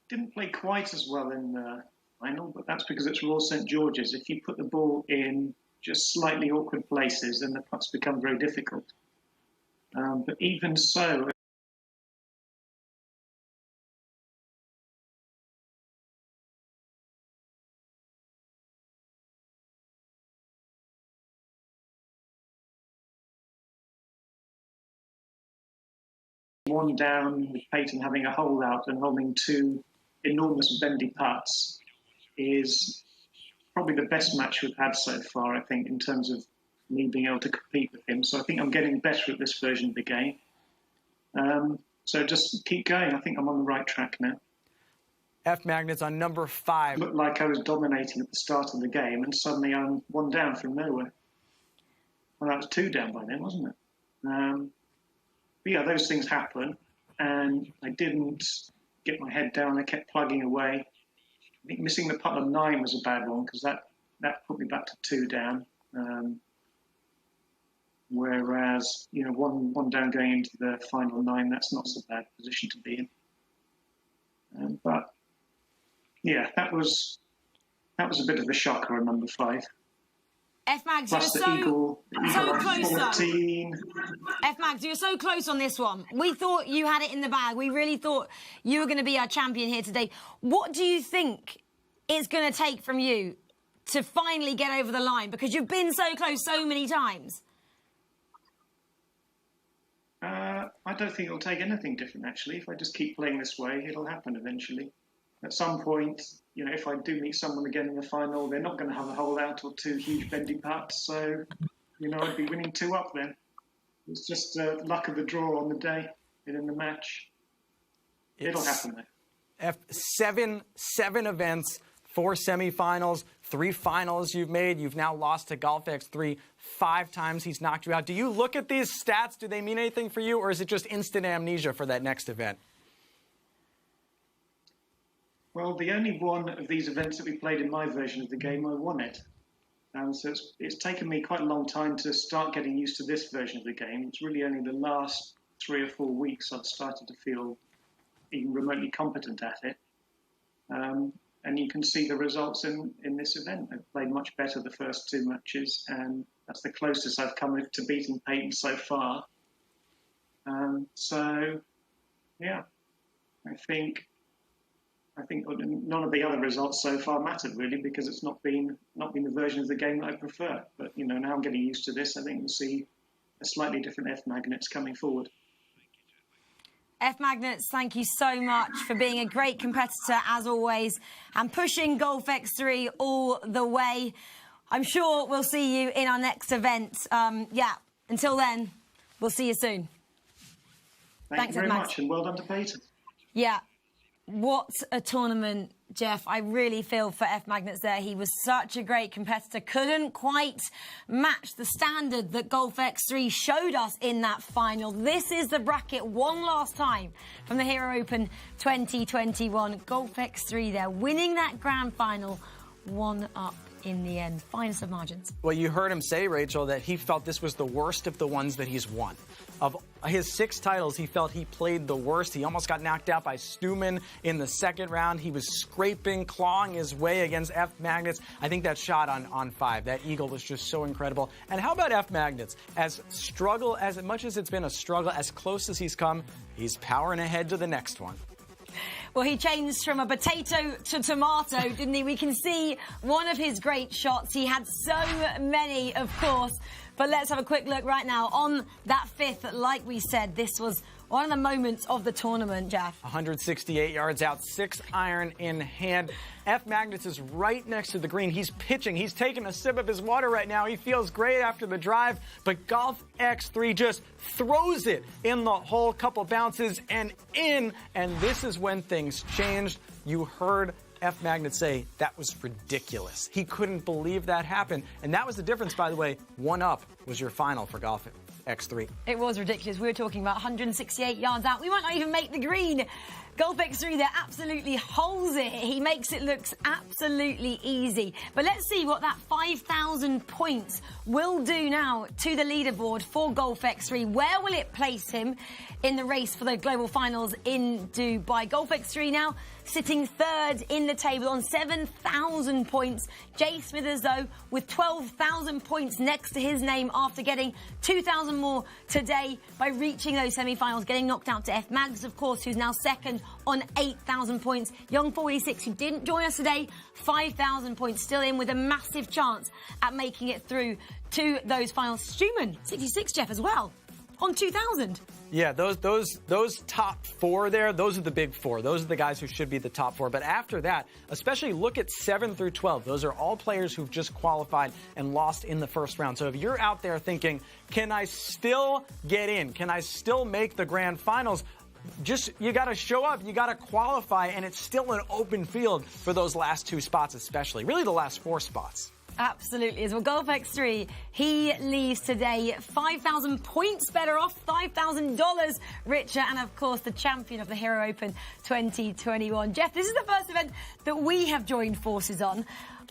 E: Didn't play quite as well in the final, but that's because it's Royal St George's. If you put the ball in just slightly awkward places, then the putts become very difficult. But even so, one down with Peyton having a hole out and holding two enormous bendy putts is probably the best match we've had so far, I think, in terms of me being able to compete with him. So I think I'm getting better at this version of the game. So just keep going. I think I'm on the right track now.
B: F. Magnets on number 5.
E: Looked like I was dominating at the start of the game, and suddenly I'm one down from nowhere. Well, that was two down by then, wasn't it? But yeah, those things happen, and I didn't get my head down. I kept plugging away. I think missing the putt on 9 was a bad one, because that put me back to 2 down. Whereas, you know, one down going into the final 9, that's not so bad position to be in. But yeah, that was a bit of a shocker on number 5.
A: F. Mags, you were so close though. F. Mags, you were so close on this one. We thought you had it in the bag. We really thought you were going to be our champion here today. What do you think it's going to take from you to finally get over the line? Because you've been so close so many times.
E: I don't think it'll take anything different, actually. If I just keep playing this way, it'll happen eventually. At some point, you know, if I do meet someone again in the final, they're not going to have a hole out or 2 huge bendy putts. So, you know, I'd be winning 2 up then. It's just luck of the draw on the day and in the match. It'll happen though.
B: Seven events, 4 semifinals, 3 finals you've made. You've now lost to Golf X3 5 times. He's knocked you out. Do you look at these stats? Do they mean anything for you, or is it just instant amnesia for that next event?
E: Well, the only one of these events that we played in my version of the game, I won it. So it's taken me quite a long time to start getting used to this version of the game. It's really only the last 3 or 4 weeks I've started to feel even remotely competent at it. And you can see the results in this event. I've played much better the first 2 matches, and that's the closest I've come to beating Peyton so far. So, yeah, I think none of the other results so far mattered really, because it's not been the version of the game that I prefer. But you know, now I'm getting used to this. I think we'll see a slightly different F Magnets coming forward.
A: F Magnets, thank you so much for being a great competitor as always and pushing Golf X3 all the way. I'm sure we'll see you in our next event. Yeah, until then, we'll see you soon.
E: Thanks very much, and well done to Peyton.
A: Yeah. What a tournament, Jeff. I really feel for F Magnets there. He was such a great competitor. Couldn't quite match the standard that Golf X3 showed us in that final. This is the bracket one last time from the Hero Open 2021. Golf X3 there, winning that grand final, 1 up in the end. Finest of margins.
B: Well, you heard him say, Rachel, that he felt this was the worst of the ones that he's won. Of his 6 titles, he felt he played the worst. He almost got knocked out by Steumman in the 2nd round. He was scraping, clawing his way against F Magnets. I think that shot on 5, that eagle was just so incredible. And how about F Magnets? As much as it's been a struggle, as close as he's come, he's powering ahead to the next one.
A: Well, he changed from a potato to tomato, didn't he? We can see one of his great shots. He had so many, of course. But let's have a quick look right now. On that 5th, like we said, this was one of the moments of the tournament, Jeff.
B: 168 yards out, 6-iron in hand. F Magnets is right next to the green. He's pitching. He's taking a sip of his water right now. He feels great after the drive, but Golf X3 just throws it in the hole, couple bounces and in, and this is when things changed. You heard F Magnets say that was ridiculous. He couldn't believe that happened, and that was the difference, by the way. 1 up was your final for Golf X3.
A: It was ridiculous. We were talking about 168 yards out. We might not even make the green. Golf X3 there absolutely holds it. He makes it look absolutely easy. But let's see what that 5,000 points will do now to the leaderboard for Golf X3. Where will it place him in the race for the global finals in Dubai? Golf X3 now sitting third in the table on 7,000 points. Jay Smithers, though, with 12,000 points next to his name after getting 2,000 more today by reaching those semi-finals, getting knocked out to F. Mags, of course, who's now second on 8,000 points. Young 46, who didn't join us today, 5,000 points, still in with a massive chance at making it through to those finals. Steumman, 66, Jeff, as well, on 2,000.
B: Yeah, those top four there, those are the big four. Those are the guys who should be the top four. But after that, especially look at 7 through 12. Those are all players who've just qualified and lost in the first round. So if you're out there thinking, can I still get in? Can I still make the grand finals? You got to show up, you got to qualify, and it's still an open field for those last 2 spots especially. Really the last 4 spots.
A: Absolutely. As well, Golf X3, he leaves today 5,000 points better off, $5,000 richer, and of course the champion of the Hero Open 2021. Jeff, this is the first event that we have joined forces on.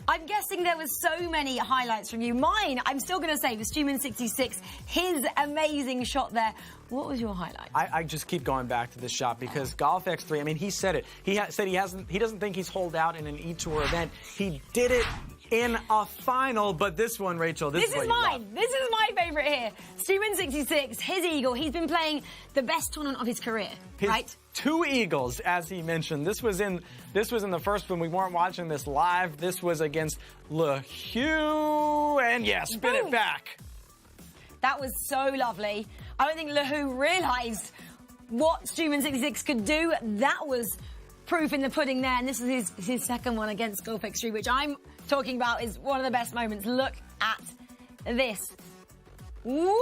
A: I'm guessing there was so many highlights from you. Mine, I'm still going to say, was Steumman 66, his amazing shot there. What was your highlight?
B: I just keep going back to this shot because Golf X3, I mean, he said it. He said he doesn't think he's holed out in an eTour event. He did it in a final, but this one, Rachel, this is what you love.
A: This is my favorite here. Steumman 66, his eagle. He's been playing the best tournament of his career, right?
B: 2 eagles, as he mentioned. This was in the first one. We weren't watching this live. This was against Hugh, and yeah, spin it back.
A: That was so lovely. I don't think Hugh realised what Steumman 66 could do. That was proof in the pudding there, and this is his second one against Golf X3, which I'm talking about is one of the best moments. Look at this. Woo!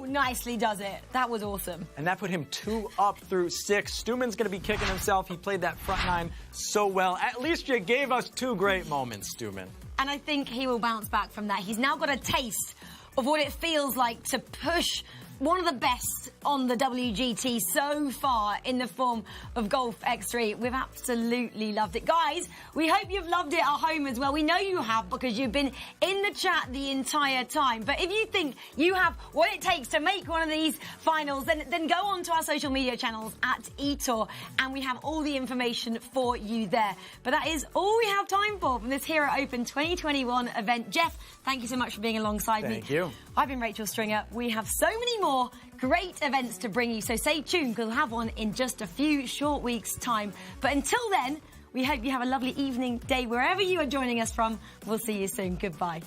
A: Nicely does it. That was awesome.
B: And that put him 2 up through 6. Steumman's going to be kicking himself. He played that front 9 so well. At least you gave us 2 great moments, Steumman.
A: And I think he will bounce back from that. He's now got a taste of what it feels like to push one of the best on the WGT so far in the form of Golf X3. We've absolutely loved it. Guys, we hope you've loved it at home as well. We know you have because you've been in the chat the entire time. But if you think you have what it takes to make one of these finals, then go on to our social media channels at eTour, and we have all the information for you there. But that is all we have time for from this Hero Open 2021 event. Jeff, thank you so much for being alongside me.
B: Thank you.
A: I've been Rachel Stringer. We have so many more great events to bring you, so stay tuned because we'll have one in just a few short weeks' time. But until then, we hope you have a lovely evening, day, wherever you are joining us from. We'll see you soon. Goodbye.